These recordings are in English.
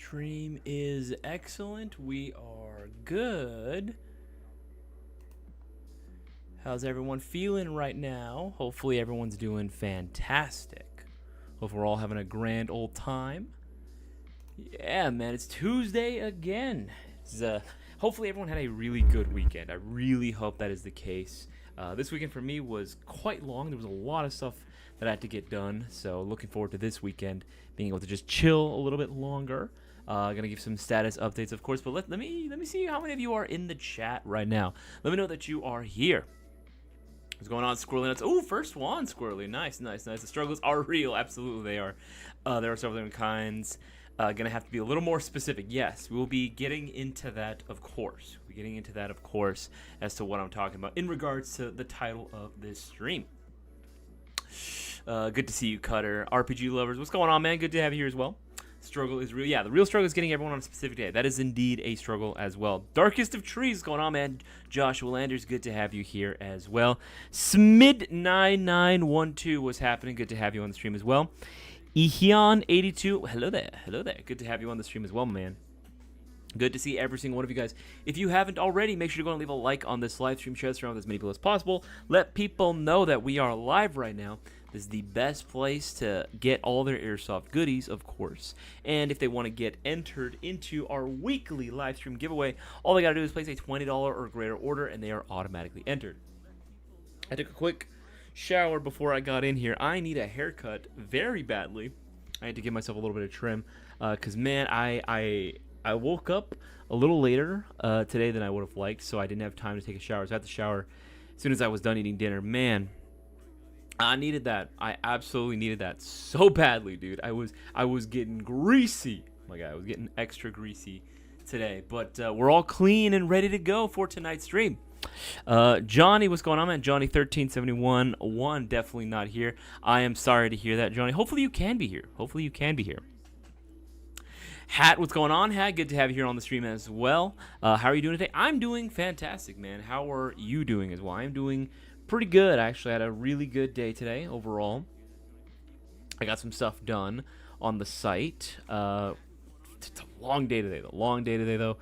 stream is excellent. We are good. How's everyone feeling right now? Hopefully everyone's doing fantastic. Hope we're all having a grand old time. Yeah, man, it's Tuesday again. Hopefully everyone had a really good weekend. I really hope that is the case. This weekend for me was quite long. There was a lot of stuff that I had to get done. So looking forward to this weekend being able to just chill a little bit longer. Gonna give some status updates, of course. But let me see how many of you are in the chat right now. Let me know that you are here. What's going on, Squirrely Nuts? Oh, first one, Squirrely. Nice. The struggles are real. Absolutely, they are. There are several different kinds. Gonna have to be a little more specific. Yes, we'll be getting into that, of course. As to what I'm talking about in regards to the title of this stream. Good to see you, Cutter. RPG lovers, what's going on, man? Good to have you here as well. Struggle is real. Yeah, the real struggle is getting everyone on a specific day. That is indeed a struggle as well. Darkest of Trees, what's going on, man? Joshua Landers, good to have you here as well. Smid9912, what's happening? Good to have you on the stream as well. Ihion82, hello there. Good to have you on the stream as well, man. Good to see every single one of you guys. If you haven't already, make sure to go and leave a like on this live stream. Share this around with as many people as possible. Let people know that we are live right now. This is the best place to get all their Airsoft goodies, of course. And if they want to get entered into our weekly live stream giveaway, all they got to do is place a $20 or greater order, and they are automatically entered. I took a quick shower before I got in here. I need a haircut very badly. I had to give myself a little bit of trim because, man, I woke up a little later today than I would have liked, so I didn't have time to take a shower. So I had to shower as soon as I was done eating dinner. Man, I needed that. I absolutely needed that so badly, dude. I was getting greasy. My God, I was getting extra greasy today. But we're all clean and ready to go for tonight's stream. Johnny, what's going on, man? Johnny 1371 definitely not here. I am sorry to hear that, Johnny. Hopefully you can be here. Hat, what's going on, Hat? Good to have you here on the stream as well. How are you doing today? I'm doing fantastic, man. How are you doing as well? I'm doing pretty good, actually. I had a really good day today overall. I got some stuff done on the site. It's a long day today, though.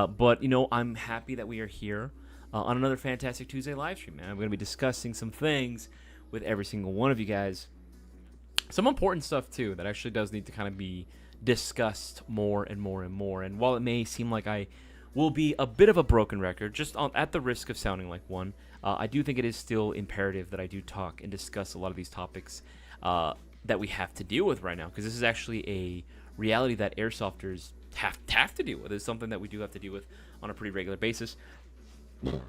But, you know, I'm happy that we are here on another fantastic Tuesday live stream, man. I'm going to be discussing some things with every single one of you guys. Some important stuff, too, that actually does need to kind of be discussed more and more and more. And while it may seem like I will be a bit of a broken record, just at the risk of sounding like one, I do think it is still imperative that I do talk and discuss a lot of these topics that we have to deal with right now, because this is actually a reality that Airsofters have to deal with. It's something that we do have to deal with on a pretty regular basis. But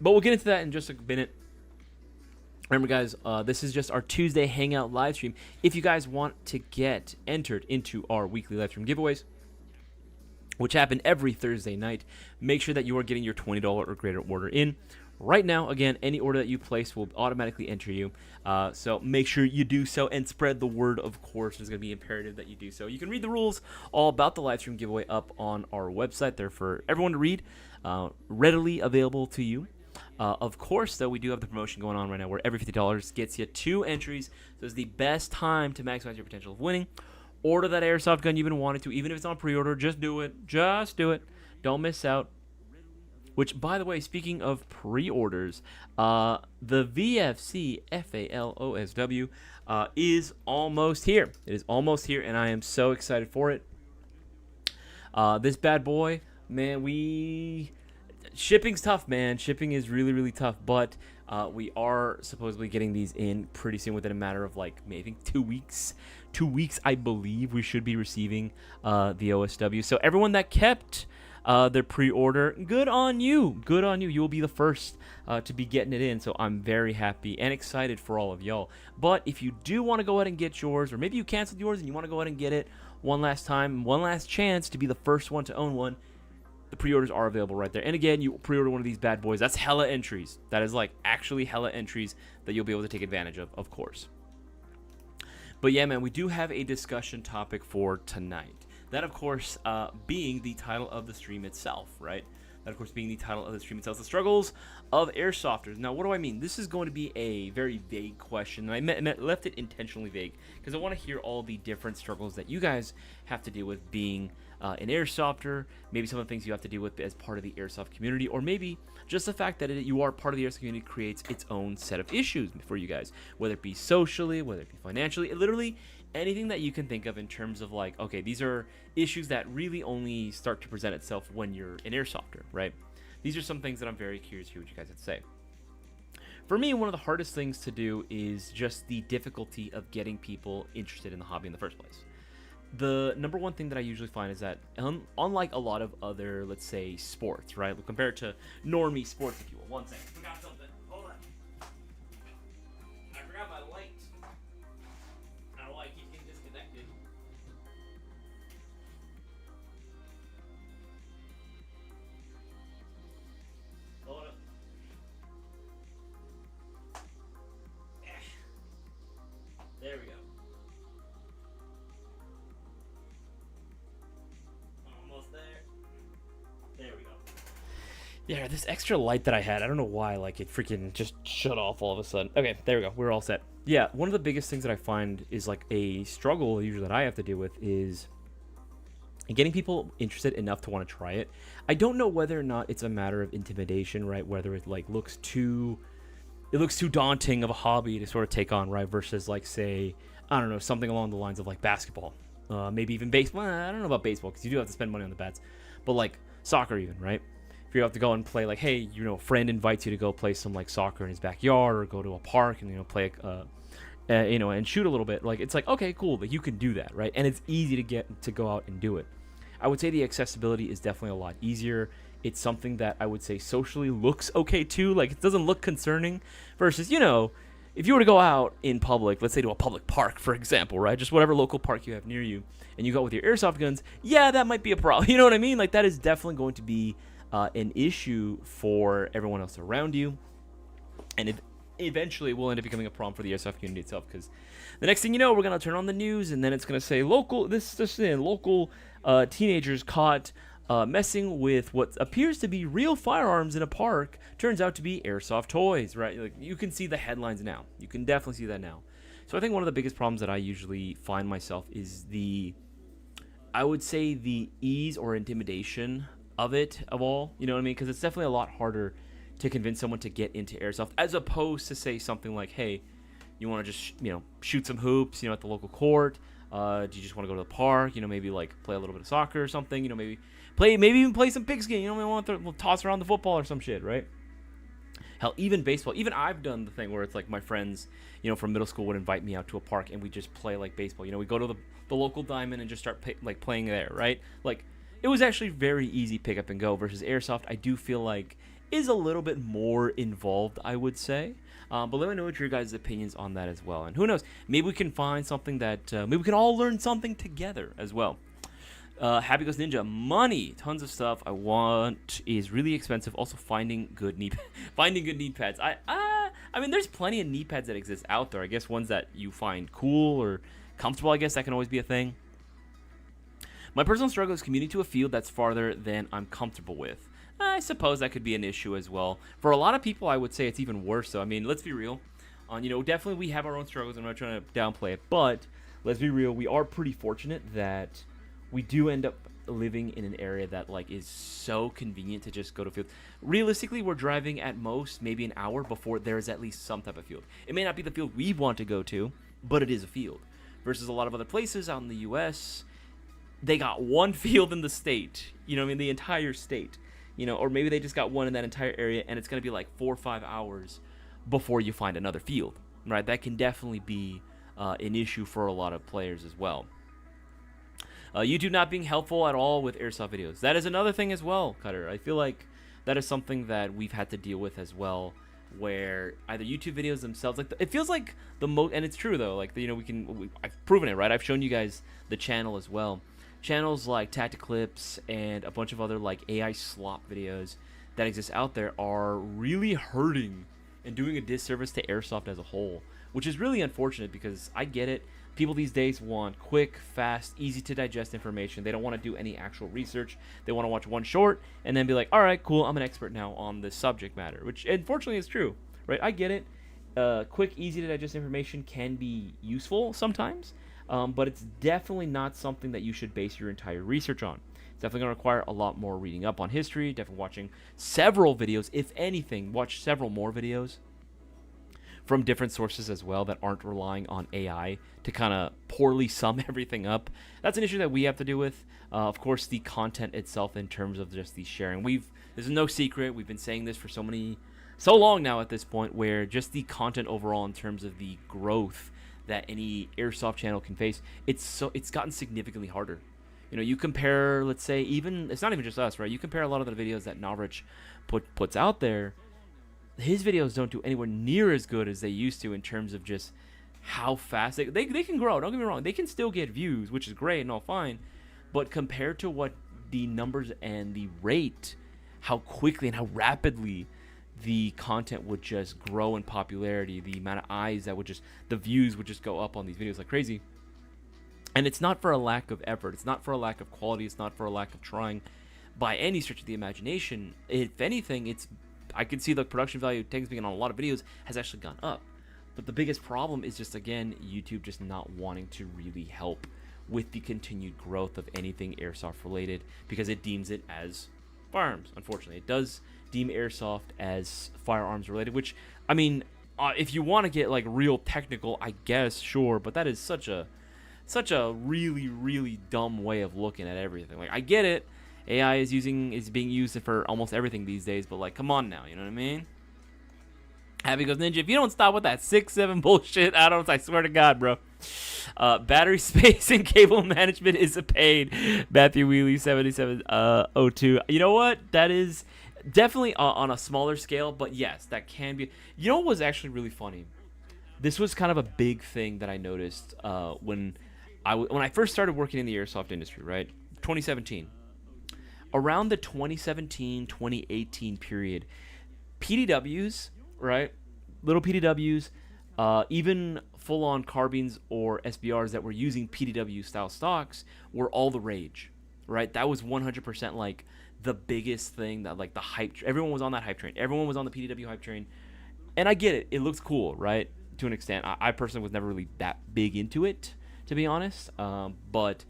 we'll get into that in just a minute. Remember, guys, this is just our Tuesday Hangout live stream. If you guys want to get entered into our weekly live stream giveaways, which happen every Thursday night, make sure that you are getting your $20 or greater order in. Right now, again, any order that you place will automatically enter you. So make sure you do so and spread the word, of course. It's going to be imperative that you do so. You can read the rules all about the live stream giveaway up on our website. They're for everyone to read, readily available to you. Of course, though, we do have the promotion going on right now where every $50 gets you 2 entries. So it's the best time to maximize your potential of winning. Order that airsoft gun you've been wanting to, even if it's on pre-order. Just do it. Don't miss out. Which, by the way, speaking of pre-orders, the VFC FALOSW is almost here. It is almost here, and I am so excited for it. This bad boy, man, shipping's tough, man. Shipping is really, really tough, but we are supposedly getting these in pretty soon, within a matter of like maybe 2 weeks. 2 weeks, I believe, we should be receiving the OSW. So everyone that kept their pre-order, good on you. You will be the first to be getting it in. So I'm very happy and excited for all of y'all. But if you do want to go ahead and get yours, or maybe you canceled yours and you want to go ahead and get it one last time, one last chance to be the first one to own one, the pre-orders are available right there. And again, you pre-order one of these bad boys, that's hella entries. That is like actually hella entries that you'll be able to take advantage of course. But yeah, man, we do have a discussion topic for tonight. That, of course, being the title of the stream itself, right? That, of course, being the title of the stream itself, the struggles of Airsofters. Now, what do I mean? This is going to be a very vague question, and I left it intentionally vague because I want to hear all the different struggles that you guys have to deal with being an airsofter, maybe some of the things you have to deal with as part of the airsoft community, or maybe just the fact that you are part of the airsoft community creates its own set of issues for you guys, whether it be socially, whether it be financially, literally anything that you can think of in terms of like, okay, these are issues that really only start to present itself when you're an airsofter, right? These are some things that I'm very curious to hear what you guys have to say. For me, one of the hardest things to do is just the difficulty of getting people interested in the hobby in the first place. The number one thing that I usually find is that unlike a lot of other, let's say, sports, right? Compared to normie sports, if you will. One second. I forgot something. Hold on. I forgot my light. I don't know why it keeps getting disconnected. Hold up. There we go. Almost there. There we go. Yeah, this extra light that I had, I don't know why, like it freaking just shut off all of a sudden. Okay, there we go. We're all set. Yeah, one of the biggest things that I find is like a struggle usually that I have to deal with is getting people interested enough to want to try it. I don't know whether or not it's a matter of intimidation, right? Whether it like looks too daunting of a hobby to sort of take on, right? Versus like, say, I don't know, something along the lines of like basketball, maybe even baseball. I don't know about baseball because you do have to spend money on the bats, but like soccer even, right? If you have to go and play, like, hey, you know, a friend invites you to go play some like soccer in his backyard or go to a park and, you know, play, you know, and shoot a little bit. Like, it's like, okay, cool, but you can do that, right? And it's easy to get to go out and do it. I would say the accessibility is definitely a lot easier. It's something that I would say socially looks okay too. Like, it doesn't look concerning versus, you know, if you were to go out in public, let's say to a public park, for example, right? Just whatever local park you have near you, and you go with your airsoft guns, yeah, that might be a problem. You know what I mean? Like, that is definitely going to be an issue for everyone else around you. And it eventually will end up becoming a problem for the airsoft community itself, because the next thing you know, we're going to turn on the news, and then it's going to say local teenagers caught messing with what appears to be real firearms in a park turns out to be airsoft toys, right? Like, you can see the headlines now. You can definitely see that now. So I think one of the biggest problems that I usually find myself is I would say the ease or intimidation of all, you know what I mean? Because it's definitely a lot harder to convince someone to get into airsoft as opposed to say something like, hey, you want to just, you know, shoot some hoops, you know, at the local court. Do you just want to go to the park? You know, maybe like play a little bit of soccer or something. You know, maybe even play some pigskin. You know, maybe want to toss around the football or some shit, right? Hell, even baseball. Even I've done the thing where it's like my friends, you know, from middle school would invite me out to a park and we just play like baseball. You know, we go to the local diamond and just start playing there, right? Like, it was actually very easy pick up and go versus airsoft. I do feel like is a little bit more involved, I would say. But let me know what your guys' opinions on that as well. And who knows, maybe we can find something that maybe we can all learn something together as well. Happy Ghost Ninja, money, tons of stuff I want is really expensive. Also, finding good knee pads. I mean, there's plenty of knee pads that exist out there. I guess ones that you find cool or comfortable. I guess that can always be a thing. My personal struggle is commuting to a field that's farther than I'm comfortable with. I suppose that could be an issue as well. For a lot of people, I would say it's even worse. So, I mean, let's be real. You know, definitely we have our own struggles. I'm not trying to downplay it, but let's be real. We are pretty fortunate that we do end up living in an area that like is so convenient to just go to field. Realistically, we're driving at most maybe an hour before there is at least some type of field. It may not be the field we want to go to, but it is a field. Versus a lot of other places out in the U.S., they got one field in the state. You know what I mean? The entire state. You know, or maybe they just got one in that entire area, and it's going to be like 4 or 5 hours before you find another field, right? That can definitely be an issue for a lot of players as well. YouTube not being helpful at all with airsoft videos. That is another thing as well, Cutter. I feel like that is something that we've had to deal with as well, where either YouTube videos themselves, like it feels like the most, and it's true though. Like, you know, I've proven it, right? I've shown you guys the channel as well. Channels like Tacticlips and a bunch of other like AI slop videos that exist out there are really hurting and doing a disservice to airsoft as a whole, which is really unfortunate because I get it. People these days want quick, fast, easy to digest information. They don't want to do any actual research. They want to watch one short and then be like, all right, cool, I'm an expert now on this subject matter, which unfortunately is true, right? I get it. Quick, easy to digest information can be useful sometimes, but it's definitely not something that you should base your entire research on. It's definitely going to require a lot more reading up on history, definitely watching several videos. If anything, watch several more videos from different sources as well that aren't relying on AI to kind of poorly sum everything up. That's an issue that we have to deal with. Of course, the content itself in terms of just the sharing. This is no secret. We've been saying this for so long now at this point, where just the content overall in terms of the growth that any airsoft channel can face, it's gotten significantly harder. You compare, let's say, it's not even just us, right? You compare a lot of the videos that Navrich puts out there. His videos don't do anywhere near as good as they used to in terms of just how fast they can grow. Don't get me wrong. They can still get views, which is great and all fine. But compared to what the numbers and the rate, how quickly and how rapidly the content would just grow in popularity, the amount of eyes the views would just go up on these videos like crazy. And it's not for a lack of effort. It's not for a lack of quality. It's not for a lack of trying by any stretch of the imagination. If anything, I can see the production value, technically speaking, on a lot of videos has actually gone up. But the biggest problem is just, again, YouTube just not wanting to really help with the continued growth of anything airsoft related, because it deems it as firearms. Unfortunately, it does deem airsoft as firearms related, which, I mean, if you want to get like real technical, I guess, sure, but that is such a really, really dumb way of looking at everything. Like, I get it. AI is being used for almost everything these days, but like, come on now, you know what I mean? Happy goes Ninja. If you don't stop with that 6-7 bullshit, I swear to God, bro. Battery space and cable management is a pain. Matthew Wheely 7702. You know what? That is definitely on a smaller scale, but yes, that can be. You know what was actually really funny? This was kind of a big thing that I noticed when I first started working in the airsoft industry, right? 2017. Around the 2017-2018 period, PDWs, right? Little PDWs, even full-on carbines or SBRs that were using PDW-style stocks were all the rage, right? That was 100% like the biggest thing that like the hype. Everyone was on that hype train. Everyone was on the PDW hype train. And I get it. It looks cool, right? To an extent. I personally was never really that big into it, to be honest. But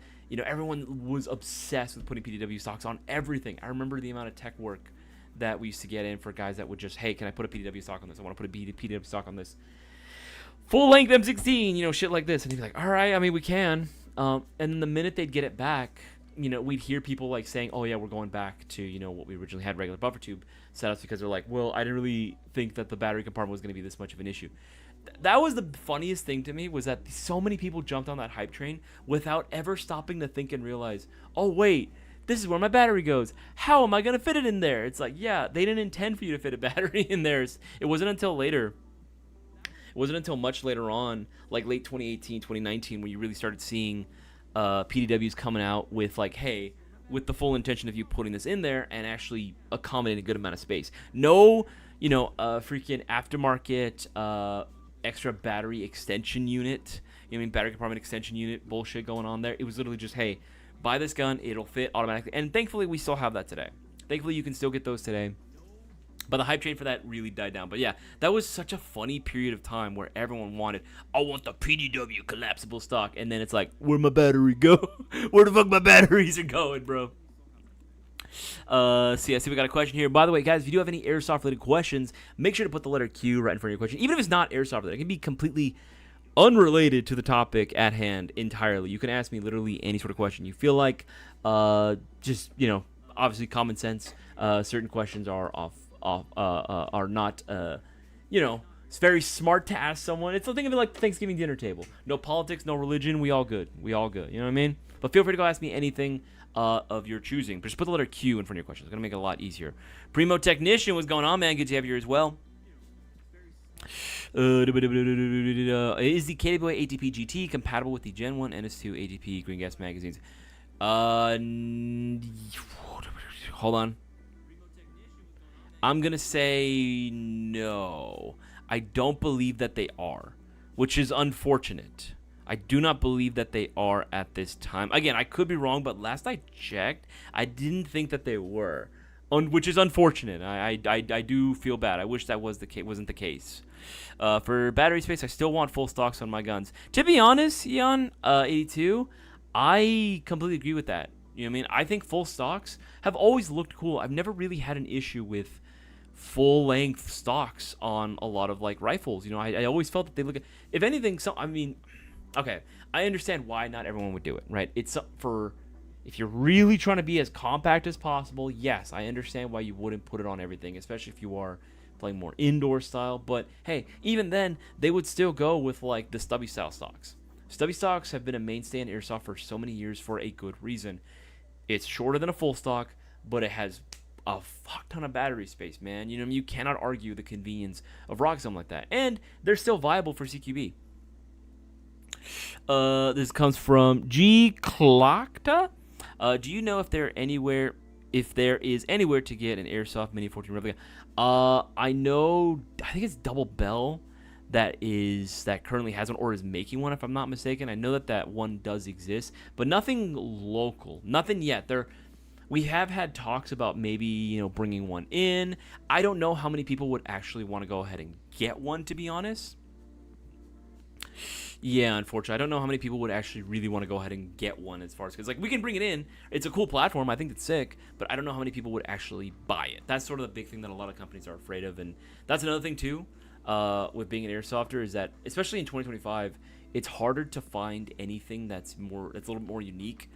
everyone was obsessed with putting PDW stocks on everything. I remember the amount of tech work that we used to get in for guys that would just, hey, can I put a PDW stock on this? I want to put a PDW stock on this. Full length M16, shit like this. And he'd be like, all right, I mean, we can. And then the minute they'd get it back, we'd hear people like saying, oh yeah, we're going back to, what we originally had, regular buffer tube setups, because they're like, well, I didn't really think that the battery compartment was going to be this much of an issue. That was the funniest thing to me, was that so many people jumped on that hype train without ever stopping to think and realize, oh wait, this is where my battery goes. How am I going to fit it in there? It's like, yeah, they didn't intend for you to fit a battery in there. It wasn't until later. It wasn't until much later on, like late 2018, 2019, when you really started seeing PDWs coming out with like, hey, with the full intention of you putting this in there and actually accommodating a good amount of space. No, freaking aftermarket extra battery extension unit. Battery compartment extension unit bullshit going on there. It was literally just, hey, buy this gun, it'll fit automatically. And thankfully, we still have that today. Thankfully, you can still get those today. But the hype train for that really died down. But yeah, that was such a funny period of time where everyone wanted, I want the PDW collapsible stock. And then it's like, where'd my battery go? Where the fuck my batteries are going, bro? I see we got a question here. By the way, guys, if you do have any airsoft related questions, make sure to put the letter Q right in front of your question. Even if it's not airsoft related, it can be completely unrelated to the topic at hand entirely. You can ask me literally any sort of question you feel like. Just, obviously common sense. Certain questions are are not, it's very smart to ask someone. It's think of it like the Thanksgiving dinner table. No politics, no religion. We all good. You know what I mean? But feel free to go ask me anything of your choosing. Just put the letter Q in front of your question. It's going to make it a lot easier. Primo Technician, what's going on, man? Good to have you here as well. Is the KWA ATP GT compatible with the Gen 1 NS2 ATP green gas magazines? Hold on. I'm going to say no. I don't believe that they are, which is unfortunate. I do not believe that they are at this time. Again, I could be wrong, but last I checked, I didn't think that they were, which is unfortunate. I do feel bad. I wish that wasn't the case. For battery space, I still want full stocks on my guns. To be honest, Ian, 82, I completely agree with that. You know what I mean? I think full stocks have always looked cool. I've never really had an issue with full length stocks on a lot of like rifles. You know, I always felt that they look at, if anything, so I mean, okay, I understand why not everyone would do it, right? It's for, if you're really trying to be as compact as possible, yes, I understand why you wouldn't put it on everything, especially if you are playing more indoor style. But hey, even then, they would still go with like the stubby style stocks. Stubby stocks have been a mainstay in airsoft for so many years for a good reason. It's shorter than a full stock, but it has a fuck ton of battery space, man. You know, you cannot argue the convenience of rocking something like that, and they're still viable for CQB. This comes from G Clockta. Do you know if there is anywhere to get an Airsoft Mini 14 replica? I know, I think it's Double Bell that currently has one or is making one, if I'm not mistaken. I know that one does exist, but nothing local, nothing yet. We have had talks about maybe, you know, bringing one in. I don't know how many people would actually want to go ahead and get one, to be honest. Yeah, unfortunately, I don't know how many people would actually really want to go ahead and get one, as far as, because like we can bring it in. It's a cool platform. I think it's sick, but I don't know how many people would actually buy it. That's sort of the big thing that a lot of companies are afraid of, and that's another thing too. With being an airsofter, is that especially in 2025, it's harder to find anything that's a little more unique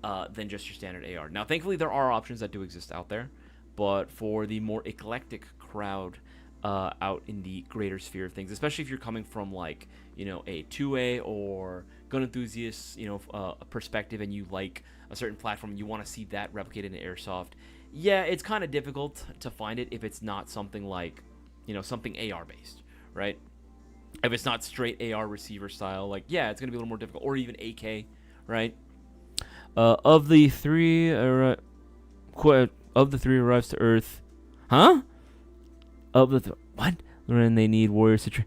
than just your standard AR. Now, thankfully, there are options that do exist out there, but for the more eclectic crowd out in the greater sphere of things, especially if you're coming from like, you know, a 2A or gun enthusiast, you know, perspective, and you like a certain platform and you want to see that replicated in airsoft, yeah, it's kind of difficult to find it if it's not something like, you know, something AR based, right? If it's not straight AR receiver style, like, yeah, it's gonna be a little more difficult, or even AK, right? Of the three arrives to Earth, huh? What? And they need warriors to train.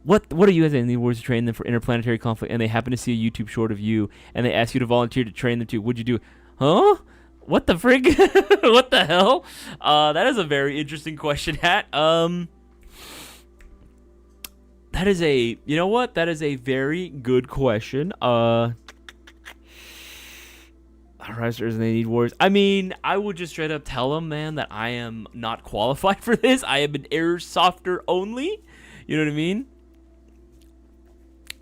What are you guys? They need warriors to train them for interplanetary conflict, and they happen to see a YouTube short of you, and they ask you to volunteer to train them too. Would you do? Huh? What the frig? What the hell? That is a very interesting question, Hat. That is a, you know what? That is a very good question. Airsofters and they need warriors. I mean, I would just straight up tell them, man, that I am not qualified for this. I am an airsofter only. You know what I mean?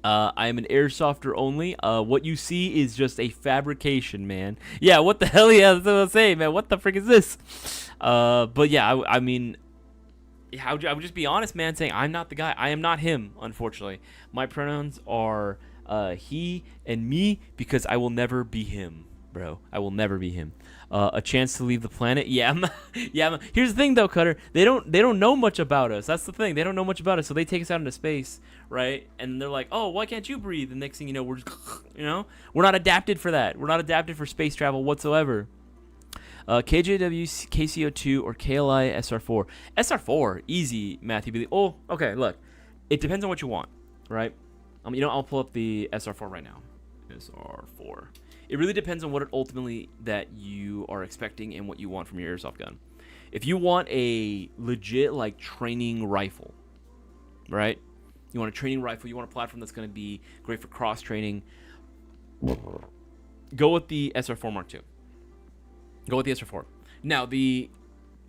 I am an airsofter only. What you see is just a fabrication, man. Yeah, what the hell? Yeah, that's what I'm saying, man. What the frick is this? But yeah, I mean, I would just be honest, man, saying I'm not the guy. I am not him, unfortunately. My pronouns are he and me, because I will never be him, bro. I will never be him. A chance to leave the planet? Yeah, yeah. Here's the thing, though, Cutter. They don't know much about us. That's the thing. They don't know much about us, so they take us out into space, right? And they're like, "Oh, why can't you breathe?" The next thing you know, we're just, you know, we're not adapted for that. We're not adapted for space travel whatsoever. KJW, KCO2, or KLI SR4. SR4, easy, Matthew. Oh, okay. Look, it depends on what you want, right? You know, I'll pull up the SR4 right now. SR4. It really depends on what it ultimately that you are expecting and what you want from your airsoft gun. If you want a legit like training rifle, right? You want a training rifle, you want a platform that's going to be great for cross training, go with the SR4 Mark II. Go with the SR4. Now, the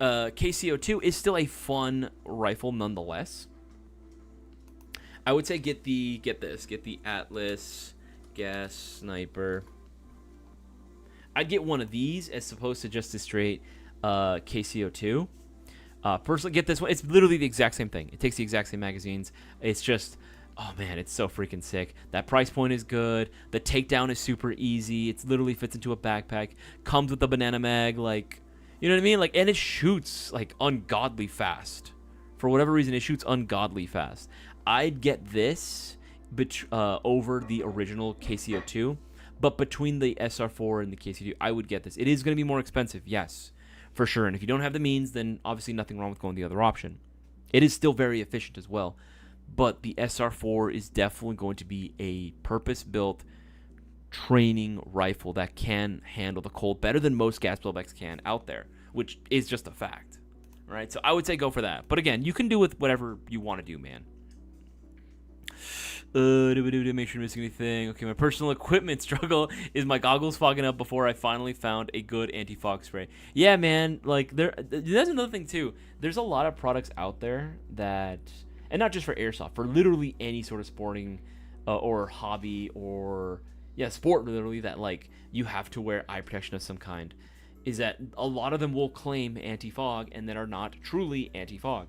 KCO2 is still a fun rifle nonetheless. I would say get the Atlas Gas Sniper. I'd get one of these as opposed to just a straight KCO2. Personally, get this one. It's literally the exact same thing. It takes the exact same magazines. It's just, oh man, it's so freaking sick. That price point is good. The takedown is super easy. It literally fits into a backpack. Comes with a banana mag, like, you know what I mean? Like, and it shoots like ungodly fast. For whatever reason, it shoots ungodly fast. I'd get this over the original KCO2. But between the SR4 and the KC2, I would get this. It is going to be more expensive, yes, for sure. And if you don't have the means, then obviously nothing wrong with going the other option. It is still very efficient as well. But the SR4 is definitely going to be a purpose-built training rifle that can handle the cold better than most gas blowbacks can out there, which is just a fact. Right? So I would say go for that. But again, you can do with whatever you want to do, man. Make sure to miss anything. Okay, my personal equipment struggle is my goggles fogging up before I finally found a good anti-fog spray. Yeah, man. Like that's another thing too. There's a lot of products out there that, and not just for airsoft, for literally any sort of sporting or hobby or sport literally that like you have to wear eye protection of some kind. Is that a lot of them will claim anti-fog and that are not truly anti-fog.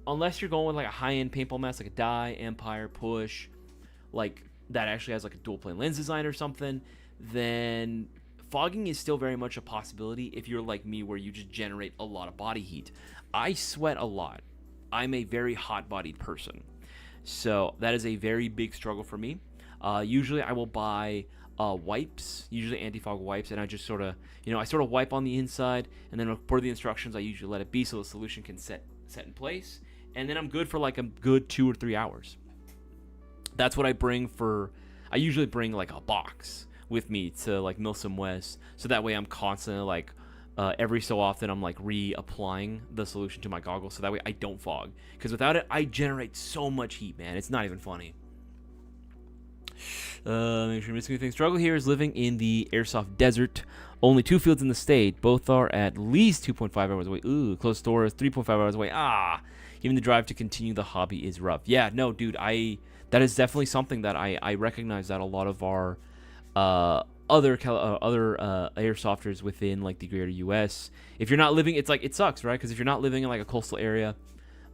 Unless you're going with like a high-end paintball mask, like a Dye, Empire, Push, like that actually has like a dual plane lens design or something, then fogging is still very much a possibility if you're like me where you just generate a lot of body heat. I sweat a lot. I'm a very hot-bodied person. So that is a very big struggle for me. Usually I will buy wipes, usually anti-fog wipes, and I just sort of, I sort of wipe on the inside, and then per the instructions, I usually let it be so the solution can set in place. And then I'm good for like a good 2 or 3 hours. That's what I bring for. I usually bring like a box with me to like Milsom West, so that way I'm constantly like every so often I'm like reapplying the solution to my goggles, so that way I don't fog. Because without it, I generate so much heat, man. It's not even funny. Make sure missing anything. Struggle here is living in the airsoft desert. Only 2 fields in the state. Both are at least 2.5 hours away. Ooh, close stores 3.5 hours away. Even the drive to continue the hobby is rough. Yeah, no, dude, that is definitely something that I recognize that a lot of our other airsofters within like the greater U.S. If you're not living, it's like it sucks, right? Because if you're not living in like a coastal area,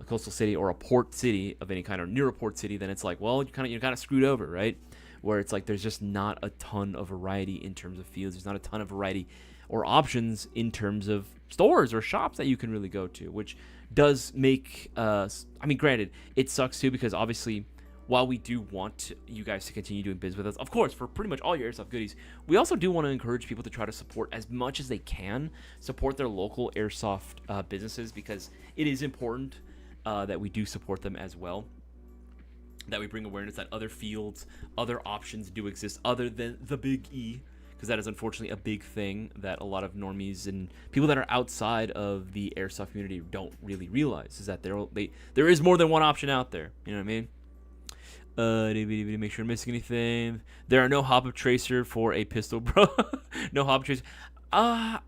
a coastal city, or a port city of any kind, or near a port city, then it's like, well, you're kind of screwed over, right? Where it's like there's just not a ton of variety in terms of fields. There's not a ton of variety or options in terms of stores or shops that you can really go to, which does make granted, it sucks too, because obviously while we do want you guys to continue doing business with us, of course, for pretty much all your airsoft goodies, we also do want to encourage people to try to support as much as they can, support their local airsoft businesses, because it is important that we do support them as well, that we bring awareness that other fields, other options do exist other than the big E, because that is unfortunately a big thing that a lot of normies and people that are outside of the airsoft community don't really realize, is that there is more than one option out there. You know what I mean? Make sure I'm missing anything. There are no hop-up tracer for a pistol, bro. No hop-up tracer. Am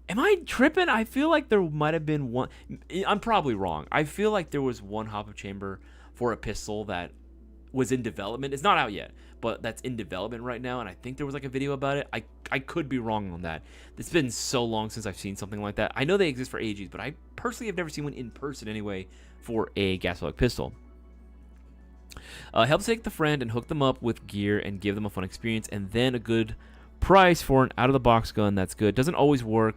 I tripping? I feel like there might have been one. I'm probably wrong. I feel like there was one hop-up chamber for a pistol that was in development. It's not out yet, but that's in development right now, and I think there was like a video about it. I could be wrong on that. It's been so long since I've seen something like that. I know they exist for AGs, but I personally have never seen one in person anyway for a gas-powered pistol. Help take the friend and hook them up with gear and give them a fun experience, and then a good price for an out-of-the-box gun that's good. Doesn't always work,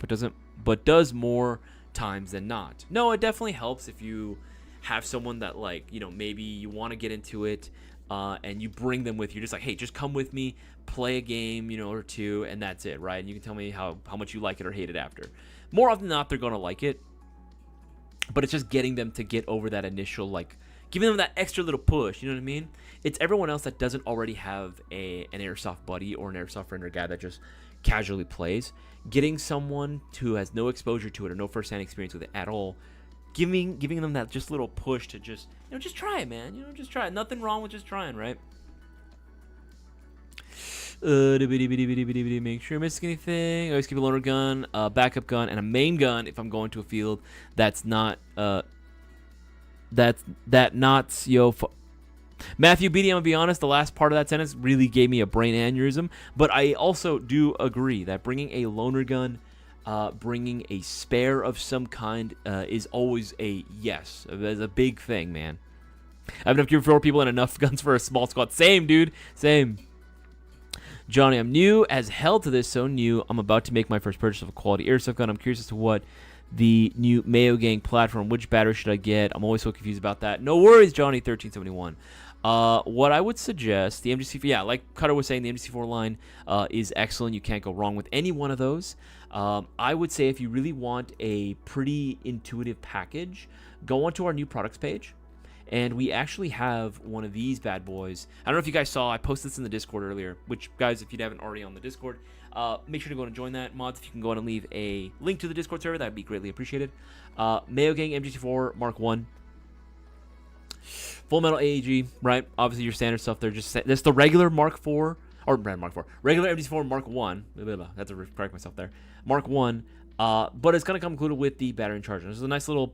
but does more times than not. No, it definitely helps if you have someone that, like, maybe you want to get into it, and you bring them with you. Just like, hey, just come with me, play a game, or two, and that's it, right? And you can tell me how much you like it or hate it after. More often than not, they're going to like it, but it's just getting them to get over that initial, like, giving them that extra little push, you know what I mean? It's everyone else that doesn't already have an airsoft buddy or an airsoft friend or guy that just casually plays. Getting someone who has no exposure to it or no first-hand experience with it at all, giving them that just little push to just try it, man. Just try it. Nothing wrong with just trying, right? Make sure I'm missing anything. I always keep a loaner gun, a backup gun, and a main gun if I'm going to a field that's not Matthew Beatty, I'm gonna be honest, the last part of that sentence really gave me a brain aneurysm, but I also do agree that bringing a loaner gun, bringing a spare of some kind is always a yes. It's a big thing, man. I have enough gear for 4 people and enough guns for a small squad. Same, dude. Same. Johnny, I'm new as hell to this, so new. I'm about to make my first purchase of a quality airsoft gun. I'm curious as to what the new Mayo Gang platform, which battery should I get? I'm always so confused about that. No worries, Johnny 1371. What I would suggest, the MGC4, yeah, like Cutter was saying, the MGC4 line is excellent. You can't go wrong with any one of those. I would say if you really want a pretty intuitive package, go onto our new products page. And we actually have one of these bad boys. I don't know if you guys saw, I posted this in the Discord earlier, which, guys, if you haven't already on the Discord, make sure to go and join that. Mods, if you can go on and leave a link to the Discord server, that would be greatly appreciated. Mayo Gang MGC4 Mark 1. Full Metal AEG, right? Obviously your standard stuff there. Just the regular Mark IV or Mark IV, regular MD4 Mark One. I have to correct myself there. Mark One, but it's gonna come included with the battery and charger. This is a nice little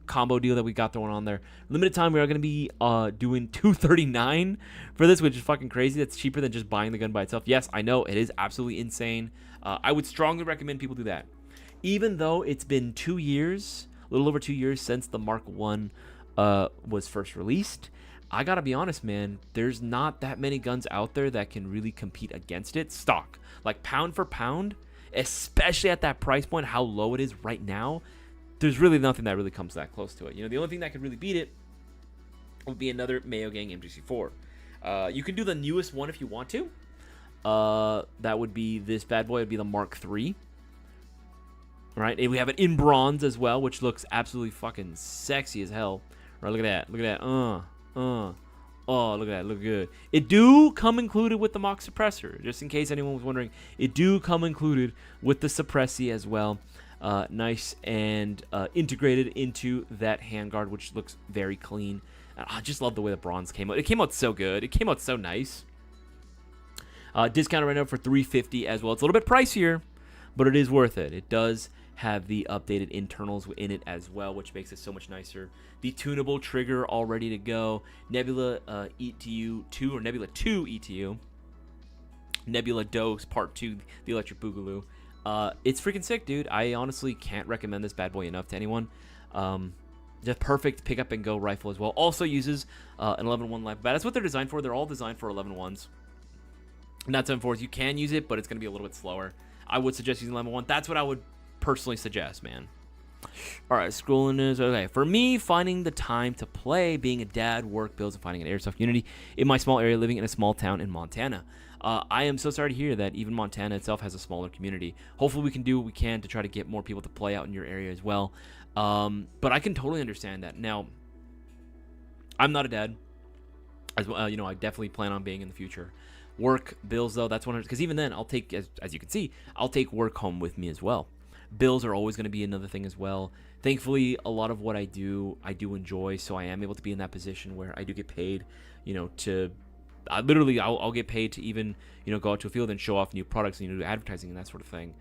combo deal that we got throwing on there. Limited time, we are going to be doing $239 for this, which is fucking crazy. That's cheaper than just buying the gun by itself. Yes, I know it is absolutely insane. I would strongly recommend people do that. Even though it's been 2 years, a little over 2 years since the Mark 1 was first released, I gotta be honest, man, there's not that many guns out there that can really compete against it. Stock, like pound for pound, especially at that price point, how low it is right now, there's really nothing that really comes that close to it. You know, the only thing that could really beat it would be another Mayo Gang MGC4. You can do the newest one if you want to. That would be this bad boy. It would be the Mark III. Right? And we have it in bronze as well, which looks absolutely fucking sexy as hell. Right? Look at that. Look at that. Oh, look at that. Look good. It do come included with the mock suppressor. Just in case anyone was wondering, it do come included with the suppressi as well. Nice and integrated into that handguard, which looks very clean. I just love the way the bronze came out. It came out so good. It came out so nice. Discounted right now for $350 as well. It's a little bit pricier, but it is worth it. It does have the updated internals in it as well, which makes it so much nicer. The tunable trigger all ready to go. Nebula ETU 2 or Nebula 2 ETU. Nebula Dose Part 2, the Electric Boogaloo. It's freaking sick, dude. I honestly can't recommend this bad boy enough to anyone. The perfect pick up and go rifle as well. Also uses an 11.1 live. But that's what they're designed for. They're all designed for 11.1s. Not 7.4s. You can use it, but it's going to be a little bit slower. I would suggest using 11.1. That's what I would personally suggest, man. All right, scrolling is okay. For me, finding the time to play, being a dad, work, bills, and finding an airsoft community in my small area, living in a small town in Montana. I am so sorry to hear that even Montana itself has a smaller community. Hopefully we can do what we can to try to get more people to play out in your area as well. But I can totally understand that. Now, I'm not a dad. As well, you know, I definitely plan on being in the future. Work, bills, though, that's 100. Because even then, I'll take, as you can see, I'll take work home with me as well. Bills are always going to be another thing as well. Thankfully, a lot of what I do enjoy. So I am able to be in that position where I do get paid, you know, to... I'll get paid to even, you know, go out to a field and show off new products and, you know, do advertising and that sort of thing,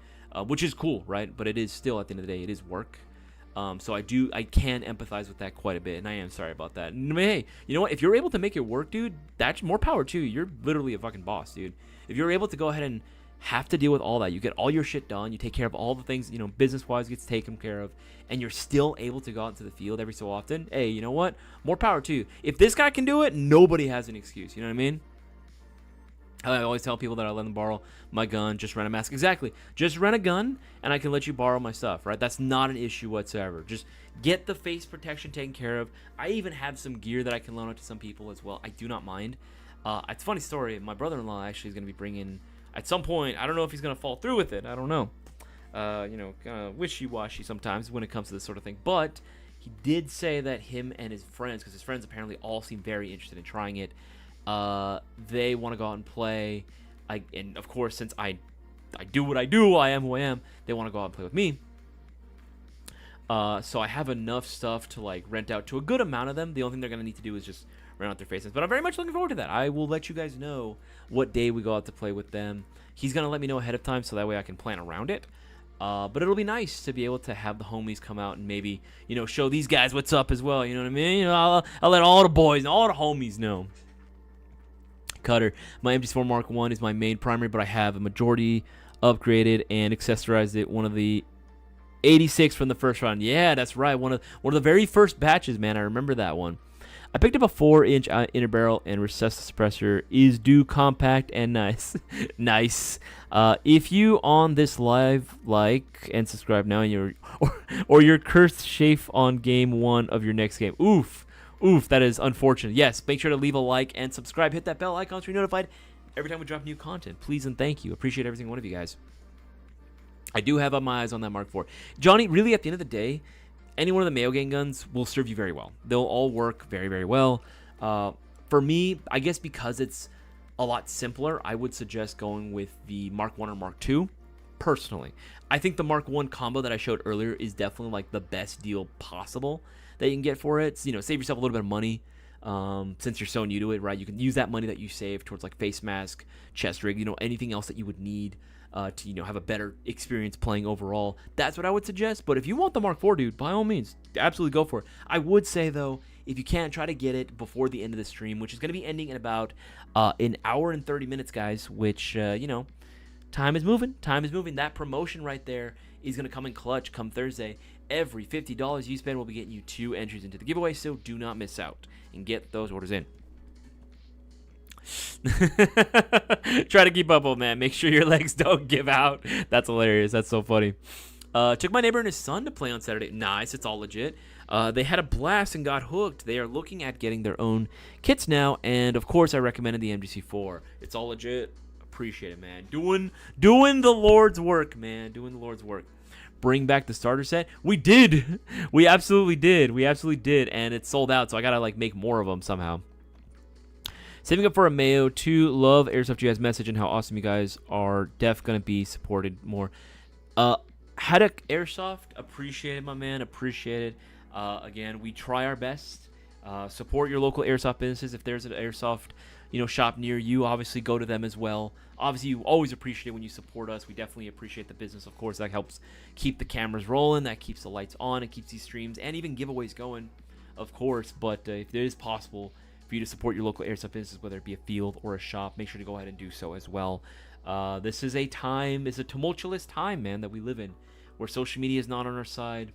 which is cool, right? But it is still, at the end of the day, it is work. So I can empathize with that quite a bit, and I am sorry about that. And, hey, you know what? If you're able to make it work, dude, that's more power to you. You're literally a fucking boss, dude. If you're able to go ahead and have to deal with all that, you get all your shit done, you take care of all the things, you know, business-wise gets taken care of, and you're still able to go out into the field every so often, hey, you know what? More power to you. If this guy can do it, nobody has an excuse. You know what I mean? I always tell people that I let them borrow my gun, just rent a mask. Exactly. Just rent a gun, and I can let you borrow my stuff, right? That's not an issue whatsoever. Just get the face protection taken care of. I even have some gear that I can loan out to some people as well. I do not mind. It's a funny story. My brother-in-law actually is going to be bringing... At some point, I don't know if he's going to fall through with it. I don't know. You know, kind of wishy-washy sometimes when it comes to this sort of thing. But he did say that him and his friends, because his friends apparently all seem very interested in trying it, they want to go out and play. And, of course, since I do what I do, I am who I am, they want to go out and play with me. So I have enough stuff to, like, rent out to a good amount of them. The only thing they're going to need to do is just rent out their faces. But I'm very much looking forward to that. I will let you guys know what day we go out to play with them. He's going to let me know ahead of time so that way I can plan around it. But it'll be nice to be able to have the homies come out and maybe, you know, show these guys what's up as well. You know what I mean? You know, I'll let all the boys and all the homies know. Cutter. My MG4 Mark 1 is my main primary, but I have a majority upgraded and accessorized it. One of the 86 from the first round. Yeah, that's right. One of the very first batches, man. I remember that one. I picked up a 4-inch inner barrel and recessed suppressor. Is do compact and nice. Nice. If you on this live like and subscribe now, and you're cursed chafe on game 1 of your next game. Oof, that is unfortunate. Yes, make sure to leave a like and subscribe. Hit that bell icon so you're notified every time we drop new content. Please and thank you. Appreciate every single one of you guys. I do have my eyes on that Mark IV. Johnny, really, at the end of the day, any one of the Mayo Gang guns will serve you very well. They'll all work very, very well. For me, I guess because it's a lot simpler, I would suggest going with the Mark I or Mark II, personally. I think the Mark I combo that I showed earlier is definitely like the best deal possible that you can get for it. So, you know, save yourself a little bit of money. Since you're so new to it, right? You can use that money that you save towards like face mask, chest rig, anything else that you would need to have a better experience playing overall. That's what I would suggest. But if you want the Mark IV, dude, by all means, absolutely go for it. I would say though, if you can, try to get it before the end of the stream, which is going to be ending in about an hour and 30 minutes, guys. Which time is moving. Time is moving. That promotion right there is going to come in clutch come Thursday. Every $50 you spend will be getting you 2 entries into the giveaway, so do not miss out and get those orders in. Try to keep up, old man. Make sure your legs don't give out. That's hilarious. That's so funny. Took my neighbor and his son to play on Saturday. Nice. It's all legit. They had a blast and got hooked. They are looking at getting their own kits now, and of course I recommended the MGC4. It's all legit. Appreciate it, man. Doing the Lord's work, man. Doing the Lord's work. Bring back the starter set. We did. We absolutely did. And it's sold out, so I gotta make more of them somehow. Saving up for a Mayo. 2, love Airsoft you guys' message and how awesome you guys are. Def gonna be supported more. Haddock Airsoft, appreciate it, my man. Appreciate it. Again, we try our best. Support your local airsoft businesses. If there's an airsoft shop near you, obviously go to them as well. Obviously, you always appreciate it when you support us. We definitely appreciate the business, of course. That helps keep the cameras rolling. That keeps the lights on. It keeps these streams and even giveaways going, of course. But if it is possible for you to support your local airsoft businesses, whether it be a field or a shop, make sure to go ahead and do so as well. This is a tumultuous time, man, that we live in, where social media is not on our side.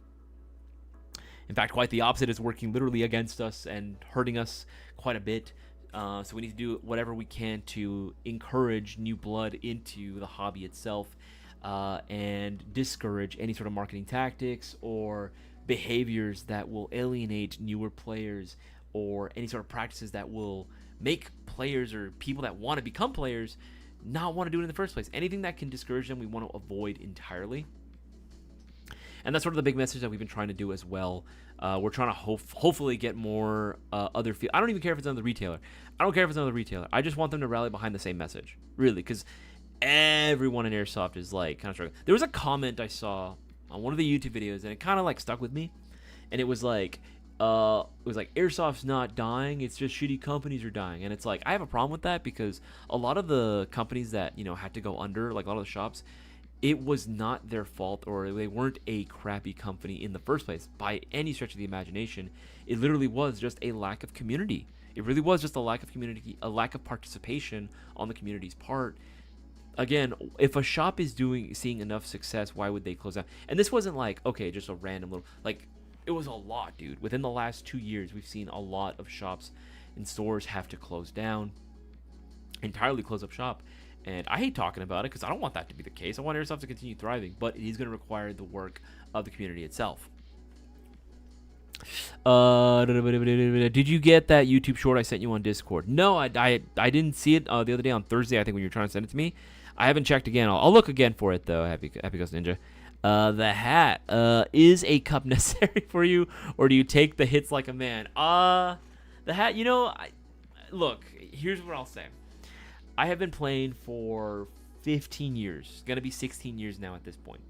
In fact, quite the opposite, is working literally against us and hurting us quite a bit. So we need to do whatever we can to encourage new blood into the hobby itself and discourage any sort of marketing tactics or behaviors that will alienate newer players or any sort of practices that will make players or people that want to become players not want to do it in the first place. Anything that can discourage them, we want to avoid entirely. And that's sort of the big message that we've been trying to do as well. We're trying to hopefully get more other field. I don't even care if it's another retailer. I just want them to rally behind the same message, really, because everyone in Airsoft is kind of struggling. There was a comment I saw on one of the YouTube videos, and it kind of stuck with me. And it was Airsoft's not dying. It's just shitty companies are dying. And it's I have a problem with that because a lot of the companies that had to go under, a lot of the shops, it was not their fault, or they weren't a crappy company in the first place by any stretch of the imagination. It literally was just a lack of community. It really was just a lack of community, a lack of participation on the community's part. Again, if a shop is seeing enough success, why would they close down? And this wasn't okay, just a random little, it was a lot, dude. Within the last 2 years, we've seen a lot of shops and stores have to close down, entirely close up shop. And I hate talking about it because I don't want that to be the case. I want Airsoft to continue thriving, but it is going to require the work of the community itself. Did you get that YouTube short I sent you on Discord? No, I didn't see it the other day on Thursday, I think, when you were trying to send it to me. I haven't checked again. I'll look again for it, though. Happy Ghost Ninja. The hat. Is a cup necessary for you, or do you take the hits like a man? The hat, look, here's what I'll say. I have been playing for 15 years. It's going to be 16 years now at this point.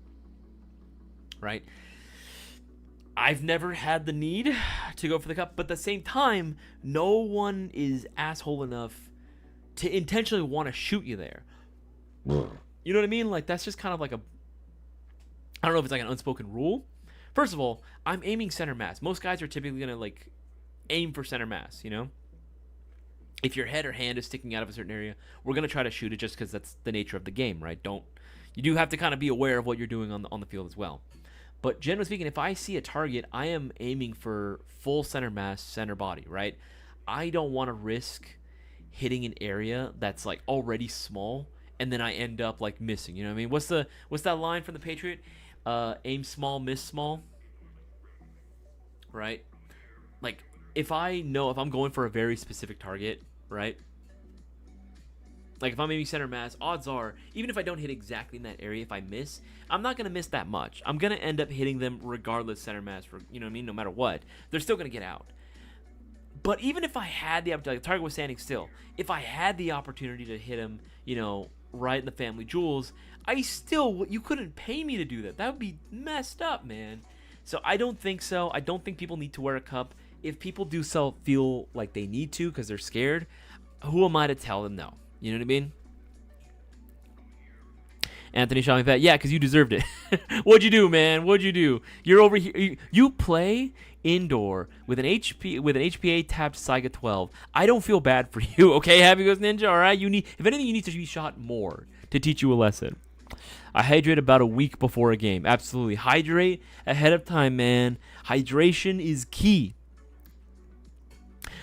Right? I've never had the need to go for the cup, but at the same time, no one is asshole enough to intentionally want to shoot you there. You know what I mean? That's just kind of I don't know if it's an unspoken rule. First of all, I'm aiming center mass. Most guys are typically going to aim for center mass, If your head or hand is sticking out of a certain area, we're going to try to shoot it just because that's the nature of the game, right? You do have to kind of be aware of what you're doing on the field as well. But generally speaking, if I see a target, I am aiming for full center mass, center body, right? I don't want to risk hitting an area that's already small and then I end up missing. You know what I mean? What's that line from the Patriot? Aim small, miss small. Right? If I'm going for a very specific target, right? If I'm aiming center mass, odds are, even if I don't hit exactly in that area, if I miss, I'm not going to miss that much. I'm going to end up hitting them regardless center mass, you know what I mean? No matter what. They're still going to get out. But even if I had the opportunity, the target was standing still, if I had the opportunity to hit him, right in the family jewels, you couldn't pay me to do that. That would be messed up, man. So I don't think so. I don't think people need to wear a cup if people do feel like they need to because they're scared, who am I to tell them no? You know what I mean? Anthony shot me back. Yeah, because you deserved it. What'd you do, man? What'd you do? You're over here. You play indoor with an HPA tapped Saiga 12. I don't feel bad for you, okay? Happy Ghost Ninja. All right. If anything, you need to be shot more to teach you a lesson. I hydrate about a week before a game. Absolutely. Hydrate ahead of time, man. Hydration is key.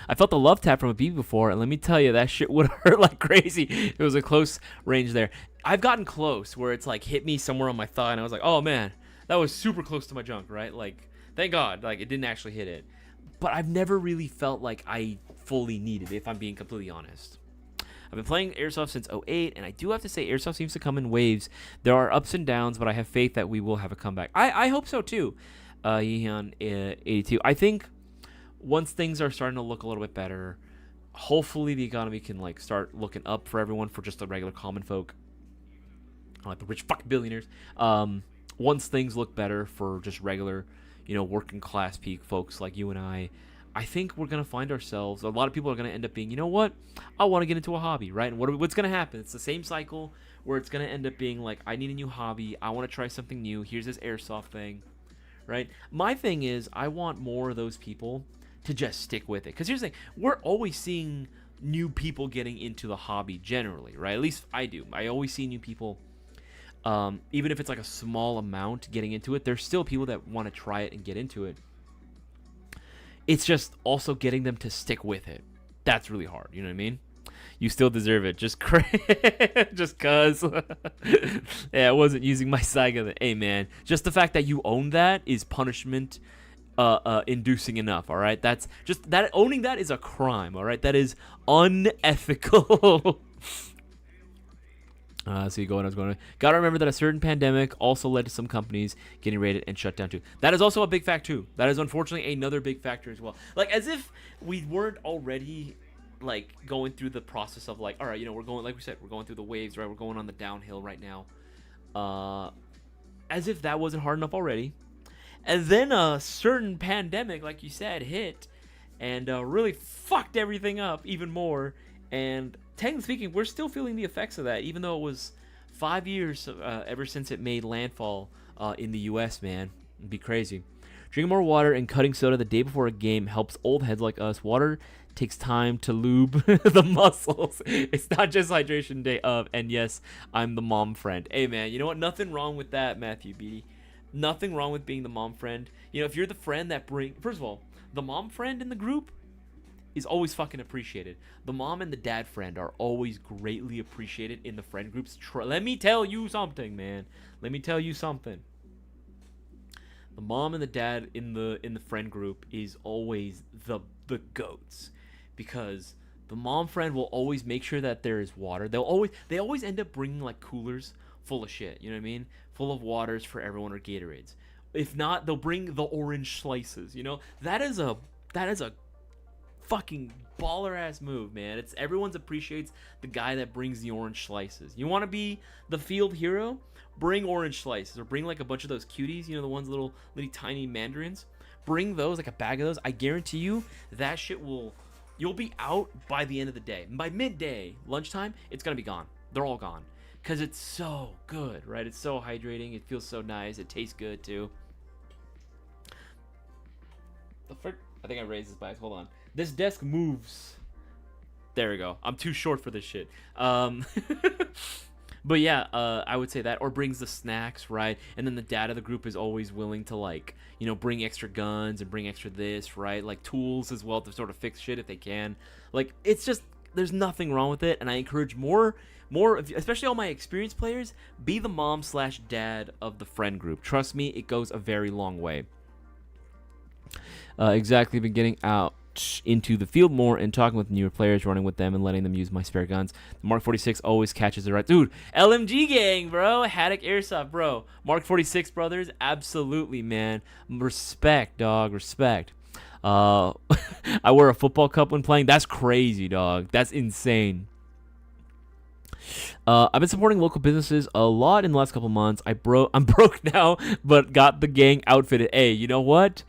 I felt the love tap from a BB before, and let me tell you, that shit would hurt like crazy. It was a close range there. I've gotten close where it's like hit me somewhere on my thigh, and I was like, oh man, that was super close to my junk, right? Like, thank God, like it didn't actually hit it. But I've never really felt like I fully needed it, if I'm being completely honest. I've been playing Airsoft since 2008, and I do have to say, Airsoft seems to come in waves. There are ups and downs, but I have faith that we will have a comeback. I hope so too. Yehan 82. I think once things are starting to look a little bit better, hopefully the economy can like start looking up for everyone, for just the regular common folk, like the rich fucking billionaires. Once things look better for just regular, working class peak folks like you and I think we're going to find ourselves, a lot of people are going to end up being, you know what, I want to get into a hobby, right? And what's going to happen? It's the same cycle where it's going to end up being like, I need a new hobby. I want to try something new. Here's this Airsoft thing, right? My thing is, I want more of those people to just stick with it. Because here's the thing, we're always seeing new people getting into the hobby generally, right? At least I do. I always see new people, even if it's like a small amount getting into it, there's still people that want to try it and get into it. It's just also getting them to stick with it. That's really hard. You know what I mean? You still deserve it. Just cause. Yeah, I wasn't using my Saiga. Hey, man. Just the fact that you own that is punishment inducing enough. All right? That's just that. Owning that is a crime. All right? That is unethical. So you go on. I was going. Gotta remember that a certain pandemic also led to some companies getting raided and shut down too. That is also a big fact too. That is unfortunately another big factor as well. Like, as if we weren't already like going through the process of like, all right, we're going, like we said, we're going through the waves, right? We're going on the downhill right now. As if that wasn't hard enough already. And then a certain pandemic, like you said, hit and really fucked everything up even more. And technically speaking, we're still feeling the effects of that, even though it was 5 years ever since it made landfall in the U.S., man. It'd be crazy. Drinking more water and cutting soda the day before a game helps old heads like us. Water takes time to lube the muscles. It's not just hydration day of, and yes, I'm the mom friend. Hey, man, you know what? Nothing wrong with that, Matthew Beatty. Nothing wrong with being the mom friend. If you're the friend that first of all, the mom friend in the group is always fucking appreciated. The mom and the dad friend are always greatly appreciated in the friend groups. Let me tell you something, man. Let me tell you something. The mom and the dad in the friend group is always the goats, because the mom friend will always make sure that there is water. They always end up bringing like coolers full of shit. You know what I mean? Full of waters for everyone, or Gatorades. If not, they'll bring the orange slices. That is a fucking baller ass move, man. Everyone's appreciates the guy that brings the orange slices. You want to be the field hero? Bring orange slices, or bring like a bunch of those cuties, the ones little tiny mandarins. Bring those, like a bag of those. I guarantee you that shit you'll be out by the end of the day. By midday, lunchtime, it's gonna be gone. They're all gone, because it's so good, right? It's so hydrating. It feels so nice. It tastes good too. I think I raised this bias. Hold on. This desk moves. There we go. I'm too short for this shit. But yeah, I would say that. Or brings the snacks, right? And then the dad of the group is always willing to, like, bring extra guns and bring extra this, right? Like tools as well to sort of fix shit if they can. Like, it's just, there's nothing wrong with it. And I encourage more, especially all my experienced players, be the mom/dad of the friend group. Trust me, it goes a very long way. Exactly, been getting out into the field more and talking with newer players, running with them and letting them use my spare guns. The Mark 46 always catches it right. Dude, LMG gang, bro. Haddock Airsoft, bro. Mark 46 brothers, absolutely, man. Respect, dog, respect. I wear a football cup when playing. That's crazy, dog. That's insane. I've been supporting local businesses a lot in the last couple months. I'm broke now, but got the gang outfitted. Hey, you know what?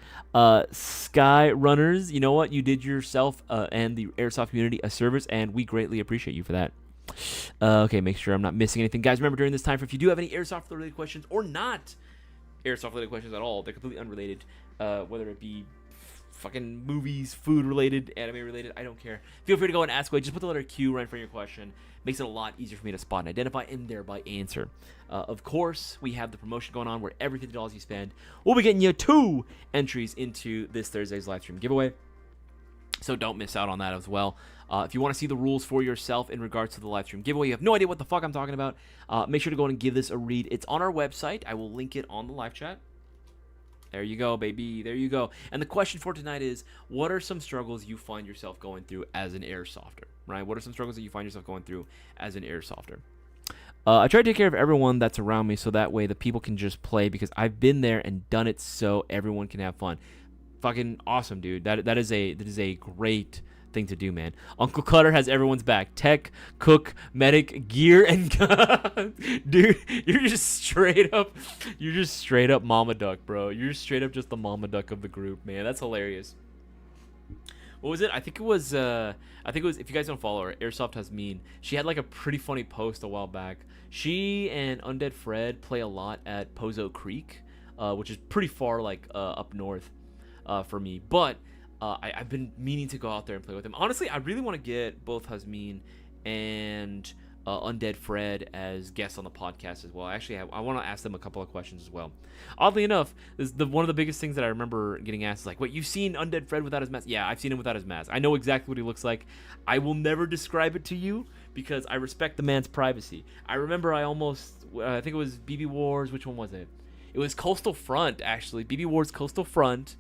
Sky Runners, you know what? You did yourself and the Airsoft community a service, and we greatly appreciate you for that. Okay, make sure I'm not missing anything. Guys, remember during this time, if you do have any Airsoft-related questions or not Airsoft-related questions at all, they're completely unrelated, whether it be fucking movies, food related, anime related, I don't care. Feel free to go and ask away. Just put the letter Q right in front of your question. Makes it a lot easier for me to spot and identify and thereby answer. Of course, we have the promotion going on where every $50 you spend, we'll be getting you 2 entries into this Thursday's live stream giveaway. So don't miss out on that as well. If you want to see the rules for yourself in regards to the live stream giveaway, you have no idea what the fuck I'm talking about, make sure to go and give this a read. It's on our website. I will link it on the live chat. There you go, baby. There you go. And the question for tonight is, what are some struggles you find yourself going through as an Airsofter, right? What are some struggles that you find yourself going through as an Airsofter? I try to take care of everyone that's around me so that way the people can just play because I've been there and done it so everyone can have fun. Fucking awesome, dude. That is a great thing to do, man. Uncle Cutter has everyone's back. Tech, cook, medic, gear, and gun. Dude, you're just straight up mama duck, bro. You're straight up just the mama duck of the group, man. That's hilarious. What was it? I think it was if you guys don't follow her, Airsoft has mean. She had like a pretty funny post a while back. She and Undead Fred play a lot at Pozo Creek, which is pretty far like up north for me. But I've been meaning to go out there and play with him. Honestly, I really want to get both Hasmin and Undead Fred as guests on the podcast as well. Actually, I want to ask them a couple of questions as well. Oddly enough, one of the biggest things that I remember getting asked is like, "Wait, you've seen Undead Fred without his mask?" Yeah, I've seen him without his mask. I know exactly what he looks like. I will never describe it to you because I respect the man's privacy. I remember I think it was BB Wars. Which one was it? It was Coastal Front, actually. BB Wars Coastal Front.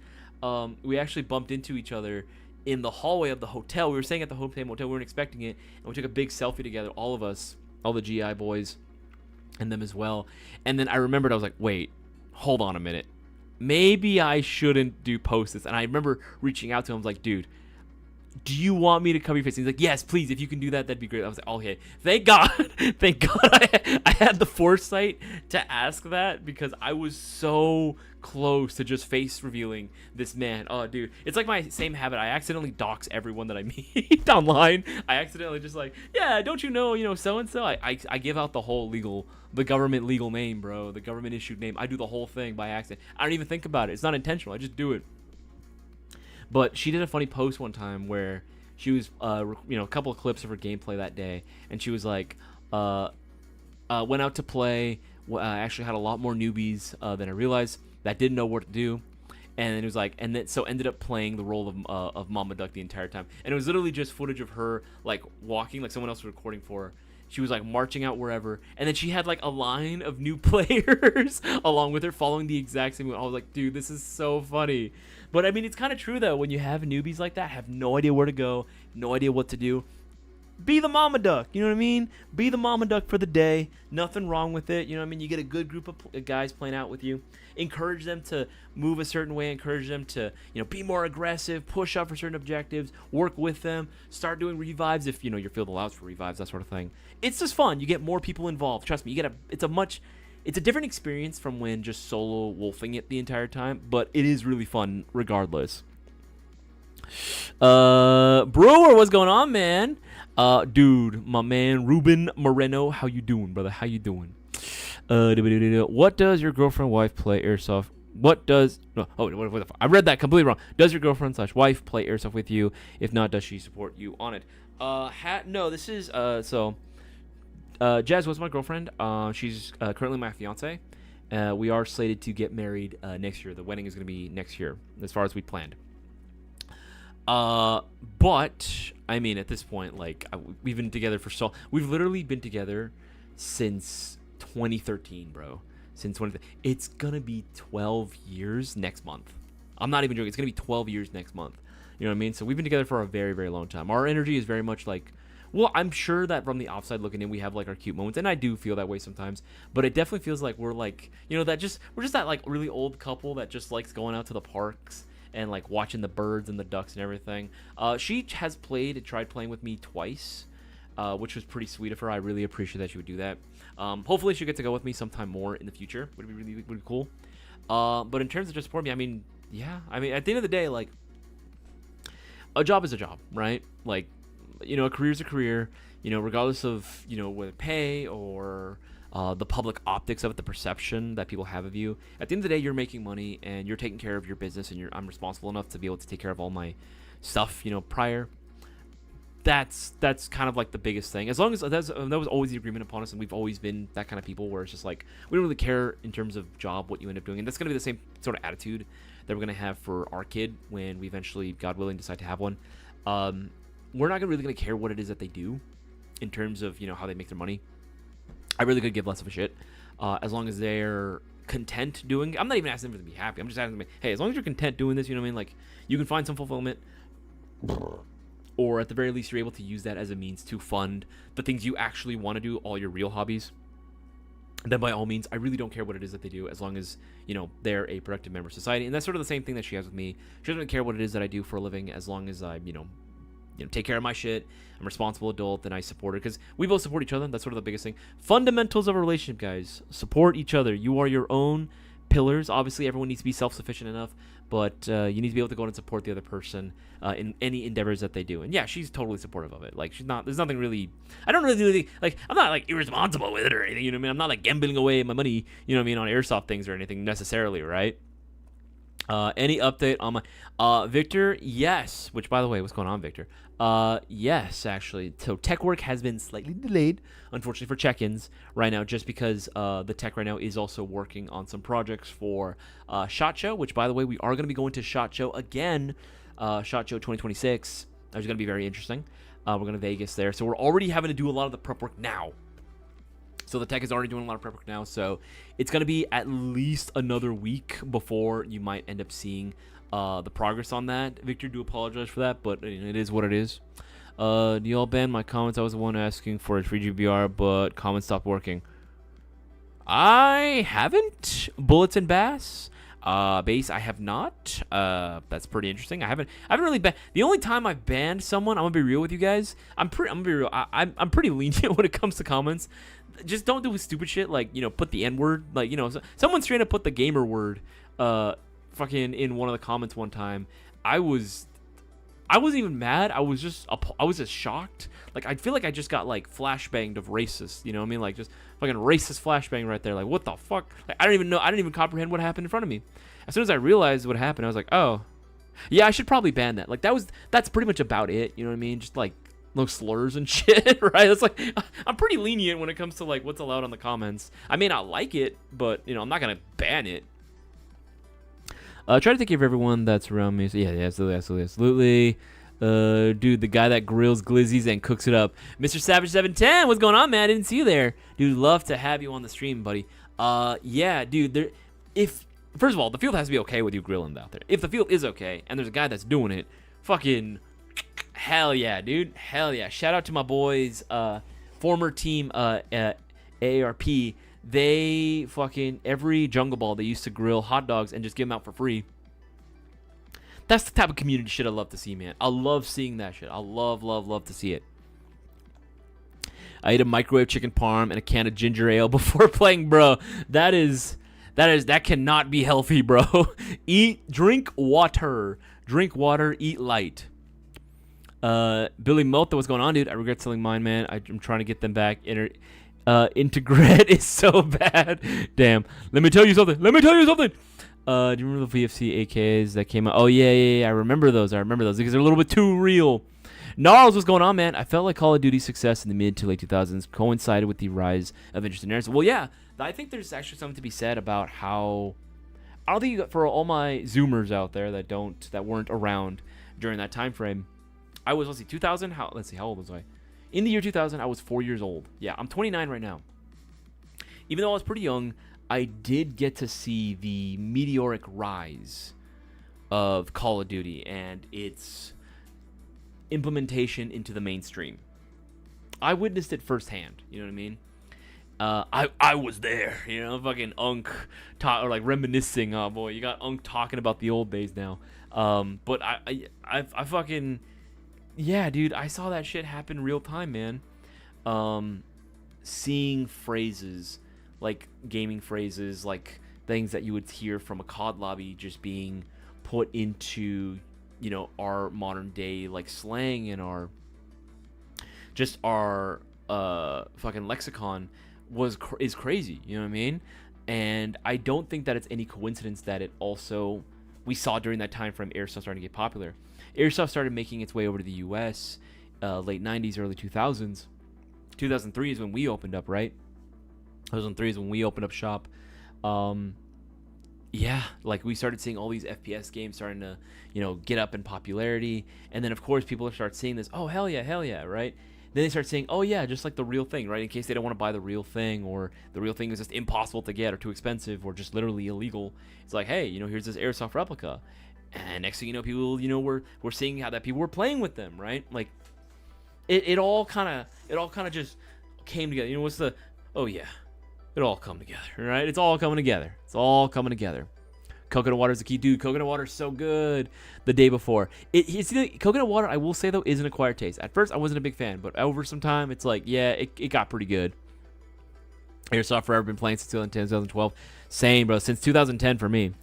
We actually bumped into each other in the hallway of the hotel. We were staying at the same hotel. We weren't expecting it. And we took a big selfie together, all of us, all the GI boys and them as well. And then I remembered, I was like, wait, hold on a minute. Maybe I shouldn't post this. And I remember reaching out to him. I was like, dude, do you want me to cover your face? And he's like, yes, please. If you can do that, that'd be great. I was like, okay, thank God. Thank God I had the foresight to ask that because I was so close to just face revealing this man. Oh, dude. It's like my same habit. I accidentally dox everyone that I meet online. I accidentally just like, yeah, don't you know, so-and-so? I give out the government legal name, bro. The government issued name. I do the whole thing by accident. I don't even think about it. It's not intentional. I just do it. But she did a funny post one time where she was, a couple of clips of her gameplay that day, and she was like, went out to play. I actually had a lot more newbies than I realized that didn't know what to do, and it was like, so ended up playing the role of Mama Duck the entire time, and it was literally just footage of her like walking, like someone else was recording for her. She was like marching out wherever, and then she had like a line of new players along with her following the exact same. I was like, dude, this is so funny. But I mean, it's kind of true though. When you have newbies like that, have no idea where to go, no idea what to do, be the mama duck. You know what I mean? Be the mama duck for the day. Nothing wrong with it. You know what I mean? You get a good group of guys playing out with you. Encourage them to move a certain way. Encourage them to, be more aggressive. Push up for certain objectives. Work with them. Start doing revives if your field allows for revives. That sort of thing. It's just fun. You get more people involved. Trust me. It's a different experience from when just solo wolfing it the entire time, but it is really fun regardless. Brewer, what's going on, man? Dude, my man Ruben Moreno, how you doing, brother? How you doing? What does your girlfriend wife play Airsoft? I read that completely wrong. Does your girlfriend / wife play Airsoft with you? If not, does she support you on it? No, this is Jazz was my girlfriend. She's currently my fiance. We are slated to get married next year. The wedding is going to be next year, as far as we planned. But I mean, at this point, like we've been together we've literally been together since 2013, bro. It's gonna be 12 years next month. I'm not even joking. It's gonna be 12 years next month. You know what I mean? So we've been together for a very, very long time. Our energy is very much like, well, I'm sure that from the outside looking in, we have like our cute moments, and I do feel that way sometimes. But it definitely feels like we're like, we're just that like really old couple that just likes going out to the parks and like watching the birds and the ducks and everything. She has tried playing with me twice. which was pretty sweet of her. I really appreciate that she would do that. Hopefully she'll get to go with me sometime more in the future. Would be really cool. But in terms of just support me, I mean, yeah. I mean, at the end of the day, like, a job is a job, right? Like, you know, a career is a career, you know, regardless of, you know, whether pay or the public optics of it, the perception that people have of you. At the end of the day, you're making money and you're taking care of your business, and I'm responsible enough to be able to take care of all my stuff, you know, prior. That's kind of like the biggest thing. As long as that was always the agreement upon us, and we've always been that kind of people where it's just like, we don't really care in terms of job what you end up doing. And that's going to be the same sort of attitude that we're going to have for our kid when we eventually, God willing, decide to have one. We're not really going to care what it is that they do in terms of, you know, how they make their money. I really could give less of a shit as long as they're content doing. I'm not even asking them to be happy. I'm just asking them, hey, as long as you're content doing this, you know what I mean? Like, you can find some fulfillment, or at the very least, you're able to use that as a means to fund the things you actually want to do, all your real hobbies. Then by all means, I really don't care what it is that they do, as long as, you know, they're a productive member of society. And that's sort of the same thing that she has with me. She doesn't care what it is that I do for a living, as long as I, you know, take care of my shit. I'm a responsible adult, and I support her, because we both support each other. That's sort of the biggest thing. Fundamentals of a relationship, guys. Support each other. You are your own pillars. Obviously, everyone needs to be self-sufficient enough, but you need to be able to go out and support the other person in any endeavors that they do. And yeah, she's totally supportive of it. Like, she's not, there's nothing really, I don't really, like, I'm not like irresponsible with it or anything, you know what I mean? I'm not like gambling away my money, you know what I mean, on airsoft things or anything necessarily, right? Any update on my Victor? Yes. Which, by the way, what's going on, Victor? Yes, actually. So tech work has been slightly delayed, unfortunately, for check-ins right now, just because the tech right now is also working on some projects for SHOT Show, which, by the way, we are going to be going to SHOT Show again. SHOT Show 2026. That's going to be very interesting. We're going to Vegas there, so we're already having to do a lot of the prep work now. So the tech is already doing a lot of prep work now, so it's going to be at least another week before you might end up seeing the progress on that. Victor, do apologize for that, but it is what it is. Do y'all ban my comments? I was the one asking for a free GBR, but comments stopped working. I haven't. Bullets and Bass. Base, I have not. That's pretty interesting. I haven't really banned. The only time I've banned someone, I'm gonna be real with you guys. I'm gonna be real. I'm pretty lenient when it comes to comments. Just don't do stupid shit like, you know, put the N word. Like, you know, someone straight up put the gamer word, fucking in one of the comments one time. I wasn't even mad. I was just shocked. Like, I feel like I just got like flashbanged of racist. You know what I mean? Like, just fucking racist flashbang right there. Like, what the fuck? Like, I don't even know. I didn't even comprehend what happened in front of me. As soon as I realized what happened, I was like, oh, yeah, I should probably ban that. Like, that's pretty much about it. You know what I mean? Just like no slurs and shit, right? It's like, I'm pretty lenient when it comes to like what's allowed on the comments. I may not like it, but you know, I'm not gonna ban it. Try to take care of everyone that's around me. So yeah, absolutely. Dude, the guy that grills glizzies and cooks it up, Mr. Savage 710. What's going on, man? I didn't see you there, dude. Love to have you on the stream, buddy. Yeah, dude. First of all, the field has to be okay with you grilling out there. If the field is okay and there's a guy that's doing it, fucking hell yeah, dude. Hell yeah. Shout out to my boys, former team AARP. They fucking, every Jungle Ball, they used to grill hot dogs and just give them out for free. That's the type of community shit I love to see, man. I love seeing that shit. I love to see it. I ate a microwave chicken parm and a can of ginger ale before playing, bro. That cannot be healthy, bro. Drink water, eat light. Billy Mota, what's going on, dude? I regret selling mine, man. I'm trying to get them back. Integrat is so bad. Damn. Let me tell you something. Do you remember the VFC AKs that came out? Oh, yeah. I remember those because they're a little bit too real. Gnarls, what's going on, man? I felt like Call of Duty's success in the mid to late 2000s coincided with the rise of interest in airsoft. Well, yeah. I think there's actually something to be said about how, I don't think for all my Zoomers out there that weren't around during that time frame. I was, 2000? How old was I? In the year 2000, I was 4 years old. Yeah, I'm 29 right now. Even though I was pretty young, I did get to see the meteoric rise of Call of Duty and its implementation into the mainstream. I witnessed it firsthand. You know what I mean? I was there. You know, fucking Unk or like reminiscing. Oh boy, you got Unk talking about the old days now. But I fucking. Yeah, dude, I saw that shit happen real time, man. seeing phrases like gaming phrases, like things that you would hear from a COD lobby, just being put into, our modern day like slang and our fucking lexicon is crazy. You know what I mean? And I don't think that it's any coincidence that it also, we saw during that time frame, Airsoft starting to get popular. Airsoft started making its way over to the U.S. Late 90s, early 2000s. 2003 is when we opened up, right? 2003 is when we opened up shop. Yeah, like we started seeing all these FPS games starting to, get up in popularity. And then, of course, people start seeing this, oh, hell yeah, right? Then they start saying, oh, yeah, just like the real thing, right? In case they don't want to buy the real thing, or the real thing is just impossible to get or too expensive or just literally illegal. It's like, hey, here's this Airsoft replica. And next thing you know, people, we're seeing how that people were playing with them, right? Like, it all kind of just came together. Oh, yeah, it all come together, right? It's all coming together. Coconut water is the key. Dude, coconut water is so good. The day before. Coconut water, I will say, though, is an acquired taste. At first, I wasn't a big fan, but over some time, it's like, yeah, it got pretty good. Airsoft forever, been playing since 2010, 2012. Same, bro. Since 2010 for me.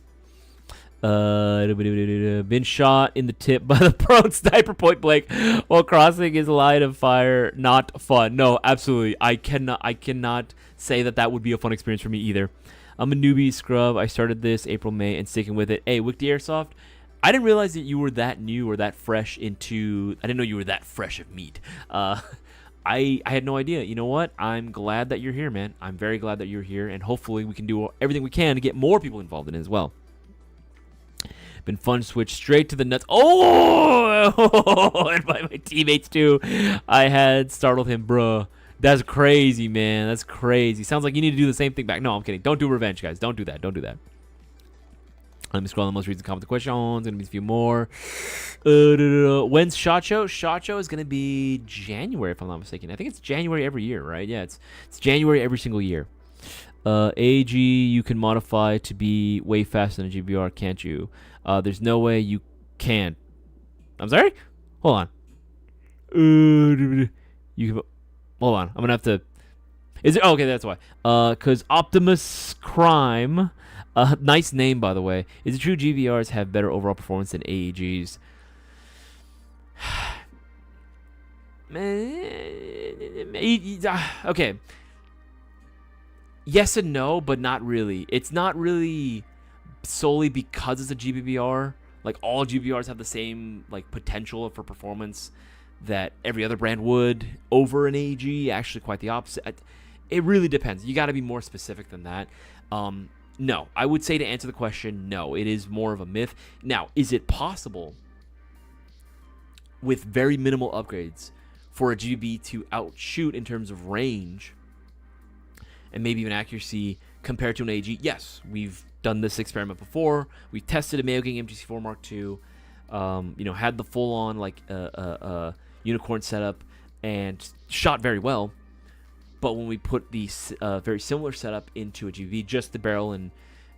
Been shot in the tip by the prone sniper point blank while crossing his line of fire. Not fun. No, absolutely. I cannot say that would be a fun experience for me either. I'm a newbie scrub. I started this April, May, and sticking with it. Hey, Wikti Airsoft, I didn't realize that you were that new or that fresh into... I didn't know you were that fresh of meat. I had no idea. You know what? I'm glad that you're here, man. I'm very glad that you're here, and hopefully we can do everything we can to get more people involved in it as well. Been fun to switch straight to the nuts. Oh! And by my teammates, too. I had startled him, bruh. That's crazy, man. That's crazy. Sounds like you need to do the same thing back. No, I'm kidding. Don't do revenge, guys. Don't do that. Let me scroll on the most recent comment questions. Gonna be a few more. When's SHOT Show? SHOT Show is gonna be January, if I'm not mistaken. I think it's January every year, right? Yeah, it's January every single year. AG you can modify to be way faster than a GBR, can't you? There's no way you can. I'm sorry? Hold on. You can... Hold on. I'm gonna have to... Is it... Oh, okay, that's why. Because Optimus Crime... nice name, by the way. Is it true GVRs have better overall performance than AEGs? Okay. Yes and no, but not really. It's not really solely because it's a GBBR. Like, all GBRs have the same, like, potential for performance that every other brand would over an AEG. Actually, quite the opposite. It really depends. You got to be more specific than that. No, I would say, to answer the question, no. It is more of a myth. Now, is it possible with very minimal upgrades for a GB to outshoot in terms of range and maybe even accuracy compared to an AG? Yes, we've done this experiment before. We tested a Mayo Gang MGC4 Mark II. Had the full-on like unicorn setup and shot very well. But when we put the very similar setup into a GV, just the barrel and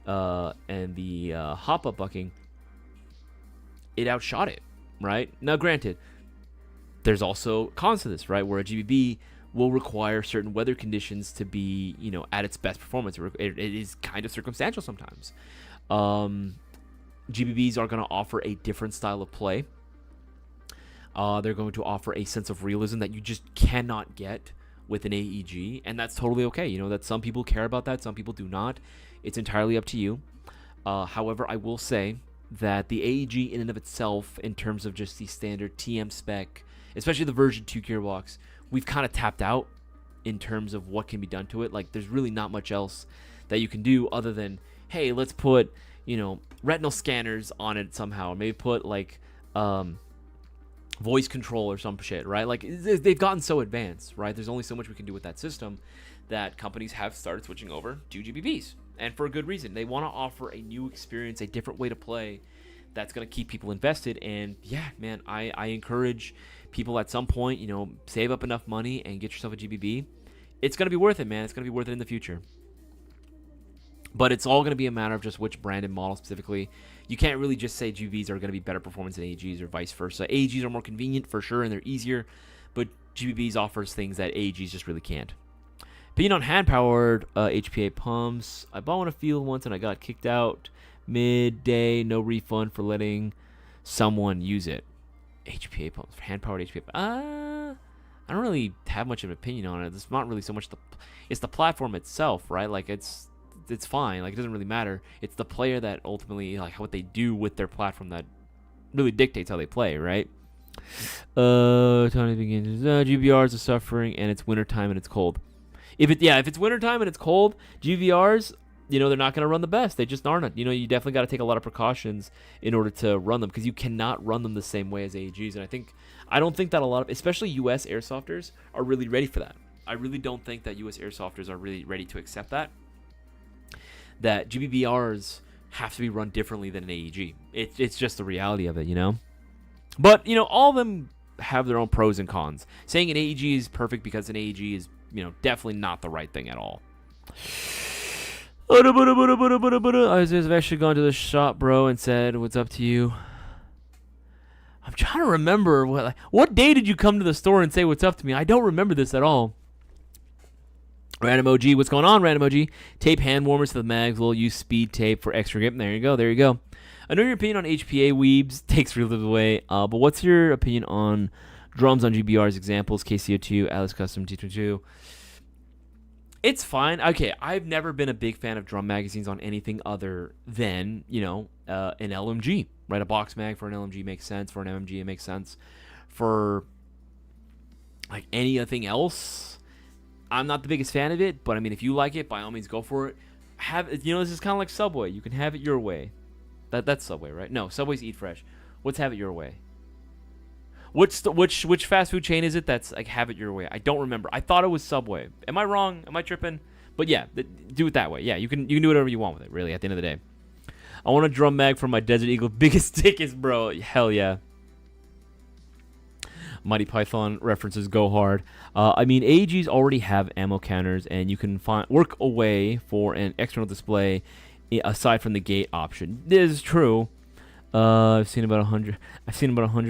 the hop-up bucking, it outshot it, right? Now, granted, there's also cons to this, right? Where a GBB will require certain weather conditions to be, at its best performance. It is kind of circumstantial sometimes. GBBs are going to offer a different style of play. They're going to offer a sense of realism that you just cannot get with an AEG, and that's totally okay. That some people care about that, some people do not. It's entirely up to you. However, I will say that the AEG in and of itself, in terms of just the standard TM spec, especially the version 2 gearbox, we've kind of tapped out in terms of what can be done to it. Like, there's really not much else that you can do other than, hey, let's put, retinal scanners on it somehow, or maybe put like voice control or some shit, right? Like, they've gotten so advanced, right? There's only so much we can do with that system that companies have started switching over to GBBs, and for a good reason. They want to offer a new experience, a different way to play that's going to keep people invested. And yeah, man, I encourage people at some point, save up enough money and get yourself a GBB. It's going to be worth it, man. It's going to be worth it in the future. But it's all going to be a matter of just which brand and model specifically. You can't really just say GVs are going to be better performance than AGs or vice versa. AGs are more convenient for sure, and they're easier. But GBBs offers things that AEGs just really can't. Opinion on hand-powered HPA pumps. I bought one a field once and I got kicked out midday. No refund for letting someone use it. HPA pumps, hand-powered HPA. I don't really have much of an opinion on it. It's not really so much it's the platform itself, right? Like it's fine. Like it doesn't really matter. It's the player that ultimately, like what they do with their platform that really dictates how they play, right? Tony begins. GVRs are suffering, and it's wintertime and it's cold. If it's wintertime and it's cold, GVRs, they're not going to run the best. They just aren't. You definitely got to take a lot of precautions in order to run them, because you cannot run them the same way as AEGs. And I don't think that a lot of, especially U.S. airsofters, are really ready for that. I really don't think that U.S. airsofters are really ready to accept that GBBRs have to be run differently than an AEG. It's just the reality of it, But, all of them have their own pros and cons. Saying an AEG is perfect because an AEG is, definitely not the right thing at all. Isaias have actually gone to the shop, bro, and said, "What's up to you?" I'm trying to remember. What day did you come to the store and say what's up to me? I don't remember this at all. Random OG, what's going on, Random OG? Tape hand warmers to the mags. We'll use speed tape for extra grip. There you go. I know your opinion on HPA weebs takes real away, but what's your opinion on drums on GBRs? Examples: KCO2, Alice Custom T22. It's fine. Okay, I've never been a big fan of drum magazines on anything other than, an LMG, right? A box mag for an LMG makes sense. For an MMG, it makes sense. For, like, anything else, I'm not the biggest fan of it, but, I mean, if you like it, by all means, go for it. This is kind of like Subway. You can have it your way. That's Subway, right? No, Subway's Eat Fresh. What's Have It Your Way? Which fast food chain is it that's like Have It Your Way? I don't remember. I thought it was Subway. Am I wrong? Am I tripping? But yeah, do it that way. Yeah, you can do whatever you want with it, really, at the end of the day. I want a drum mag for my Desert Eagle. Biggest tickets, bro. Hell yeah. Mighty Python references go hard. AEGs already have ammo counters, and you can work a way for an external display aside from the gate option. This is true. I've seen about 100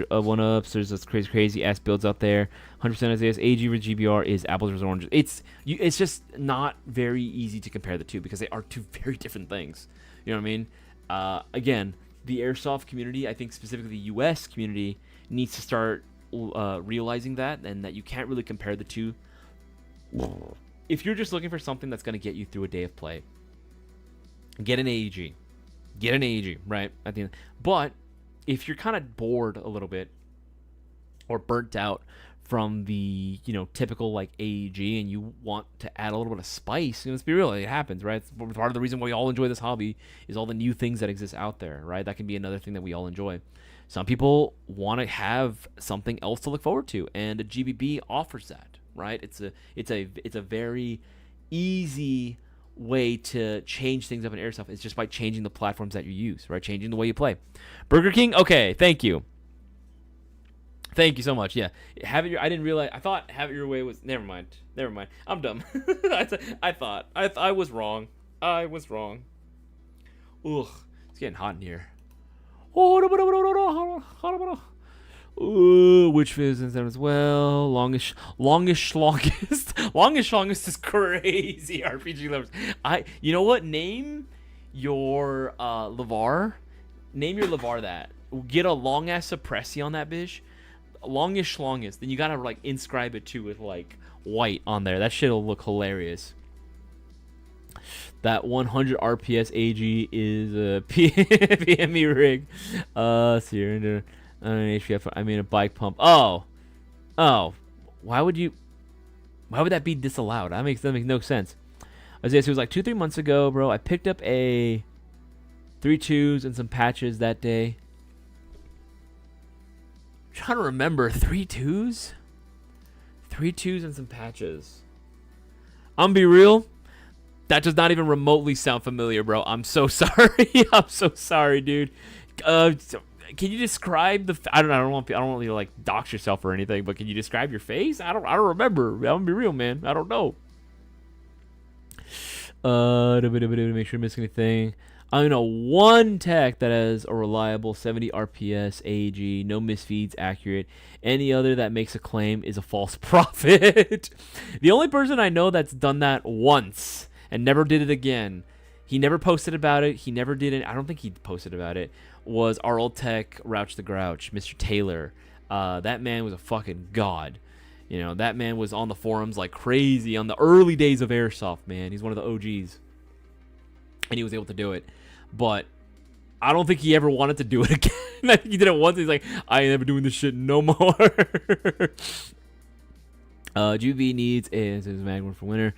of one-ups. There's this crazy ass builds out there. 100% Isaias. AEG with GBR is apples versus oranges. It's just not very easy to compare the two because they are two very different things. You know what I mean? Again, the airsoft community, I think specifically the U.S. community, needs to start realizing that, and that you can't really compare the two. If you're just looking for something that's going to get you through a day of play, get an AEG. Get an AEG, right? At the end. But if you're kind of bored a little bit or burnt out from the, typical like AEG, and you want to add a little bit of spice, let's be real, it happens, right? It's part of the reason why we all enjoy this hobby is all the new things that exist out there, right? That can be another thing that we all enjoy. Some people want to have something else to look forward to, and a GBB offers that, right? It's a very easy way to change things up in airsoft. It's just by changing the platforms that you use, right? Changing the way you play. Burger King, okay, thank you so much. Yeah, I didn't realize. I thought Have It Your Way was. Never mind. I'm dumb. I was wrong. Ugh, it's getting hot in here. Ooh, which is them as well. Longest is crazy. RPG lovers. You know what? Name your Lavar. Name your Lavar that. Get a long ass suppressi on that bitch. Longest. Then you gotta like inscribe it too with like white on there. That shit'll look hilarious. That 100 RPS AG is a PME rig. So you're into HPF. I mean a bike pump. Oh. Why would that be disallowed? That makes no sense. Isaias, it was like 2-3 months ago, bro. I picked up a 3.2s and some patches that day. I'm trying to remember 3.2s. 3.2s and some patches. I'm gonna be real. That does not even remotely sound familiar, bro. I'm so sorry. I'm so sorry, dude. Can you describe the? I don't want you to like dox yourself or anything, but can you describe your face? I don't remember. I'm gonna be real, man. I don't know. To make sure I'm missing anything. I know one tech that has a reliable 70 RPS AG, no misfeeds, accurate. Any other that makes a claim is a false prophet. The only person I know that's done that once and never did it again, he never posted about it, he never did it, I don't think he posted about it, was our old tech, Rouch the Grouch, Mr. Taylor. That man was a fucking god. You know, that man was on the forums like crazy on the early days of Airsoft, man. He's one of the OGs. And he was able to do it. But I don't think he ever wanted to do it again. I think he did it once. He's like, I ain't never doing this shit no more. GV needs a Magnum for winter.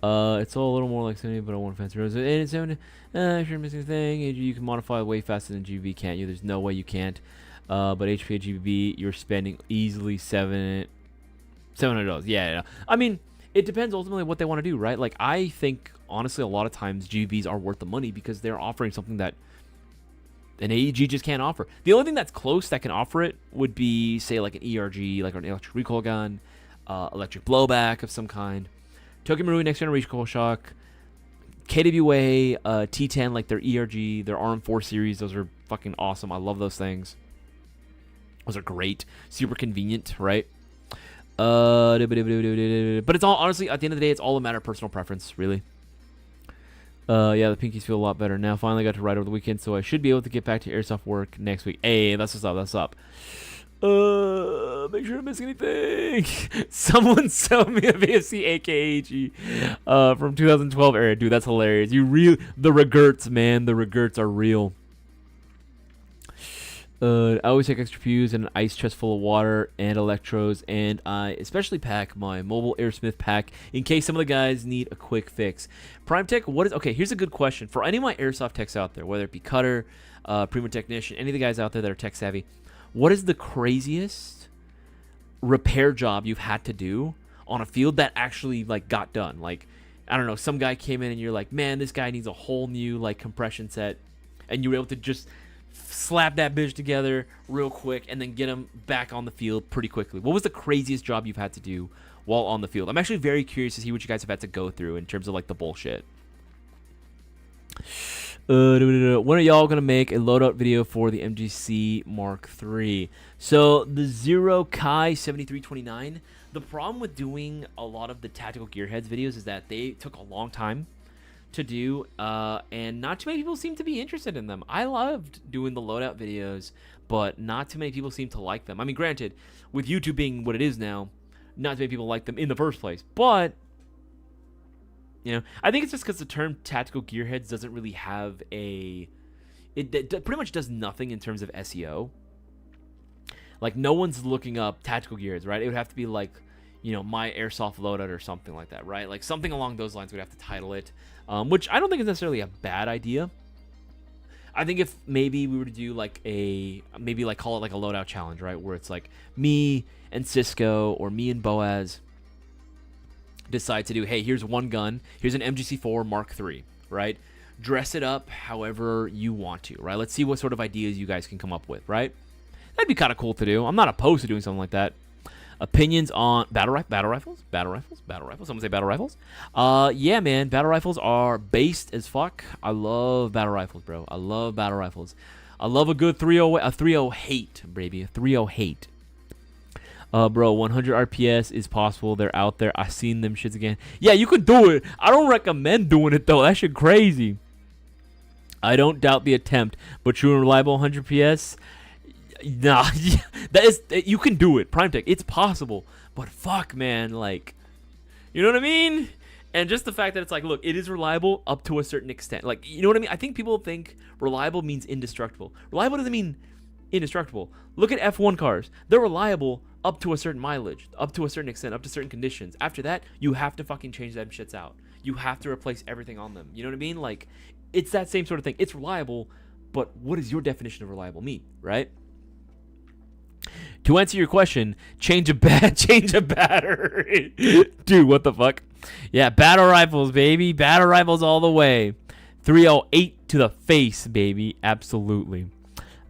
It's all a little more like 70, but I want fancy roses. And it's 70. If you're missing a thing, you can modify way faster than GV, can't you? There's no way you can't. But HP at GV, you're spending easily $700. Yeah. I mean, it depends ultimately what they want to do, right? Like, I think, honestly, a lot of times GVs are worth the money because they're offering something that an AEG just can't offer. The only thing that's close that can offer it would be, say, like an ERG, like an electric recoil gun, electric blowback of some kind, Tokyo Marui Next Gen Recoil Shock, KWA, T10, like their ERG, their RM4 series. Those are fucking awesome. I love those things. Those are great. Super convenient, right? But it's all, honestly, at the end of the day, it's all a matter of personal preference, really. Yeah, the pinkies feel a lot better now. Finally got to ride over the weekend, so I should be able to get back to Airsoft work next week. Hey, that's what's up, that's up. Make sure I don't miss anything. Someone sell me a VFC AKAG from 2012 era. Dude, that's hilarious. The regrets, man. The regrets are real. I always take extra fuse and an ice chest full of water and electrodes, and I especially pack my mobile Airsmith pack in case some of the guys need a quick fix. Prime Tech, okay, here's a good question. For any of my Airsoft techs out there, whether it be cutter, Primo Technician, any of the guys out there that are tech savvy, what is the craziest repair job you've had to do on a field that actually, like, got done? Like, I don't know, some guy came in and you're like, man, this guy needs a whole new, like, compression set, and you were able to just slap that bitch together real quick and then get him back on the field pretty quickly. What was the craziest job you've had to do while on the field? I'm actually very curious to see what you guys have had to go through in terms of, like, the bullshit. When are y'all gonna make a loadout video for the MGC Mark III? So the Zero Kai 7329. The problem with doing a lot of the tactical gearheads videos is that they took a long time to do, and not too many people seem to be interested in them. I loved doing the loadout videos, but not too many people seem to like them. I mean, granted, with YouTube being what it is now, not too many people like them in the first place, but you know, I think it's just because the term tactical gearheads doesn't really have it pretty much does nothing in terms of SEO. Like, no one's looking up tactical gearheads, right? It would have to be like, you know, my Airsoft loadout or something like that, right? Like, something along those lines would have to title it, which I don't think is necessarily a bad idea. I think if maybe we were to do like maybe like call it like a loadout challenge, right? Where it's like me and Cisco or me and Boaz decide to do, hey, here's one gun, here's an MGC4 Mark III, right? Dress it up however you want to, right? Let's see what sort of ideas you guys can come up with, right? That'd be kind of cool to do. I'm not opposed to doing something like that. Opinions on battle rifles. Someone say battle rifles. Yeah, man, battle rifles are based as fuck. I love battle rifles, bro. I love battle rifles. I love a good 3.0 hate, baby. A 3.0 hate. Bro, 100 RPS is possible. They're out there. I seen them shits again. Yeah, you could do it. I don't recommend doing it though. That shit crazy. I don't doubt the attempt, but true and reliable 100 PS. Nah, you can do it. Prime Tech, it's possible, but fuck, man, like, you know what I mean? And just the fact that it's like, look, it is reliable up to a certain extent. Like, you know what I mean? I think people think reliable means indestructible. Reliable doesn't mean indestructible. Look at F1 cars. They're reliable up to a certain mileage, up to a certain extent, up to certain conditions. After that, you have to fucking change them shits out. You have to replace everything on them. You know what I mean? Like, it's that same sort of thing. It's reliable, but what does your definition of reliable mean, right? To answer your question, change a battery. Dude, what the fuck? Yeah, battle rifles, baby. Battle rifles all the way. 308 to the face, baby. Absolutely.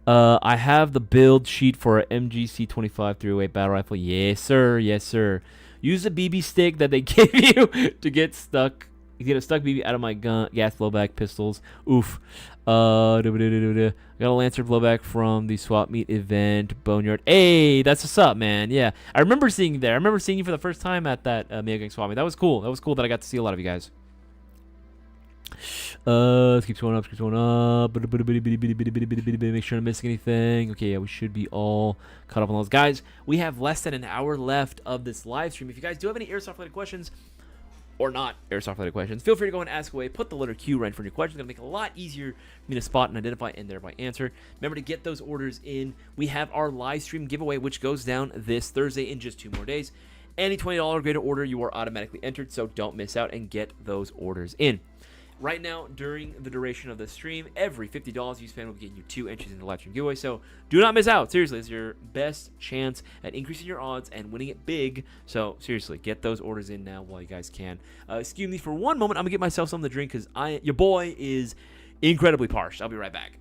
I have the build sheet for a MGC 25 308 battle rifle. Yes, sir. Yes, sir. Use the BB stick that they give you to get stuck You get a stuck BB out of my gun, gas blowback pistols. Oof. Got a Lancer blowback from the swap meet event, Boneyard. Hey, that's what's up, man. Yeah, I remember seeing you there. I remember seeing you for the first time at that Mayo Gang swap meet. That was cool. That was cool that I got to see a lot of you guys. Keeps going up, keeps going up. Make sure I'm missing anything. Okay, yeah, we should be all caught up on those. Guys, we have less than an hour left of this live stream. If you guys do have any airsoft-related questions, or not airsoft-related questions, feel free to go and ask away. Put the letter Q right in front of your question. It's going to make it a lot easier for me to spot and identify and thereby answer. Remember to get those orders in. We have our live stream giveaway, which goes down this Thursday in just 2 more days. Any $20 or greater order, you are automatically entered, so don't miss out and get those orders in. Right now, during the duration of the stream, every $50 you spend will get you 2 entries into the live stream giveaway. So do not miss out. Seriously, it's your best chance at increasing your odds and winning it big. So seriously, get those orders in now while you guys can. Excuse me for one moment. I'm gonna get myself something to drink because your boy is incredibly parched. I'll be right back.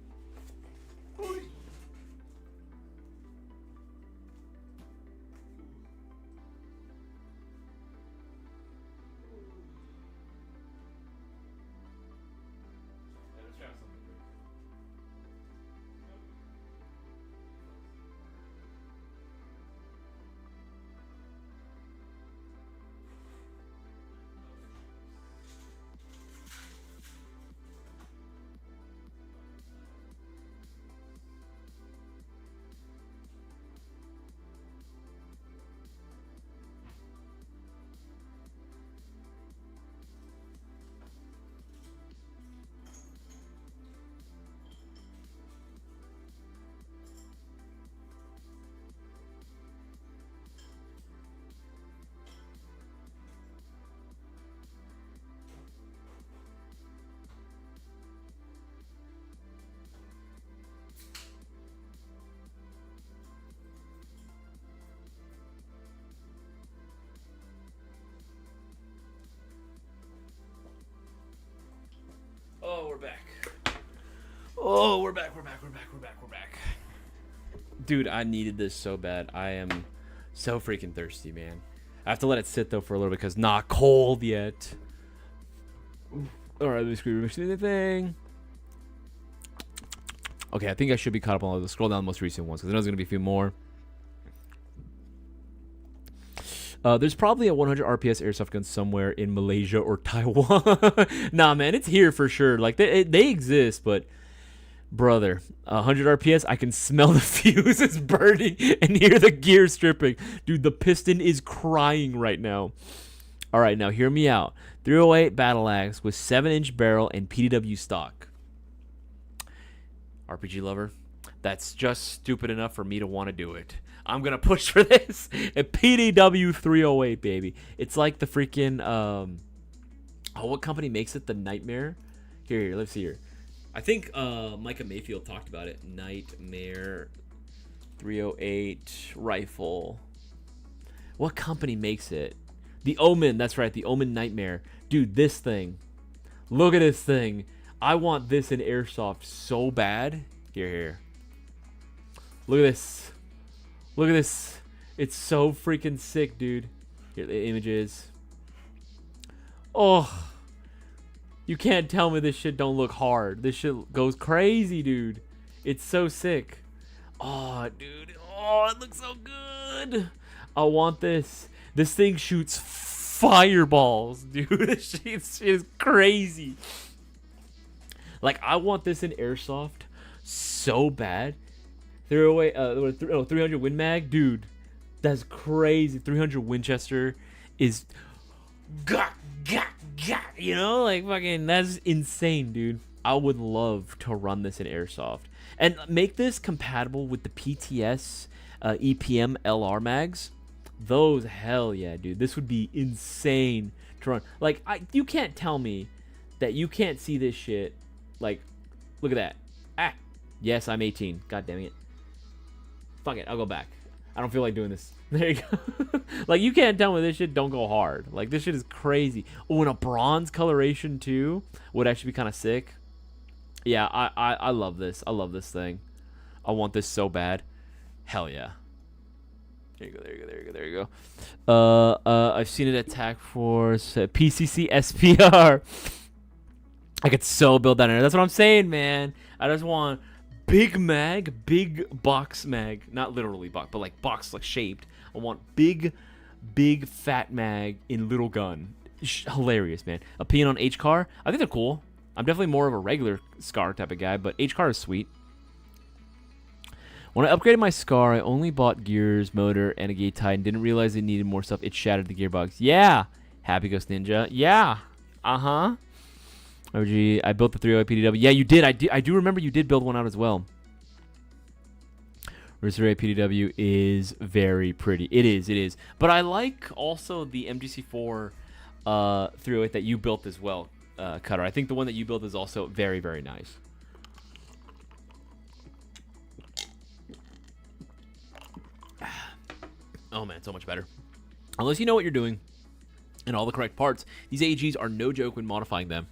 Oh, we're back. Oh, we're back. Dude, I needed this so bad. I am so freaking thirsty, man. I have to let it sit, though, for a little bit because not cold yet. All right, let me screen anything. Okay, I think I should be caught up on all those. Scroll down the most recent ones because I know there's going to be a few more. There's probably a 100 RPS airsoft gun somewhere in Malaysia or Taiwan. Nah, man, it's here for sure. Like, they exist, but, brother, 100 RPS, I can smell the fuses burning and hear the gear stripping. Dude, the piston is crying right now. All right, now hear me out. 308 battle axe with 7-inch barrel and PDW stock. RPG lover, that's just stupid enough for me to want to do it. I'm going to push for this. A PDW 308, baby. It's like the freaking, what company makes it? The Nightmare? Here, let's see here. I think Micah Mayfield talked about it. Nightmare 308 rifle. What company makes it? The Omen. That's right, the Omen Nightmare. Dude, this thing. Look at this thing. I want this in Airsoft so bad. Here. Look at this. Look at this. It's so freaking sick, dude. Here, the images. Oh. You can't tell me this shit don't look hard. This shit goes crazy, dude. It's so sick. Oh, dude. Oh, it looks so good. I want this. This thing shoots fireballs, dude. This shit is crazy. Like, I want this in Airsoft so bad. 300 Win Mag, dude, that's crazy. 300 Winchester is, you know, like fucking, that's insane, dude. I would love to run this in Airsoft and make this compatible with the PTS EPM LR mags. Those, hell yeah, dude. This would be insane to run. Like, you can't tell me that you can't see this shit. Like, look at that. Ah, yes, I'm 18. God damn it. Fuck it, I'll go back. I don't feel like doing this. There you go. Like, you can't tell me this shit don't go hard. Like, this shit is crazy. Oh, and a bronze coloration too would actually be kind of sick. Yeah, I love this. I love this thing. I want this so bad. Hell yeah. There you go. There you go. There you go. There you go. I've seen it at Tac Force, PCC SPR. I could so build that in there. That's what I'm saying, man. I just want big mag, big box mag, not literally box, but like box like shaped. I want big fat mag in little gun. Hilarious, man. Opinion on H-Car? I think they're cool. I'm definitely more of a regular SCAR type of guy, but H-Car is sweet. When I upgraded my SCAR, I only bought gears, motor, and a gate tie and didn't realize it needed more stuff. It shattered the gearbox. Yeah. Happy Ghost Ninja. Yeah. Uh-huh. OG, I built the 308 PDW. Yeah, you did. I do remember you did build one out as well. The 308 PDW is very pretty. It is. But I like also the MGC4 308 that you built as well, Cutter. I think the one that you built is also very, very nice. Oh, man, so much better. Unless you know what you're doing and all the correct parts, these AGs are no joke when modifying them.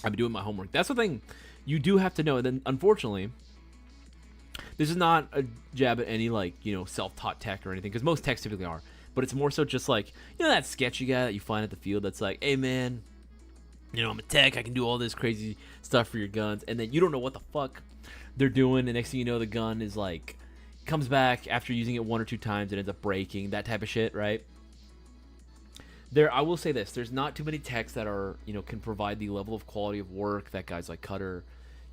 I've been doing my homework. That's the thing you do have to know. And then, unfortunately, this is not a jab at any, like, you know, self-taught tech or anything, because most techs typically are. But it's more so just like, you know, that sketchy guy that you find at the field that's like, hey, man, you know, I'm a tech. I can do all this crazy stuff for your guns. And then you don't know what the fuck they're doing. The next thing you know, the gun is like, comes back after using it 1 or 2 times and ends up breaking, that type of shit, right? I will say this, there's not too many techs that are, you know, can provide the level of quality of work that guys like Cutter,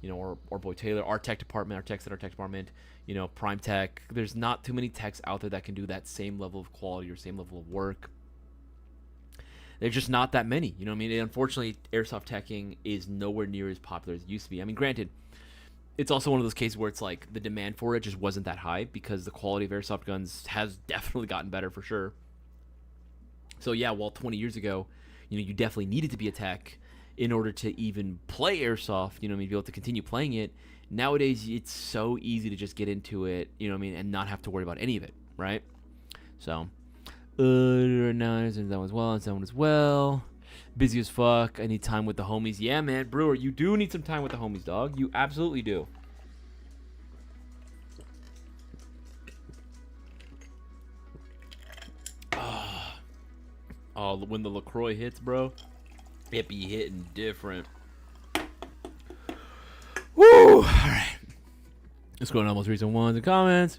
you know, or Boy Taylor, our tech department, our techs at our tech department, you know, Prime Tech. There's not too many techs out there that can do that same level of quality or same level of work. There's just not that many, you know what I mean? And unfortunately, airsoft teching is nowhere near as popular as it used to be. I mean, granted, it's also one of those cases where it's like the demand for it just wasn't that high because the quality of airsoft guns has definitely gotten better for sure. So yeah, while 20 years ago, you know, you definitely needed to be a tech in order to even play airsoft, you know what I mean, be able to continue playing it. Nowadays, it's so easy to just get into it, you know what I mean, and not have to worry about any of it, right? So, now there's that one as well, and that one as well. Busy as fuck. I need time with the homies. Yeah, man, Brewer, you do need some time with the homies, dog. You absolutely do. Oh, when the LaCroix hits, bro, it be hitting different. Woo! All right. Let's go to almost recent ones and comments.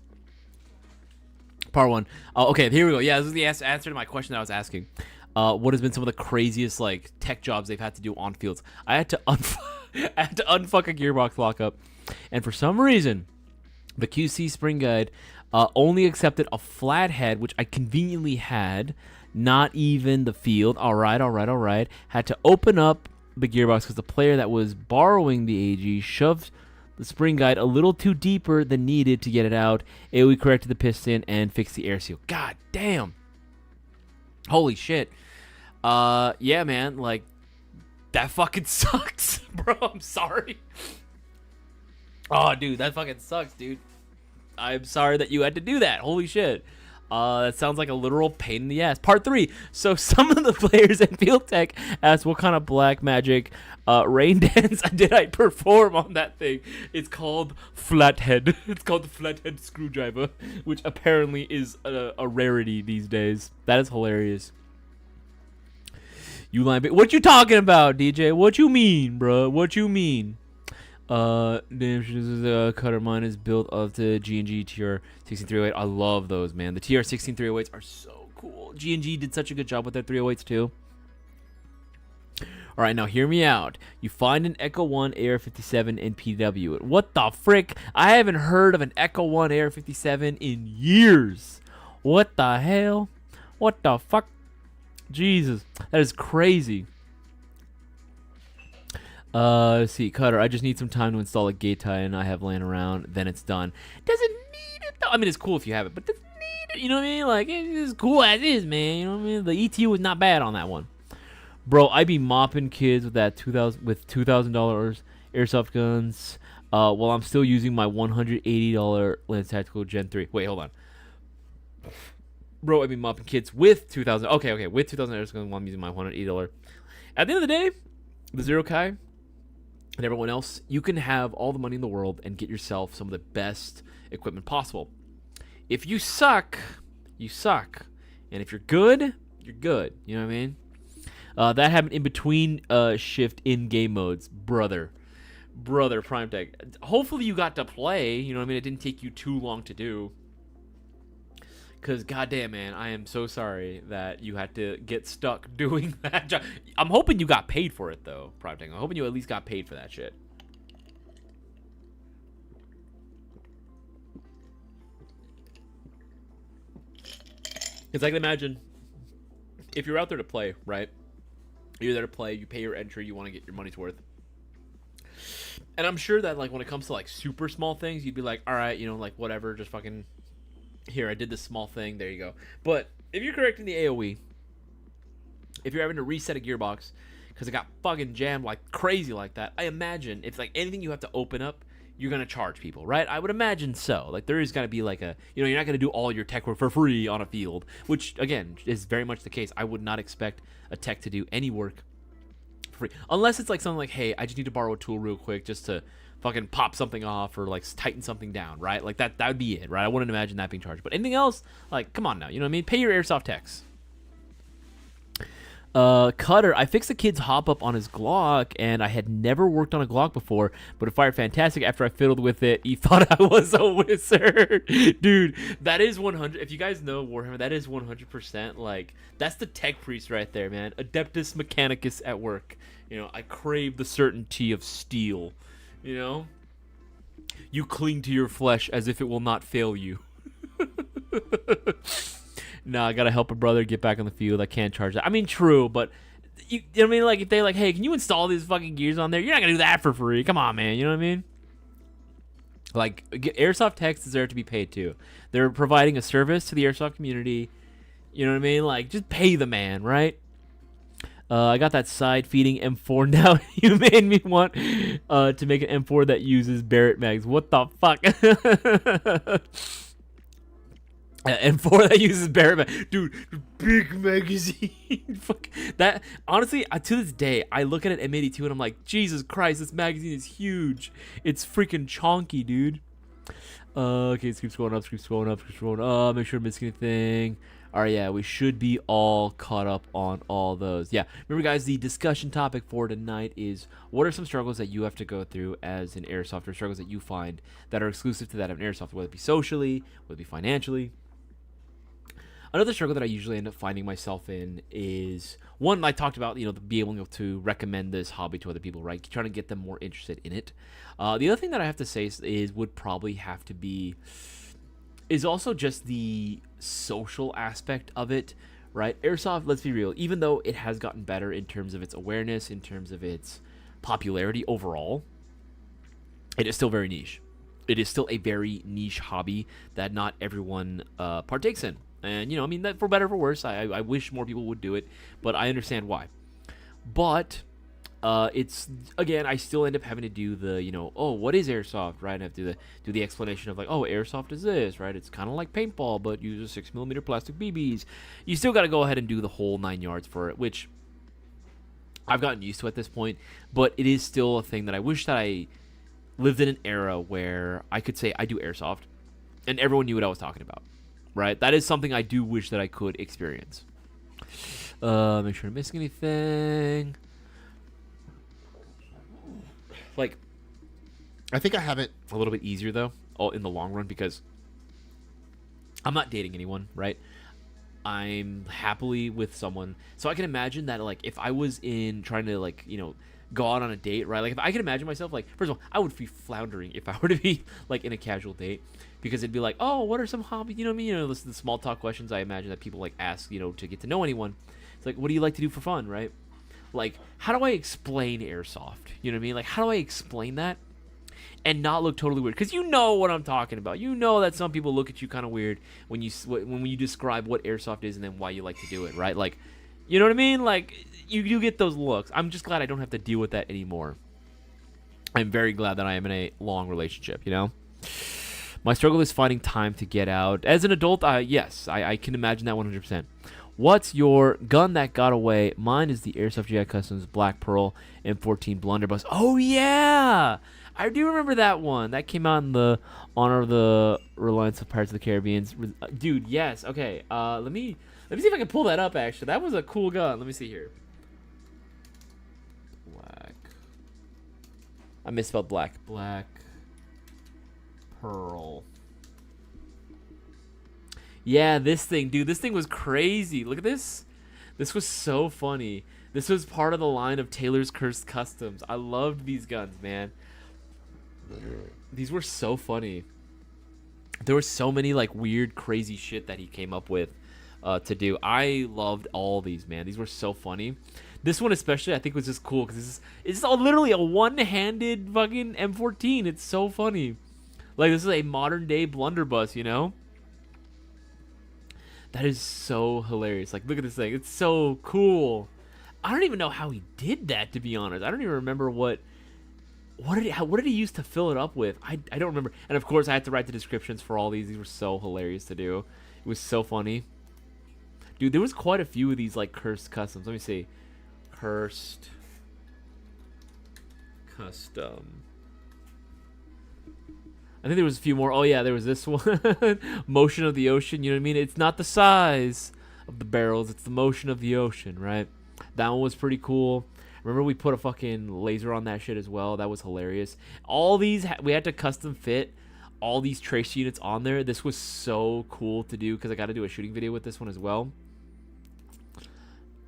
Part 1. Oh, okay, here we go. Yeah, this is the answer to my question that I was asking. What has been some of the craziest like tech jobs they've had to do on fields? I had to unfuck a gearbox lockup, and for some reason, the QC spring guide only accepted a flathead, which I conveniently had, not even the field. All right. Had to open up the gearbox because the player that was borrowing the AG shoved the spring guide a little too deeper than needed to get it out. AOE corrected the piston and fixed the air seal. God damn. Holy shit. Yeah, man, like, that fucking sucks, bro. I'm sorry. Oh, dude, that fucking sucks, dude. I'm sorry that you had to do that. Holy shit. That sounds like a literal pain in the ass. Part 3. So some of the players in Field Tech asked what kind of black magic rain dance did I perform on that thing. It's called Flathead. It's called the Flathead Screwdriver, which apparently is a rarity these days. That is hilarious. You lying? What you talking about, DJ? What you mean, bro? What you mean? Cutter, mine is built of the G&G TR 16308. I love those, man. The TR 16308s are so cool. G&G did such a good job with their 308s too. All right, now hear me out. You find an Echo 1 AR-57 in PW. What the frick? I haven't heard of an Echo 1 AR-57 in years. What the hell? What the fuck? Jesus, that is crazy. Let's see, Cutter, I just need some time to install a gate tie and I have laying around, then it's done. Doesn't need it though. I mean, it's cool if you have it, but doesn't need it, you know what I mean? Like, it's cool as is, man, you know what I mean? The ETU was not bad on that one. Bro, I be mopping kids with that $2,000 airsoft guns, while I'm still using my $180 Lance Tactical Gen 3. Wait, hold on. Bro, I be mopping kids with $2,000. Okay, with $2,000 airsoft guns while I'm using my $180. At the end of the day, the Zero Kai and everyone else, you can have all the money in the world and get yourself some of the best equipment possible. If you suck you suck. And if you're good, you're good. You know what I mean? That happened in between shift in-game modes. Brother, Prime Tech. Hopefully you got to play. You know what I mean? It didn't take you too long to do. Because, goddamn, man, I am so sorry that you had to get stuck doing that job. I'm hoping you got paid for it, though, Prime Tech. I'm hoping you at least got paid for that shit. Because I can imagine if you're out there to play, right? You're there to play, you pay your entry, you want to get your money's worth. And I'm sure that, like, when it comes to, like, super small things, you'd be like, all right, you know, like, whatever, just fucking, here, I did this small thing, there you go. But if you're correcting the AoE, if you're having to reset a gearbox because it got fucking jammed like crazy like that, I imagine if, like, anything you have to open up, you're going to charge people, right? I would imagine so. Like, there is going to be, like, a, you know, you're not going to do all your tech work for free on a field, which, again, is very much the case. I would not expect a tech to do any work for free. Unless it's, like, something like, hey, I just need to borrow a tool real quick just to fucking pop something off or, like, tighten something down, right? Like, that would be it, right? I wouldn't imagine that being charged. But anything else, like, come on now. You know what I mean? Pay your Airsoft techs. Cutter, I fixed a kid's hop up on his Glock, and I had never worked on a Glock before, but it fired fantastic after I fiddled with it. He thought I was a wizard. Dude, that is 100. If you guys know Warhammer, that is 100%. Like, that's the tech priest right there, man. Adeptus Mechanicus at work. You know, I crave the certainty of steel. You know? You cling to your flesh as if it will not fail you. No, I gotta help a brother get back on the field. I can't charge that. I mean, true, but you know what I mean? Like, if they like, hey, can you install these fucking gears on there? You're not gonna do that for free. Come on, man. You know what I mean? Like, Airsoft techs deserve to be paid too. They're providing a service to the Airsoft community. You know what I mean? Like, just pay the man, right? I got that side feeding M4 now. You made me want to make an M4 that uses Barrett mags. What the fuck? M4 that uses Barrett mag. Dude, big magazine. Fuck that. Honestly, to this day, I look at an M82 and I'm like, Jesus Christ, this magazine is huge. It's freaking chonky, dude. Okay, let's keep scrolling up, keep scrolling up, keep scrolling up. Make sure I'm missing anything. All right, yeah, we should be all caught up on all those. Yeah, remember, guys, the discussion topic for tonight is what are some struggles that you have to go through as an Airsofter, struggles that you find that are exclusive to that of an Airsoft, whether it be socially, whether it be financially. Another struggle that I usually end up finding myself in is, one, I talked about, you know, being able to recommend this hobby to other people, right? Trying to get them more interested in it. The other thing that I have to say is would probably have to be, is also just the social aspect of it, right? Airsoft, let's be real, even though it has gotten better in terms of its awareness, in terms of its popularity overall, it is still very niche. It is still a very niche hobby that not everyone partakes in. And, you know, I mean, that for better or for worse, I wish more people would do it, but I understand why. But it's, again, I still end up having to do the, you know, oh, what is Airsoft, right? I have to do the explanation of, like, oh, Airsoft is this, right? It's kind of like paintball, but uses 6mm plastic BBs. You still got to go ahead and do the whole 9 yards for it, which I've gotten used to at this point, but it is still a thing that I wish that I lived in an era where I could say I do Airsoft, and everyone knew what I was talking about. Right, that is something I do wish that I could experience. Make sure I'm missing anything. Like, I think I have it a little bit easier though, in the long run, because I'm not dating anyone, right? I'm happily with someone, so I can imagine that, like, if I was in trying to, like, you know, go out on a date, right? Like, if I can imagine myself, like, first of all, I would be floundering if I were to be, like, in a casual date, because it'd be like, oh, what are some hobbies? You know what I mean? You know, the small talk questions I imagine that people, like, ask, you know, to get to know anyone. It's like, what do you like to do for fun, right? Like, how do I explain Airsoft? You know what I mean? Like, how do I explain that and not look totally weird? Because you know what I'm talking about. You know that some people look at you kind of weird when you describe what Airsoft is and then why you like to do it, right? Like, you know what I mean? Like, you get those looks. I'm just glad I don't have to deal with that anymore. I'm very glad that I am in a long relationship, you know? My struggle is finding time to get out. As an adult, yes, I can imagine that 100%. What's your gun that got away? Mine is the Airsoft GI Customs Black Pearl M14 Blunderbuss. Oh, yeah! I do remember that one. That came out in the honor of the Reliance of Pirates of the Caribbean. Dude, yes. Okay. Let me see if I can pull that up. Actually, that was a cool gun. Let me see here. Black. I misspelled black. Black Pearl. Yeah, this thing, dude. This thing was crazy. Look at this. This was so funny. This was part of the line of Taylor's Cursed Customs. I loved these guns, man. These were so funny. There were so many like weird, crazy shit that he came up with to do. I loved all these, man. These were so funny. This one especially, I think, was just cool because it's literally a one-handed fucking M14. It's so funny. Like, this is a modern-day blunderbuss, you know? That is so hilarious. Like, look at this thing. It's so cool. I don't even know how he did that, to be honest. I don't even remember what did he use to fill it up with. I don't remember. And of course, I had to write the descriptions for all these. These were so hilarious to do. It was so funny. Dude, there was quite a few of these like cursed customs. Let me see. Cursed custom. I think there was a few more. Oh yeah, there was this one. Motion of the ocean, you know what I mean? It's not the size of the barrels, it's the motion of the ocean, right? That one was pretty cool. Remember we put a fucking laser on that shit as well. That was hilarious. All these, we had to custom fit all these trace units on there. This was so cool to do because I got to do a shooting video with this one as well.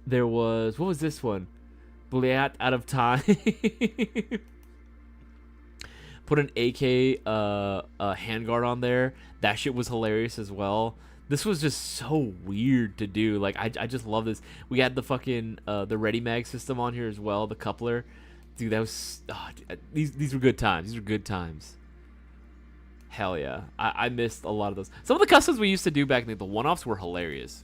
There was, what was this one? Bliat out of time. Put an AK handguard on there. That shit was hilarious as well. This was just so weird to do. Like, I just love this. We had the fucking the ready mag system on here as well, the coupler. Dude, that was these were good times. These were good times. Hell yeah. I missed a lot of those. Some of the customs we used to do back in the one-offs were hilarious.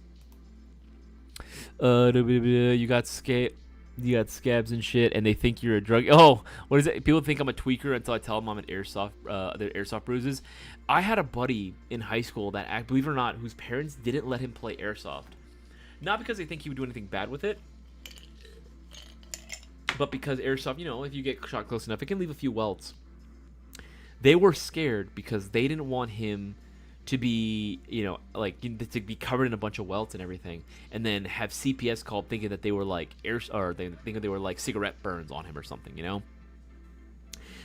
You got scabs and shit, and they think you're a drug. Oh, what is it? People think I'm a tweaker until I tell them I'm an airsoft. The airsoft bruises. I had a buddy in high school that, believe it or not, whose parents didn't let him play airsoft, not because they think he would do anything bad with it, but because airsoft, you know, if you get shot close enough, it can leave a few welts. They were scared because they didn't want him to be, you know, like to be covered in a bunch of welts and everything, and then have CPS called thinking that they were like they were like cigarette burns on him or something, you know.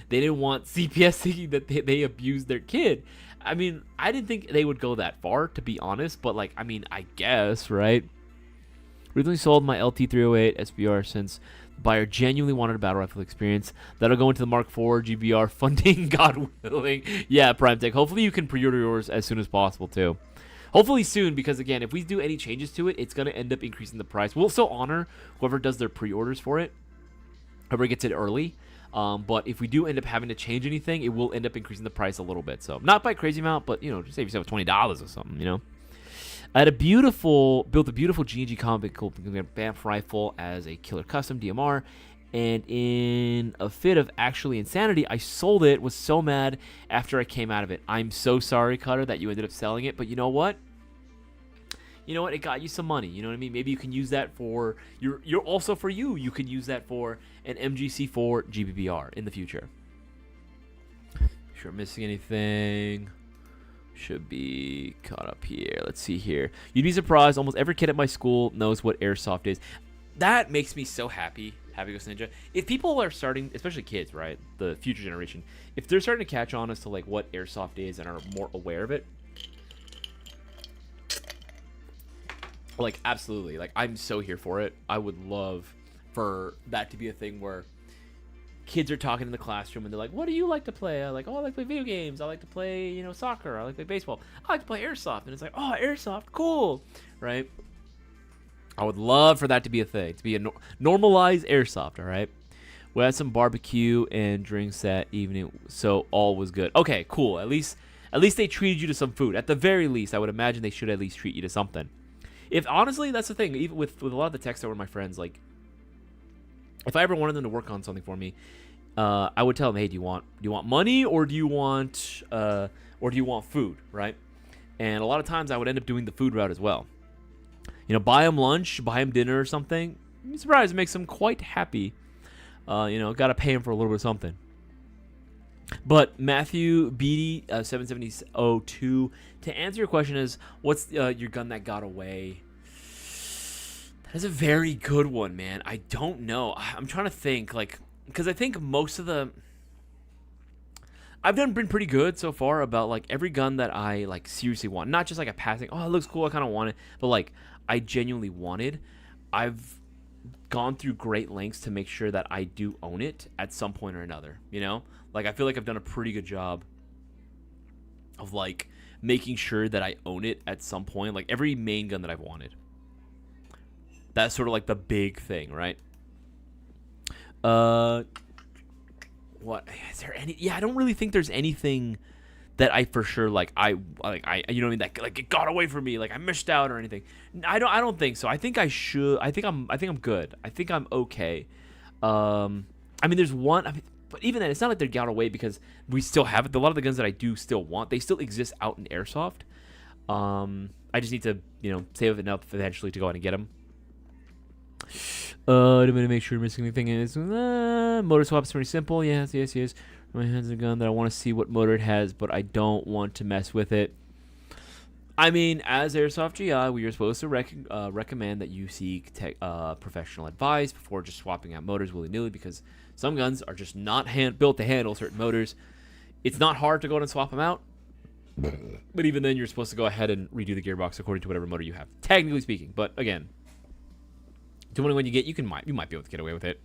They didn't want CPS thinking that they abused their kid. I mean, I didn't think they would go that far, to be honest, but like, I mean, I guess, right? Originally sold my LT308 SBR since the buyer genuinely wanted a battle rifle experience. That'll go into the Mark IV GBR funding, God willing. Yeah, Prime Tech. Hopefully you can pre-order yours as soon as possible, too. Hopefully soon, because again, if we do any changes to it, it's going to end up increasing the price. We'll still honor whoever does their pre-orders for it, whoever gets it early. But if we do end up having to change anything, it will end up increasing the price a little bit. So not by a crazy amount, but, you know, just save yourself $20 or something, you know. I had built a beautiful G&G Combat Colt Banff rifle as a killer custom DMR, and in a fit of actually insanity, I sold it. Was so mad after I came out of it. I'm so sorry, Cutter, that you ended up selling it, but you know what? You know what? It got you some money. You know what I mean? Maybe you can use that for you're also for you. You could use that for an MGC4 GBBR in the future. Sure, missing anything? Should be caught up here. Let's see here. You'd be surprised. Almost every kid at my school knows what airsoft is. That makes me so happy. Happy Ghost Ninja. If people are starting, especially kids, right? The future generation, if they're starting to catch on as to like what airsoft is and are more aware of it, like, absolutely. Like, I'm so here for it. I would love for that to be a thing where kids are talking in the classroom and they're like, what do you like to play? I like, oh, I like to play video games. I like to play, you know, soccer. I like to play baseball. I like to play airsoft. And it's like, oh, airsoft, cool. Right? I would love for that to be a thing, to be a normalized airsoft, all right? We had some barbecue and drinks that evening, so all was good. Okay, cool. At least they treated you to some food. At the very least, I would imagine they should at least treat you to something. If honestly, that's the thing. Even with a lot of the texts that were my friends, like, if I ever wanted them to work on something for me, I would tell them, hey, do you want money or do you want food, right? And a lot of times I would end up doing the food route as well. You know, buy them lunch, buy them dinner or something. I'm surprised it makes them quite happy. You know, got to pay them for a little bit of something. But Matthew Beatty 77002, to answer your question is, what's your gun that got away? That is a very good one, man. I don't know. I'm trying to think, like, because I think most of the I've been pretty good so far about like every gun that I like seriously want, not just like a passing. Oh, it looks cool. I kind of want it, but like I genuinely wanted. I've gone through great lengths to make sure that I do own it at some point or another. You know, like I feel like I've done a pretty good job of like making sure that I own it at some point. Like every main gun that I've wanted. That's sort of like the big thing, right? What is there any? Yeah, I don't really think there's anything that I for sure like. I you know what I mean? That like it got away from me, like I missed out or anything. I don't think so. I think I should. I think I'm good. I think I'm okay. I mean, there's one. I mean, but even then, it's not like they got away because we still have it. A lot of the guns that I do still want, they still exist out in Airsoft. I just need to save enough eventually to go out and get them. I'm gonna make sure missing anything is motor swap is pretty simple. Yes. My hands a gun that I want to see what motor it has, but I don't want to mess with it. I mean, as Airsoft GI, we are supposed to recommend that you seek professional advice before just swapping out motors willy-nilly, because some guns are just not built to handle certain motors. It's not hard to go and swap them out, but even then, you're supposed to go ahead and redo the gearbox according to whatever motor you have, technically speaking. But again, depending on what you get, you might be able to get away with it.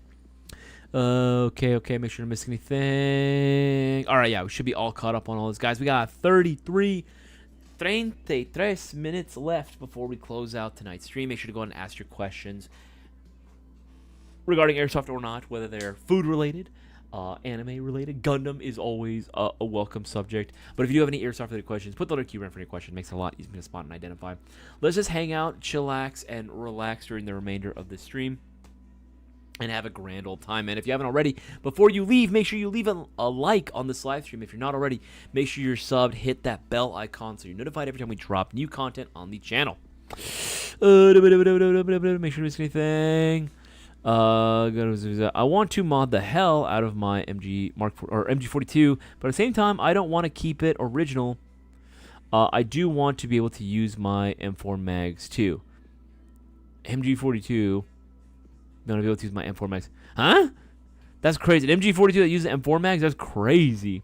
Okay. Make sure to miss anything. All right, yeah, we should be all caught up on all this, guys. We got 33 minutes left before we close out tonight's stream. Make sure to go ahead and ask your questions regarding Airsoft or not, whether they're food related, anime related. Gundam is always a welcome subject. But if you do have any Airsoft related questions, put the letter Q in for your question. It makes it a lot easier to spot and identify. Let's just hang out, chillax, and relax during the remainder of the stream and have a grand old time. And if you haven't already, before you leave, make sure you leave a like on this live stream. If you're not already, make sure you're subbed, hit that bell icon so you're notified every time we drop new content on the channel. Make sure to miss anything. I want to mod the hell out of my MG Mark or MG42, but at the same time, I don't want to keep it original. I do want to be able to use my M4 mags too. MG42. Don't be able to use my M4 mags. Huh? That's crazy. An MG42 that uses M4 mags? That's crazy.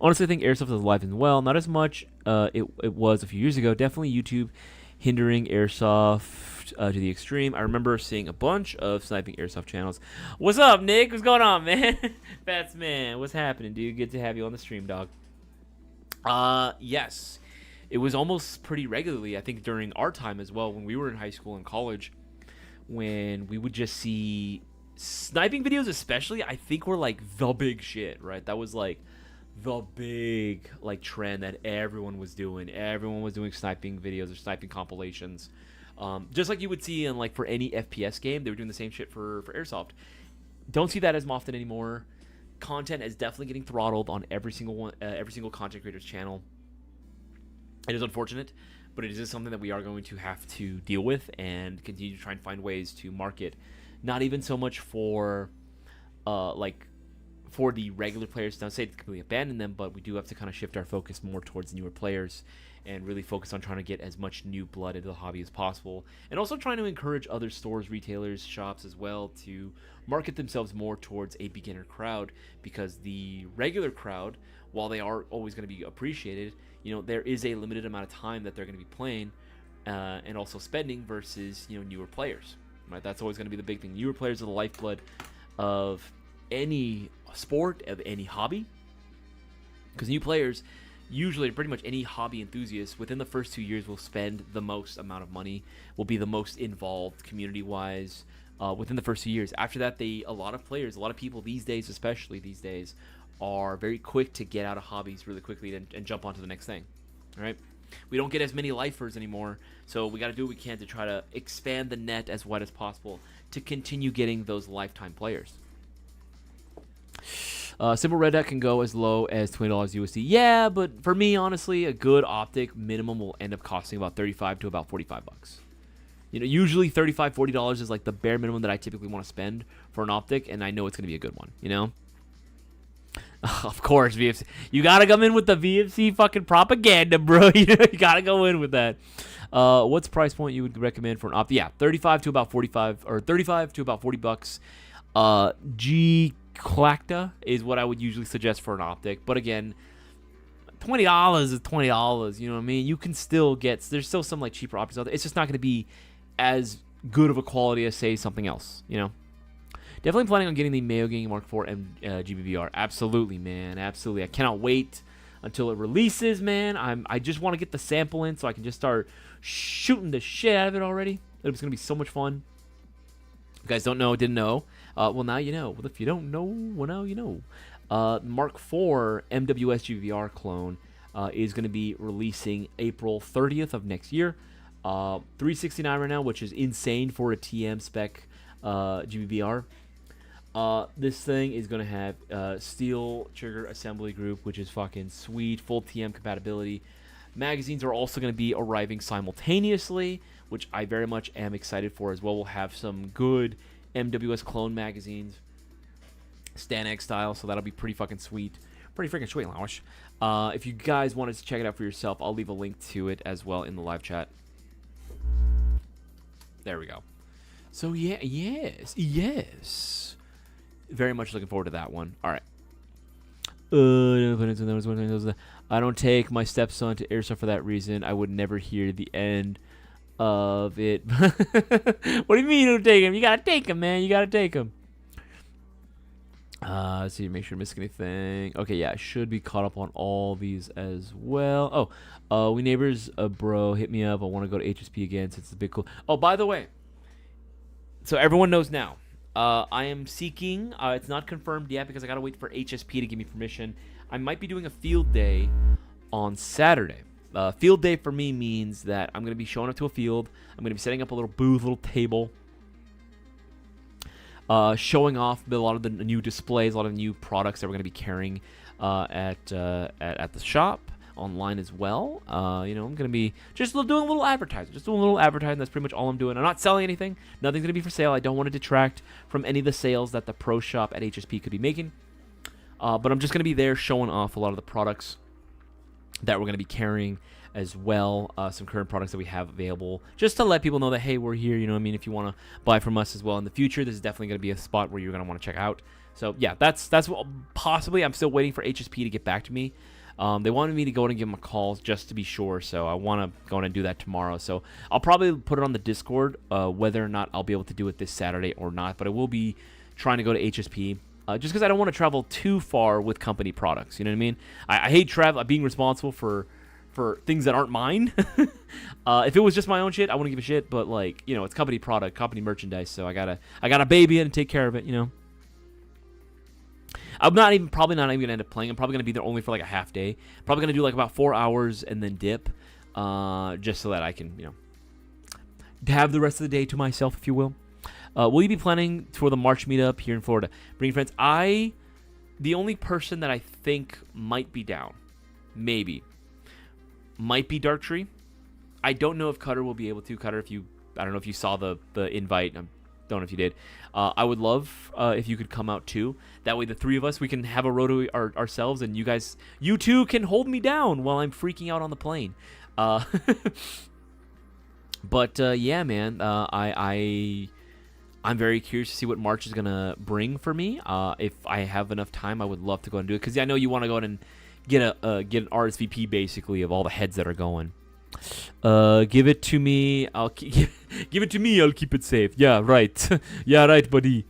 Honestly, I think Airsoft is alive and well. Not as much it was a few years ago. Definitely YouTube hindering Airsoft to the extreme. I remember seeing a bunch of sniping Airsoft channels. What's up, Nick? What's going on, man? Bats, man. What's happening, dude? Good to have you on the stream, dog. Yes. It was almost pretty regularly, I think, during our time as well, when we were in high school and college, when we would just see sniping videos especially, I think were like the big shit, right? That was like the big like trend that everyone was doing. Everyone was doing sniping videos or sniping compilations. Just like you would see in like for any FPS game, they were doing the same shit for Airsoft. Don't see that as often anymore. Content is definitely getting throttled on every single content creator's channel. It is unfortunate, but it is something that we are going to have to deal with and continue to try and find ways to market. Not even so much for for the regular players. Don't say to completely abandon them, but we do have to kind of shift our focus more towards newer players and really focus on trying to get as much new blood into the hobby as possible, and also trying to encourage other stores, retailers, shops as well to market themselves more towards a beginner crowd, because the regular crowd, while they are always going to be appreciated, there is a limited amount of time that they're going to be playing and also spending versus newer players, right? That's always going to be the big thing. Newer players are the lifeblood of any sport, of any hobby, because new players, usually pretty much any hobby enthusiast, within the first 2 years will spend the most amount of money, will be the most involved community wise within the first 2 years. After that, a lot of people these days, especially these days, are very quick to get out of hobbies really quickly and jump onto the next thing. All right, we don't get as many lifers anymore, so we got to do what we can to try to expand the net as wide as possible to continue getting those lifetime players. Simple red dot can go as low as $20 USD. Yeah, but for me, honestly, a good optic minimum will end up costing about $35 to about $45. Usually $35, $40 is like the bare minimum that I typically want to spend for an optic, and I know it's going to be a good one. Of course, VFC. You gotta come in with the VFC fucking propaganda, bro. You gotta go in with that. What's price point you would recommend for an op? Yeah, 35 to about 45, or 35 to about $40. G Clacta is what I would usually suggest for an optic. But again, $20 is $20. You know what I mean? You can still get. There's still some like cheaper optics out there. It's just not gonna be as good of a quality as say something else. You know. Definitely planning on getting the Mayo Gang Mark IV and GBVR. Absolutely, man. Absolutely. I cannot wait until it releases, man. I just want to get the sample in so I can just start shooting the shit out of it already. It's going to be so much fun. If you guys don't know, didn't know, well, now you know. Well, if you don't know, well, now you know. Mark IV MWS GBVR clone is going to be releasing April 30th of next year. $369 right now, which is insane for a TM spec GBVR. This thing is going to have steel trigger assembly group, which is fucking sweet, full TM compatibility. Magazines are also going to be arriving simultaneously, which I very much am excited for as well. We'll have some good MWS clone magazines, StanX style, so that'll be pretty fucking sweet. Pretty freaking sweet, Laush. If you guys wanted to check it out for yourself, I'll leave a link to it as well in the live chat. There we go. So, yeah, yes. Very much looking forward to that one. All right. I don't take my stepson to Airsoft for that reason. I would never hear the end of it. What do you mean you don't take him? You got to take him, man. You got to take him. Let's see, make sure I'm missing anything. Okay, yeah, I should be caught up on all these as well. Oh, we neighbors, bro, hit me up. I want to go to HSP again since it's a big cool. Oh, by the way, so everyone knows now. I am seeking, it's not confirmed yet because I got to wait for HSP to give me permission. I might be doing a field day on Saturday. Field day for me means that I'm going to be showing up to a field. I'm going to be setting up a little booth, little table, showing off a lot of the new displays, a lot of new products that we're going to be carrying at the shop. Online as well. I'm going to be just doing a little advertising. That's pretty much all I'm doing. I'm not selling anything. Nothing's going to be for sale. I don't want to detract from any of the sales that the pro shop at HSP could be making. But I'm just going to be there showing off a lot of the products that we're going to be carrying as well. Some current products that we have available. Just to let people know that, hey, we're here. You know what I mean? If you want to buy from us as well in the future, this is definitely going to be a spot where you're going to want to check out. So, yeah, that's what possibly. I'm still waiting for HSP to get back to me. They wanted me to go in and give them a call just to be sure, so I want to go in and do that tomorrow. So I'll probably put it on the Discord whether or not I'll be able to do it this Saturday or not, but I will be trying to go to HSP just because I don't want to travel too far with company products. You know what I mean? I hate being responsible for things that aren't mine. If it was just my own shit, I wouldn't give a shit, but like, it's company product, company merchandise, so I gotta baby it and take care of it, I'm probably not even gonna end up playing. I'm probably gonna be there only for like a half day. Probably gonna do like about 4 hours and then dip, just so that I can, have the rest of the day to myself, if you will. Will you be planning for the March meetup here in Florida? Bring friends. The only person that I think might be down, maybe, might be Darktree. I don't know if Cutter will be able to. Cutter, I don't know if you saw the invite. Don't know if you did. I would love if you could come out too. That way the three of us, we can have a roto ourselves, and you two can hold me down while I'm freaking out on the plane. But yeah, man, I'm very curious to see what March is gonna bring for me. If I have enough time, I would love to go and do it, because I know you want to go and get an RSVP basically of all the heads that are going. Give it to me. Give it to me. I'll keep it safe. Yeah, right. Yeah, right, buddy.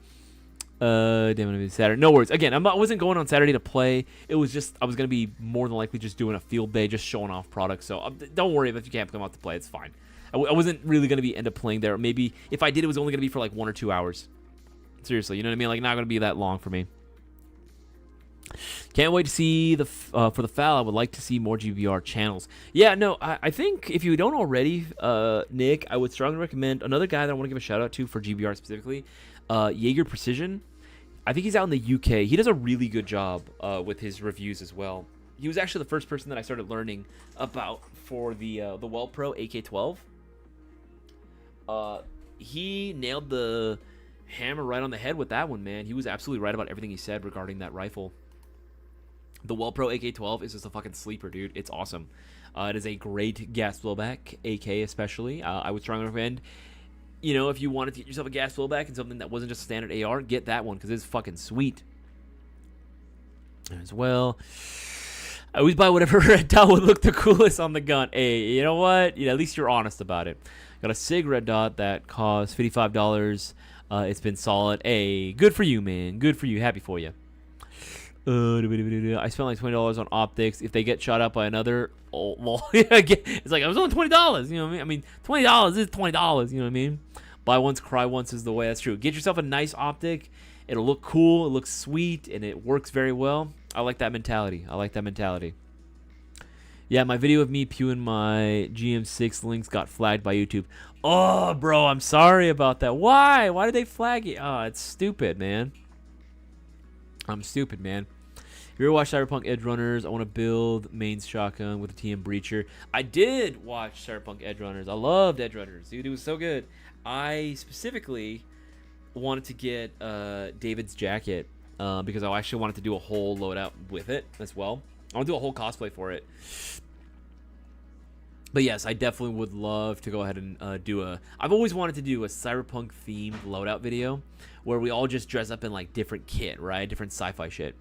Damn it, it's Saturday. No worries. Again, I wasn't going on Saturday to play. It was just I was gonna be more than likely just doing a field day, just showing off products. So don't worry if you can't come out to play. It's fine. I wasn't really gonna end up playing there. Maybe if I did, it was only gonna be for like 1 or 2 hours. Seriously, you know what I mean? Like, not gonna be that long for me. Can't wait to see for the FAL. I would like to see more GVR channels. Yeah, no, I think if you don't already, Nick, I would strongly recommend another guy that I want to give a shout out to for GVR specifically, Jaeger Precision. I think he's out in the UK. He does a really good job with his reviews as well. He was actually the first person that I started learning about for the Well Pro AK-12. He nailed the hammer right on the head with that one, man. He was absolutely right about everything he said regarding that rifle. The Wellpro AK-12 is just a fucking sleeper, dude. It's awesome. It is a great gas blowback, AK especially. I would strongly recommend, you know, if you wanted to get yourself a gas blowback and something that wasn't just standard AR, get that one because it's fucking sweet. As well, I always buy whatever red dot would look the coolest on the gun. Hey, you know what? At least you're honest about it. Got a SIG red dot that costs $55. It's been solid. Hey, good for you, man. Good for you. Happy for you. I spent like $20 on optics. If they get shot up by another, oh, well, it's like, I was only $20. You know what I mean? I mean, $20 is $20. You know what I mean? Buy once, cry once is the way. That's true. Get yourself a nice optic. It'll look cool. It looks sweet, and it works very well. I like that mentality. Yeah, my video of me pewing my GM6 links got flagged by YouTube. Oh, bro, I'm sorry about that. Why? Why did they flag it? Oh, it's stupid, man. I'm stupid, man. If you ever watch Cyberpunk Edge Runners, I want to build main shotgun with a TM breacher. I did watch Cyberpunk Edge Runners. I loved Edge Runners, dude. It was so good. I specifically wanted to get David's jacket because I actually wanted to do a whole loadout with it as well. I want to do a whole cosplay for it. But yes, I definitely would love to go ahead and do a... I've always wanted to do a cyberpunk-themed loadout video where we all just dress up in, like, different kit, right? Different sci-fi shit.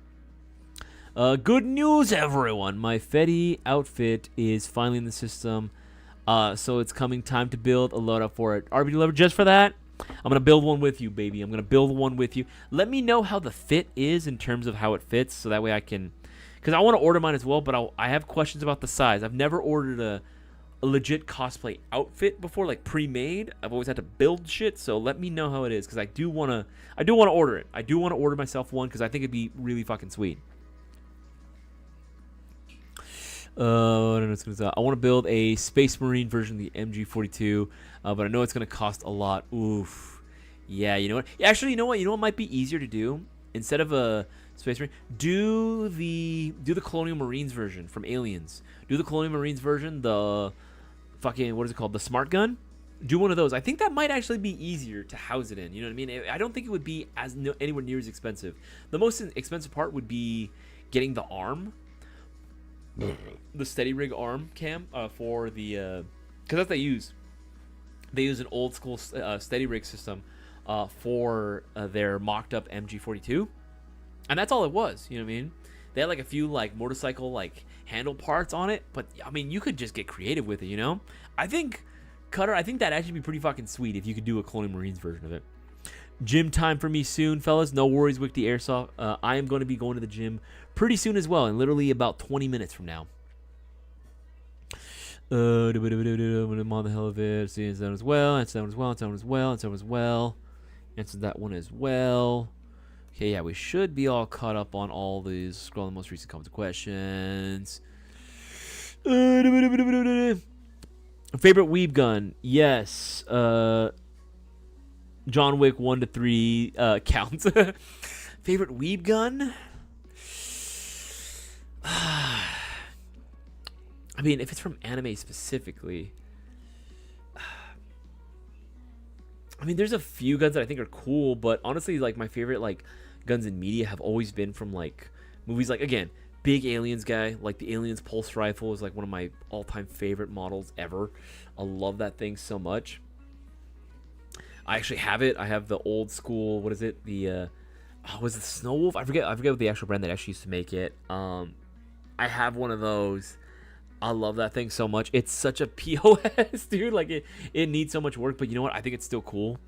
Good news, everyone. My Fetty outfit is finally in the system. So it's coming time to build a loadout for it. RB Deliver, just for that, I'm going to build one with you, baby. I'm going to build one with you. Let me know how the fit is in terms of how it fits so that way I can... Because I want to order mine as well, but I have questions about the size. I've never ordered a legit cosplay outfit before, like pre-made. I've always had to build shit, so let me know how it is because I do want to order it. I do want to order myself one because I think it'd be really fucking sweet. I want to build a Space Marine version of the MG42, but I know it's going to cost a lot. Oof. Yeah, you know what? Actually, you know what might be easier to do? Instead of a Space Marine, do the Colonial Marines version from Aliens. Do the Colonial Marines version, the fucking, what is it called? The smart gun? Do one of those. I think that might actually be easier to house it in. You know what I mean? I don't think it would be anywhere near as expensive. The most expensive part would be getting the arm. The steady rig arm cam for the because that's what they use. They use an old school steady rig system for their mocked up MG42, and that's all it was. You know what I mean? They had like a few like motorcycle like handle parts on it, but I mean you could just get creative with it. You know? I think Cutter. I think that'd actually be pretty fucking sweet if you could do a Colonial Marines version of it. Gym time for me soon, fellas. No worries with the Airsoft. I am going to be going to the gym pretty soon as well, in literally about 20 minutes from now. I'm on the hell of it. See, it's that as well. It's that one as well. It's that one as well. It's that one as well. Answer that one as well. Okay, yeah, we should be all caught up on all these. Scroll the most recent comments and questions. Favorite weeb gun? Yes. John Wick 1 to 3 counts. Favorite weeb gun? I mean, if it's from anime specifically, I mean, there's a few guns that I think are cool, but honestly, like my favorite like guns in media have always been from like movies. Like again, big Aliens guy. Like the Aliens pulse rifle is like one of my all-time favorite models ever. I love that thing so much. I actually have it. I have the old school. What is it? The was it Snow Wolf? I forget what the actual brand that actually used to make it. I have one of those. I love that thing so much. It's such a POS, dude. Like it needs so much work, but you know what? I think it's still cool.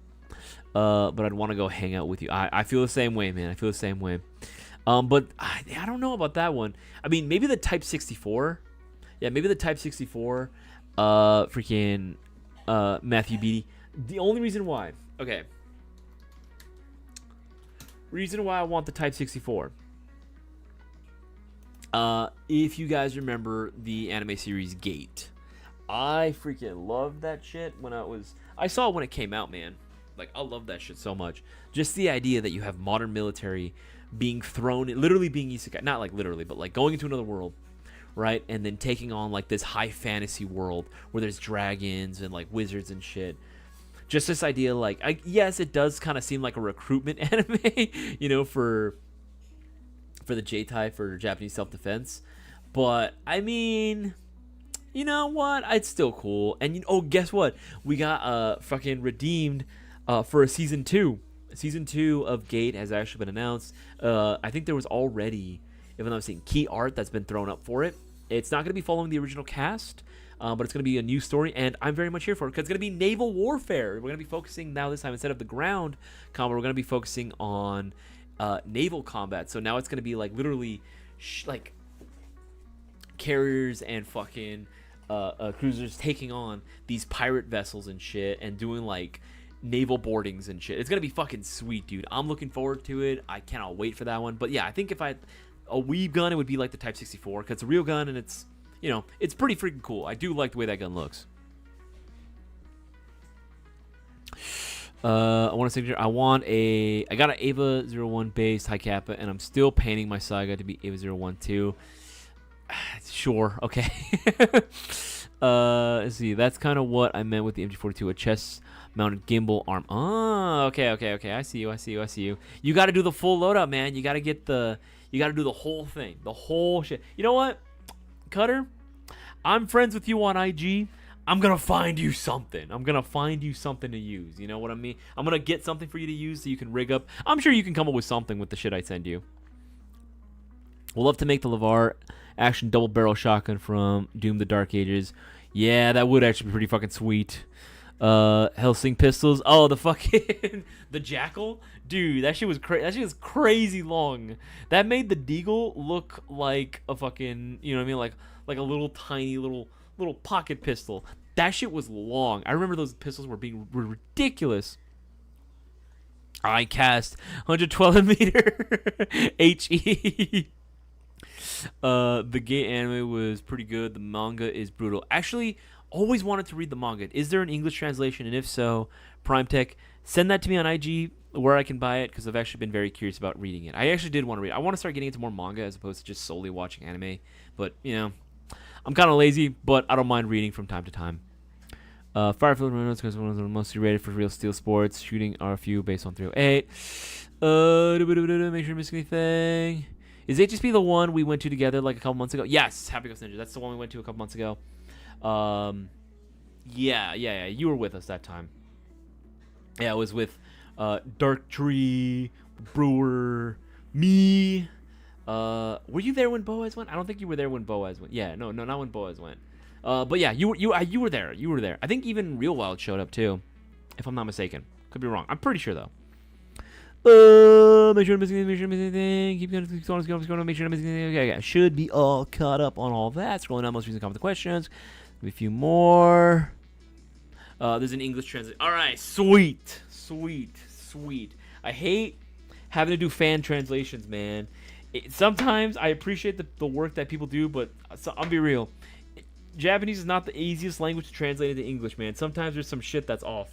But I'd want to go hang out with you. I feel the same way, man. I feel the same way. But I don't know about that one. I mean, maybe the Type 64. Yeah, maybe the Type 64. Freaking Matthew Beatty. The only reason why, okay. Reason why I want the Type 64. If you guys remember the anime series Gate, I freaking loved that shit when I saw it when it came out, man. Like, I love that shit so much. Just the idea that you have modern military being thrown, literally being isekai, not like literally, but like going into another world, right? And then taking on like this high fantasy world where there's dragons and like wizards and shit. Just this idea, like, yes, it does kind of seem like a recruitment anime, you know, for for the J-Tie for Japanese self-defense. But, I mean, you know what? It's still cool. And, oh, guess what? We got fucking redeemed for a Season 2. Season 2 of Gate has actually been announced. I think there was already, if I'm not mistaken, key art that's been thrown up for it. It's not going to be following the original cast, but it's going to be a new story, and I'm very much here for it because it's going to be naval warfare. We're going to be focusing now this time, instead of the ground combat, we're going to be focusing on naval combat. So now it's going to be like literally like carriers and fucking cruisers taking on these pirate vessels and shit and doing like naval boardings and shit. It's going to be fucking sweet, dude. I'm looking forward to it. I cannot wait for that one. But yeah, I think if I had a weeb gun, it would be like the Type 64 because it's a real gun and it's, you know, it's pretty freaking cool. I do like the way that gun looks. I want a signature. I got an Ava 01 base high kappa, and I'm still painting my Saga to be Ava 01 too. Sure, okay. Let's see. That's kind of what I meant with the MG42, a chest-mounted gimbal arm. Oh, okay. I see you. You got to do the full loadout, man. You got to get you got to do the whole thing, the whole shit. You know what, Cutter? I'm friends with you on IG. I'm going to find you something. I'm going to find you something to use. You know what I mean? I'm going to get something for you to use so you can rig up. I'm sure you can come up with something with the shit I send you. We'll love to make the LeVar action double barrel shotgun from Doom the Dark Ages. Yeah, that would actually be pretty fucking sweet. Helsing pistols. Oh, the fucking the Jackal, dude. That shit was crazy. That shit was crazy long. That made the Deagle look like a fucking, you know what I mean, like a little tiny little pocket pistol. That shit was long. I remember those pistols were ridiculous. I cast 112 meter HE. The Gate anime was pretty good. The manga is brutal. Actually, always wanted to read the manga. Is there an English translation? And if so, Prime Tech, send that to me on IG where I can buy it because I've actually been very curious about reading it. I actually did want to read it. I want to start getting into more manga as opposed to just solely watching anime. But, you know, I'm kind of lazy, but I don't mind reading from time to time. Firefield Reynolds because one of the mostly rated for real steel sports. Shooting RFU based on 308. Make sure you're missing anything. Is HSP the one we went to together like a couple months ago? Yes, Happy Ghost Ninja. That's the one we went to a couple months ago. Yeah. You were with us that time. Yeah, it was with Dark Tree, Brewer, me. Were you there when Boaz went? I don't think you were there when Boaz went. Yeah, no, not when Boaz went. But yeah, you were there. You were there. I think even Real Wild showed up too, if I'm not mistaken. Could be wrong. I'm pretty sure though. Make sure I'm missing anything. Keep going. Make sure I'm missing anything. Okay. Should be all caught up on all that. Scrolling down most recent comment questions. Maybe a few more. There's an English translation. All right, sweet. I hate having to do fan translations, man. Sometimes I appreciate the work that people do, but I'll be real. Japanese is not the easiest language to translate into English, man. Sometimes there's some shit that's off.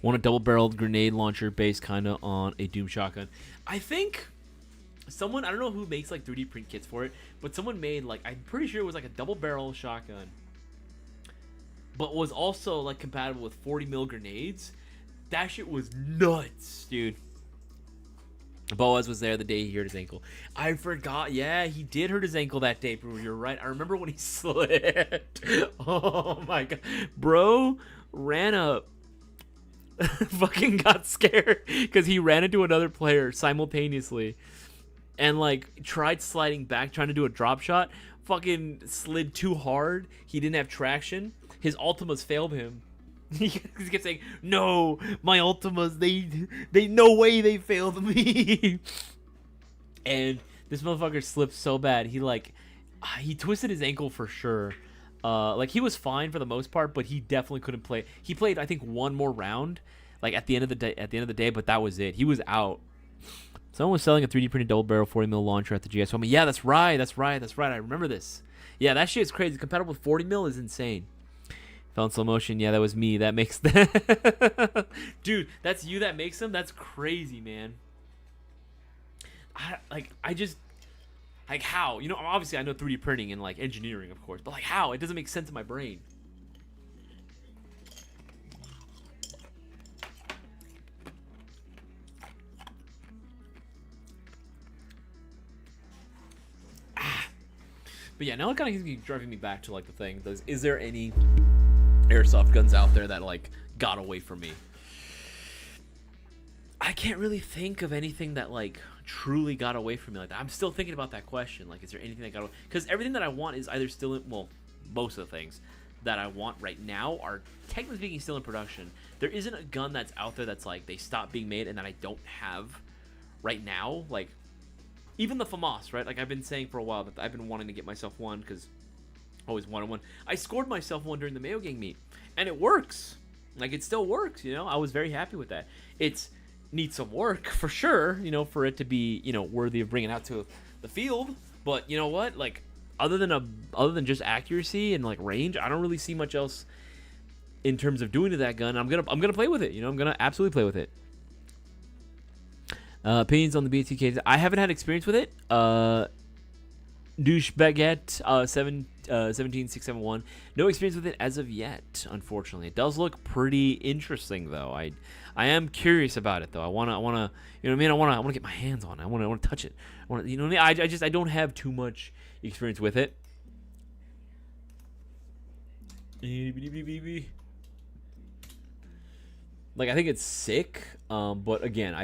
Want a double-barreled grenade launcher based kind of on a Doom shotgun. I think someone, I don't know who makes like 3D print kits for it, but someone made like, I'm pretty sure it was like a double-barrel shotgun, but was also like compatible with 40 mil grenades. That shit was nuts, dude. Boaz was there the day he hurt his ankle. I forgot. Yeah, he did hurt his ankle that day, bro. You're right. I remember when he slipped. Oh my god. Bro ran up. Fucking got scared because he ran into another player simultaneously and like tried sliding back, trying to do a drop shot. Fucking slid too hard. He didn't have traction. His Ultimas failed him. He kept saying, "No, my Ultimas, they no way they failed me." And this motherfucker slipped so bad. He twisted his ankle for sure. Like he was fine for the most part, but he definitely couldn't play. He played, I think, one more round, like at the end of the day, but that was it. He was out. Someone was selling a 3D printed double barrel 40 mil launcher at the GS. Yeah, that's right. I remember this. Yeah, that shit is crazy. Compatible with 40 mil is insane. Fell in slow motion. Yeah, that was me. That makes that. Dude, that's you that makes them? That's crazy, man. Like how? You know, obviously I know 3D printing and like engineering, of course, but like how? It doesn't make sense in my brain. But yeah, now it kind of keeps driving me back to like the thing. Is there any airsoft guns out there that like got away from me? I can't really think of anything that like truly got away from me like that. I'm still thinking about that question. Like, is there anything that got away? Because everything that I want is either still in, well, most of the things that I want right now are technically speaking still in production. There isn't a gun that's out there that's like they stopped being made and that I don't have right now. Like even the FAMAS, right? Like I've been saying for a while that I've been wanting to get myself one because I always wanted one. I scored myself one during the Mayo Gang meet and it works. Like it still works, you know. I was very happy with that. It's needs some work for sure, you know, for it to be, you know, worthy of bringing out to the field. But you know what? Like other than just accuracy and like range, I don't really see much else in terms of doing to that gun. I'm gonna play with it. You know, I'm gonna absolutely play with it. Opinions on the BTK? I haven't had experience with it. Douche Baguette 17671. No experience with it as of yet, unfortunately. It does look pretty interesting though. I am curious about it though. I wanna, you know what I mean? I wanna get my hands on it. I wanna touch it. You know what I mean? I don't have too much experience with it. Like I think it's sick, but again,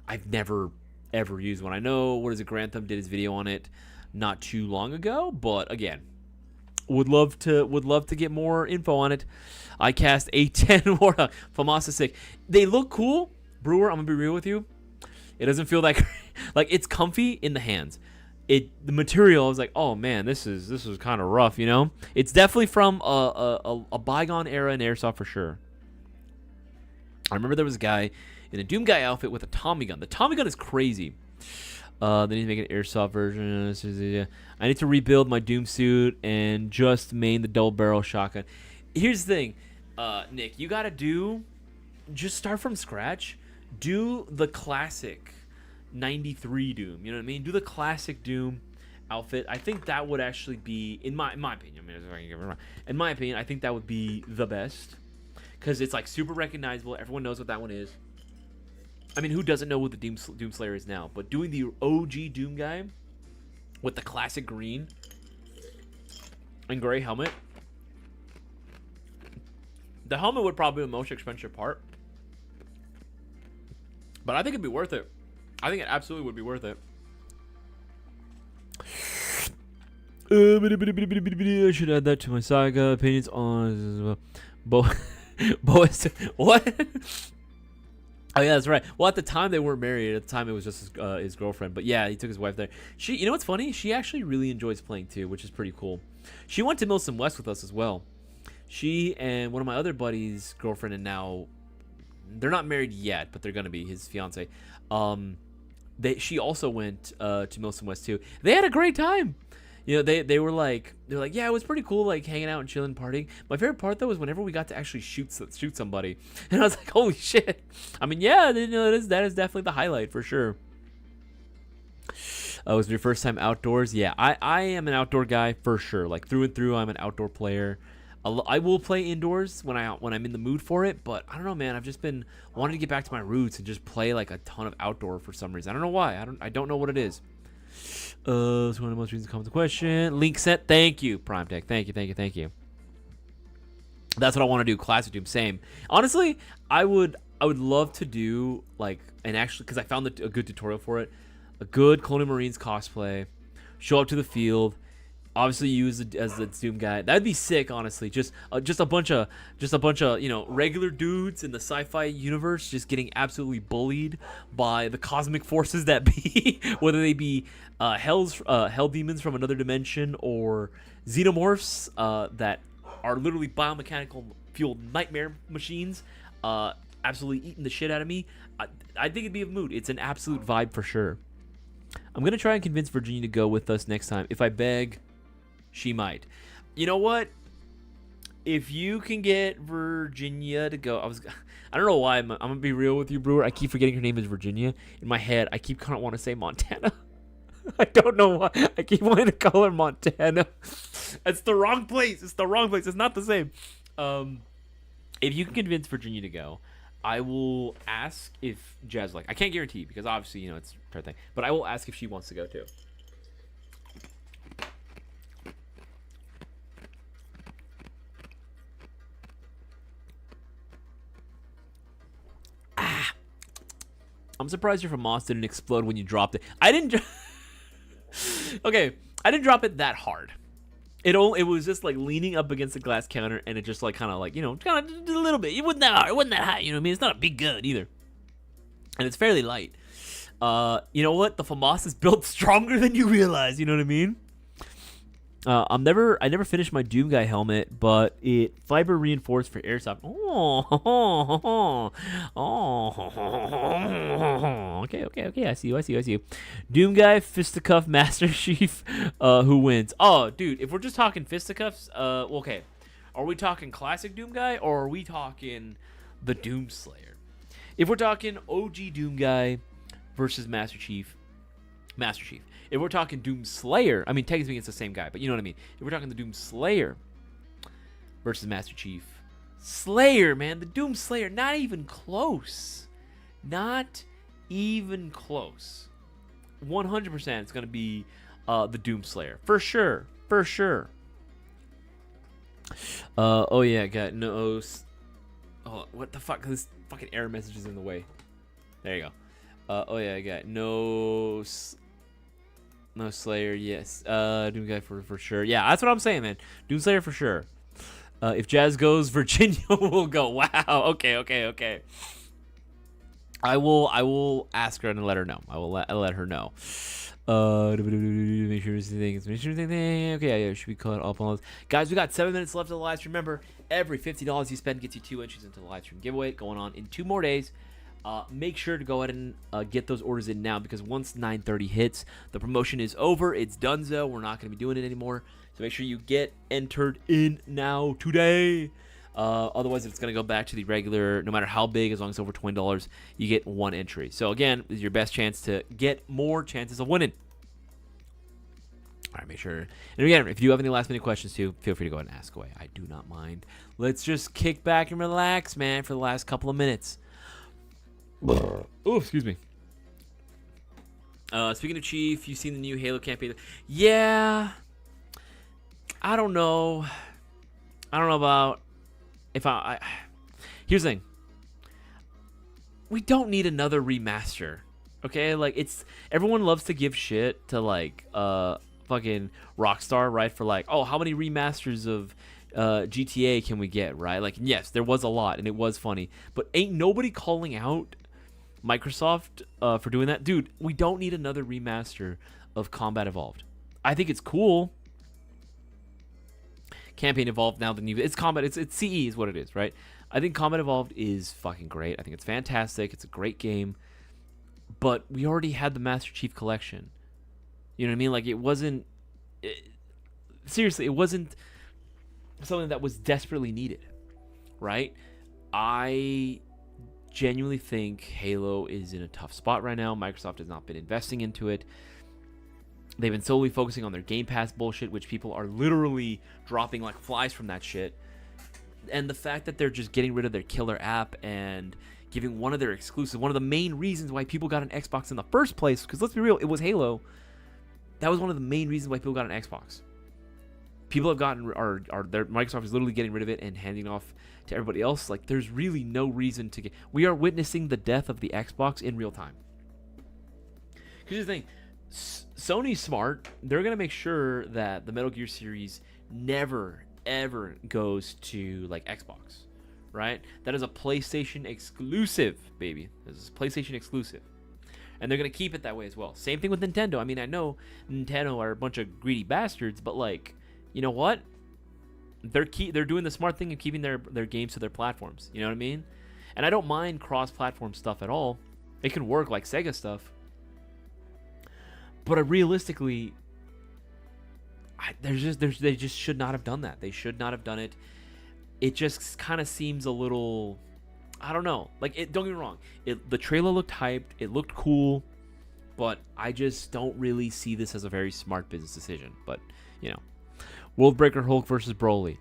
I've never ever used one. I know Grantham did his video on it not too long ago, but again, would love to get more info on it. I cast A10 Warthog. FAMAS is sick. They look cool. Brewer, I'm gonna be real with you. It doesn't feel that like it's comfy in the hands. The material, I was like, oh man, this is kind of rough, you know. It's definitely from a bygone era in airsoft for sure. I remember there was a guy in a Doom Guy outfit with a Tommy gun. The Tommy gun is crazy. They need to make an airsoft version. I need to rebuild my Doom suit and just main the double barrel shotgun. Here's the thing, Nick, you gotta just start from scratch. Do the classic 93 Doom. You know what I mean? Do the classic Doom outfit. I think that would actually be, in my opinion. In my opinion, I think that would be the best because it's like super recognizable. Everyone knows what that one is. I mean, who doesn't know what the Doom Slayer is now? But doing the OG Doom guy with the classic green and gray helmet. The helmet would probably be the most expensive part. But I think it'd be worth it. I think it absolutely would be worth it. I should add that to my saga. Opinions on Boas. What? Oh yeah, that's right. Well, at the time they weren't married. At the time it was just his girlfriend. But yeah, he took his wife there. You know what's funny? She actually really enjoys playing too, which is pretty cool. She went to Milsom West with us as well. She and one of my other buddies' girlfriend, and now they're not married yet, but they're gonna be, his fiance. She also went to Milsom West too. They had a great time. You know, they were like, yeah, it was pretty cool, like hanging out and chilling, partying. My favorite part though was whenever we got to actually shoot somebody, and I was like, holy shit. I mean, yeah, you know, that is definitely the highlight for sure. Was it your first time outdoors? Yeah, I am an outdoor guy for sure. Like through and through, I'm an outdoor player. I will play indoors when I'm in the mood for it, but I don't know, man. I've just been wanting to get back to my roots and just play like a ton of outdoor for some reason. I don't know why. I don't know what it is. It's one of the most recent comments. Question. Link set. Thank you, Prime Tech. Thank you. That's what I want to do. Classic Doom. Same. Honestly, I would love to do like because I found a good tutorial for it. A good Colonial Marines cosplay. Show up to the field. Obviously use it as the Doom guy. That'd be sick, honestly. Just a bunch of you know, regular dudes in the sci-fi universe just getting absolutely bullied by the cosmic forces that be, whether they be hell demons from another dimension or xenomorphs that are literally biomechanical fueled nightmare machines, absolutely eating the shit out of me. I think it'd be a mood. It's an absolute vibe for sure. I'm gonna try and convince Virginia to go with us next time. If I beg, she might. You know what? If you can get Virginia to go, I don't know why. I'm gonna be real with you, Brewer. I keep forgetting her name is Virginia. In my head, I keep kind of want to say Montana. I don't know why. I keep wanting to call her Montana. It's the wrong place. It's not the same. If you can convince Virginia to go, I will ask if Jazz I can't guarantee because obviously, you know, it's her thing. But I will ask if she wants to go too. I'm surprised your FAMAS didn't explode when you dropped it. I didn't. Okay, I didn't drop it that hard. It was just like leaning up against the glass counter, and it just like kind of like, you know, kind of a little bit. It wasn't that hard. It wasn't that high. You know what I mean? It's not a big gun either, and it's fairly light. You know what? The FAMAS is built stronger than you realize. You know what I mean? I never finished my Doom Guy helmet, but it fiber reinforced for airsoft. Okay. I see you. Doom Guy, fisticuff, Master Chief. Who wins? Oh, dude, if we're just talking fisticuffs, okay. Are we talking classic Doom Guy, or are we talking the Doom Slayer? If we're talking OG Doom Guy versus Master Chief. If we're talking Doom Slayer, I mean, technically it's the same guy, but you know what I mean. If we're talking the Doom Slayer versus Master Chief, Slayer, man, the Doom Slayer, not even close. 100% it's going to be the Doom Slayer. For sure. Oh, yeah, got no... Oh, what the fuck? This fucking error message is in the way. There you go. Oh, yeah, I got no Slayer, yes. Doom Guy for sure. Yeah, that's what I'm saying, man. Doom Slayer for sure. If Jazz goes, Virginia will go. Wow. Okay. I will ask her and let her know. I'll let her know. Make sure things. Okay, yeah, should be caught up on those. Guys, we got 7 minutes left of the live stream. Remember, every $50 you spend gets you 2 entries into the live stream giveaway going on in 2 more days. Make sure to go ahead and get those orders in now, because once 9:30 hits, the promotion is over. It's donezo. We're not going to be doing it anymore. So make sure you get entered in now today. Otherwise, it's going to go back to the regular, no matter how big, as long as it's over $20, you get 1 entry. So again, this is your best chance to get more chances of winning. All right, make sure. And again, if you do have any last minute questions too, feel free to go ahead and ask away. I do not mind. Let's just kick back and relax, man, for the last couple of minutes. Oh, excuse me. Speaking of Chief, you seen the new Halo campaign? Yeah. I don't know about if I here's the thing. We don't need another remaster. Okay? Like, it's everyone loves to give shit to like fucking Rockstar, right? For like, oh, how many remasters of GTA can we get, right? Like, yes, there was a lot and it was funny, but ain't nobody calling out Microsoft for doing that. Dude, we don't need another remaster of Combat Evolved. I think it's cool. Campaign Evolved, now the new, it's Combat, it's CE is what it is, right? I think Combat Evolved is fucking great. I think it's fantastic. It's a great game. But we already had the Master Chief Collection. You know what I mean? Like, it wasn't seriously, it wasn't something that was desperately needed, right? I genuinely think Halo is in a tough spot right now. Microsoft has not been investing into it. They've been solely focusing on their Game Pass bullshit, which people are literally dropping like flies from that shit. And the fact that they're just getting rid of their killer app and giving one of their exclusives, one of the main reasons why people got an Xbox in the first place, because let's be real, it was Halo. That was one of the main reasons why people got an Xbox. People have gotten, Microsoft is literally getting rid of it and handing off to everybody else. Like, there's really no reason to get. We are witnessing the death of the Xbox in real time. Because the thing, Sony's smart. They're gonna make sure that the Metal Gear series never ever goes to like Xbox, right? That is a PlayStation exclusive, baby. This is PlayStation exclusive, and they're gonna keep it that way as well. Same thing with Nintendo. I mean, I know Nintendo are a bunch of greedy bastards, but like, you know what? They're doing the smart thing of keeping their games to their platforms. You know what I mean? And I don't mind cross-platform stuff at all. It can work like Sega stuff. But realistically, they just should not have done that. They should not have done it. It just kind of seems a little, I don't know. Like, don't get me wrong. The trailer looked hyped. It looked cool. But I just don't really see this as a very smart business decision. But, you know. Worldbreaker Hulk versus Broly.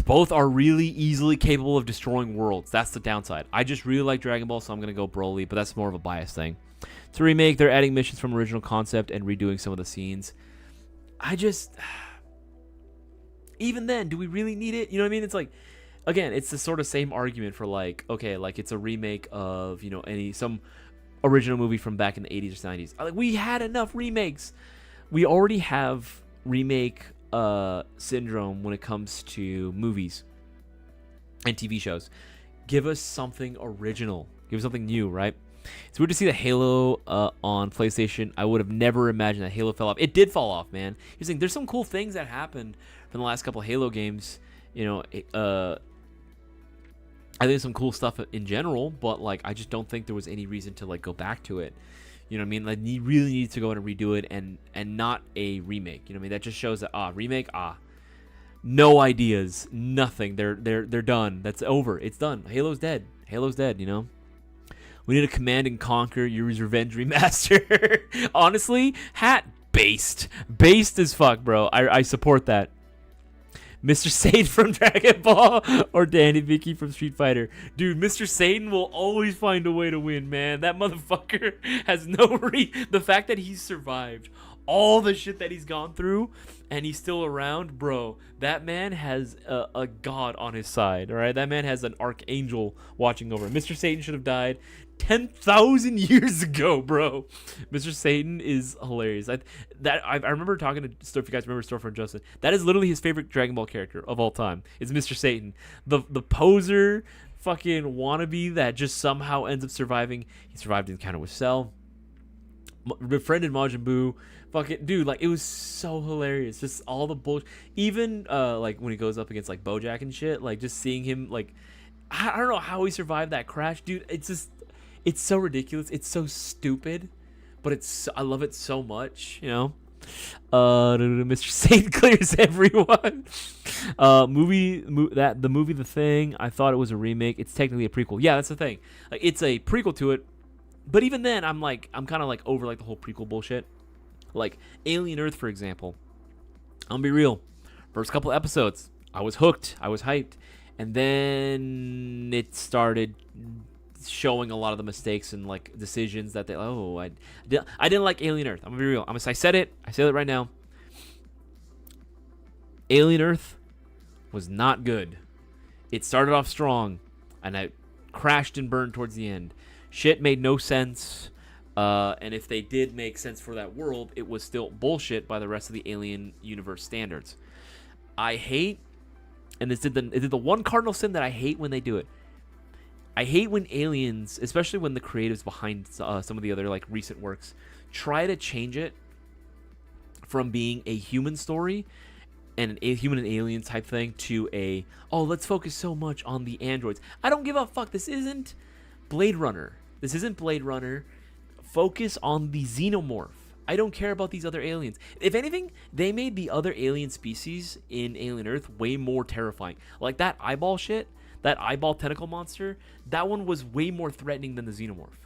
Both are really easily capable of destroying worlds. That's the downside. I just really like Dragon Ball, so I'm going to go Broly, but that's more of a bias thing. To remake, they're adding missions from original concept and redoing some of the scenes. I just... Even then, do we really need it? You know what I mean? It's like, again, it's the sort of same argument for like, okay, like it's a remake of, you know, some original movie from back in the 80s or 90s. Like, we had enough remakes. We already have remake syndrome when it comes to movies and TV shows. Give us something original. Give us something new, right? It's weird to see the Halo on PlayStation. I would have never imagined that Halo fell off. It did fall off, man. You're saying there's some cool things that happened from the last couple of Halo games. You know, I think there's some cool stuff in general, but like I just don't think there was any reason to like go back to it. You know what I mean? Like, you really need to go in and redo it, and not a remake. You know what I mean? That just shows that remake, no ideas, nothing. They're done. That's over. It's done. Halo's dead. Halo's dead. You know. We need a Command and Conquer Yuri's Revenge remaster. Honestly, based as fuck, bro. I support that. Mr. Satan from Dragon Ball or Danny Vicky from Street Fighter. Dude, Mr. Satan will always find a way to win, man. That motherfucker has no the fact that he's survived all the shit that he's gone through and he's still around, bro. That man has a god on his side, all right? That man has an archangel watching over him. Mr. Satan should have died 10,000 years ago, bro. Mr. Satan is hilarious. I remember talking to, if you guys remember Stormfront Justin, that is literally his favorite Dragon Ball character of all time. It's Mr. Satan. The poser fucking wannabe that just somehow ends up surviving. He survived the encounter with Cell. Befriended Majin Buu. Fucking dude, like, it was so hilarious. Just all the bullshit. Even like when he goes up against like Bojack and shit, like just seeing him, like, I don't know how he survived that crash, dude. It's so ridiculous. It's so stupid, but I love it so much, you know. Mr. Satan clears everyone. The movie The Thing, I thought it was a remake. It's technically a prequel. Yeah, that's the thing. Like, it's a prequel to it, but even then, I'm kind of like over like the whole prequel bullshit. Like Alien Earth, for example. I'm gonna be real. First couple episodes, I was hooked. I was hyped, and then it started showing a lot of the mistakes and like decisions that I didn't like Alien Earth. I'm gonna be real. I said it right now. Alien Earth was not good. It started off strong, and I crashed and burned towards the end. Shit made no sense. And if they did make sense for that world, it was still bullshit by the rest of the Alien universe standards. I hate, and it did the one cardinal sin that I hate when they do it. I hate when aliens, especially when the creatives behind some of the other like recent works, try to change it from being a human story and a human and alien type thing to let's focus so much on the androids. I don't give a fuck. This isn't Blade Runner. Focus on the xenomorph. I don't care about these other aliens. If anything, they made the other alien species in Alien Earth way more terrifying. Like that eyeball shit, that eyeball tentacle monster, that one was way more threatening than the xenomorph.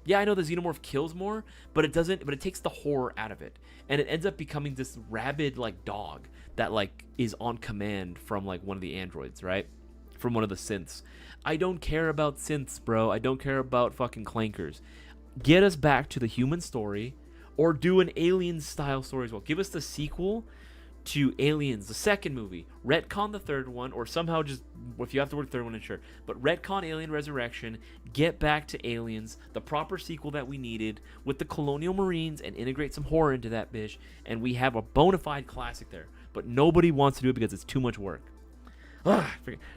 Yeah, I know the xenomorph kills more, but it takes the horror out of it. And it ends up becoming this rabid like dog that like is on command from like one of the androids, right? From one of the synths. I don't care about synths, bro. I don't care about fucking clankers. Get us back to the human story, or do an Alien style story as well. Give us the sequel to Aliens, the second movie. Retcon the third one, or somehow just, if you have to work the third one, then sure. But retcon Alien Resurrection, get back to Aliens, the proper sequel that we needed, with the Colonial Marines, and integrate some horror into that bitch, and we have a bona fide classic there. But nobody wants to do it because it's too much work. Ugh,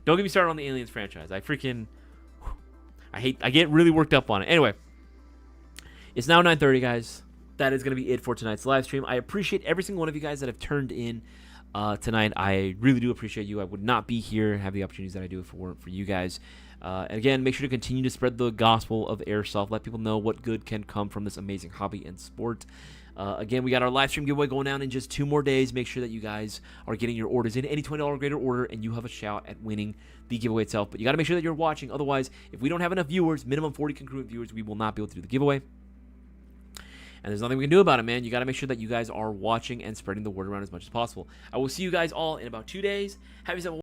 don't get me started on the Aliens franchise. I get really worked up on it. Anyway, it's now 9:30, guys. That is going to be it for tonight's live stream. I appreciate every single one of you guys that have turned in tonight. I really do appreciate you. I would not be here and have the opportunities that I do if it weren't for you guys. And again, make sure to continue to spread the gospel of Airsoft. Let people know what good can come from this amazing hobby and sport. Again, we got our live stream giveaway going down in just 2 more days. Make sure that you guys are getting your orders in. Any $20 or greater order, and you have a shout at winning the giveaway itself. But you got to make sure that you're watching. Otherwise, if we don't have enough viewers, minimum 40 congruent viewers, we will not be able to do the giveaway. And there's nothing we can do about it, man. You got to make sure that you guys are watching and spreading the word around as much as possible. I will see you guys all in about 2 days. Have yourself a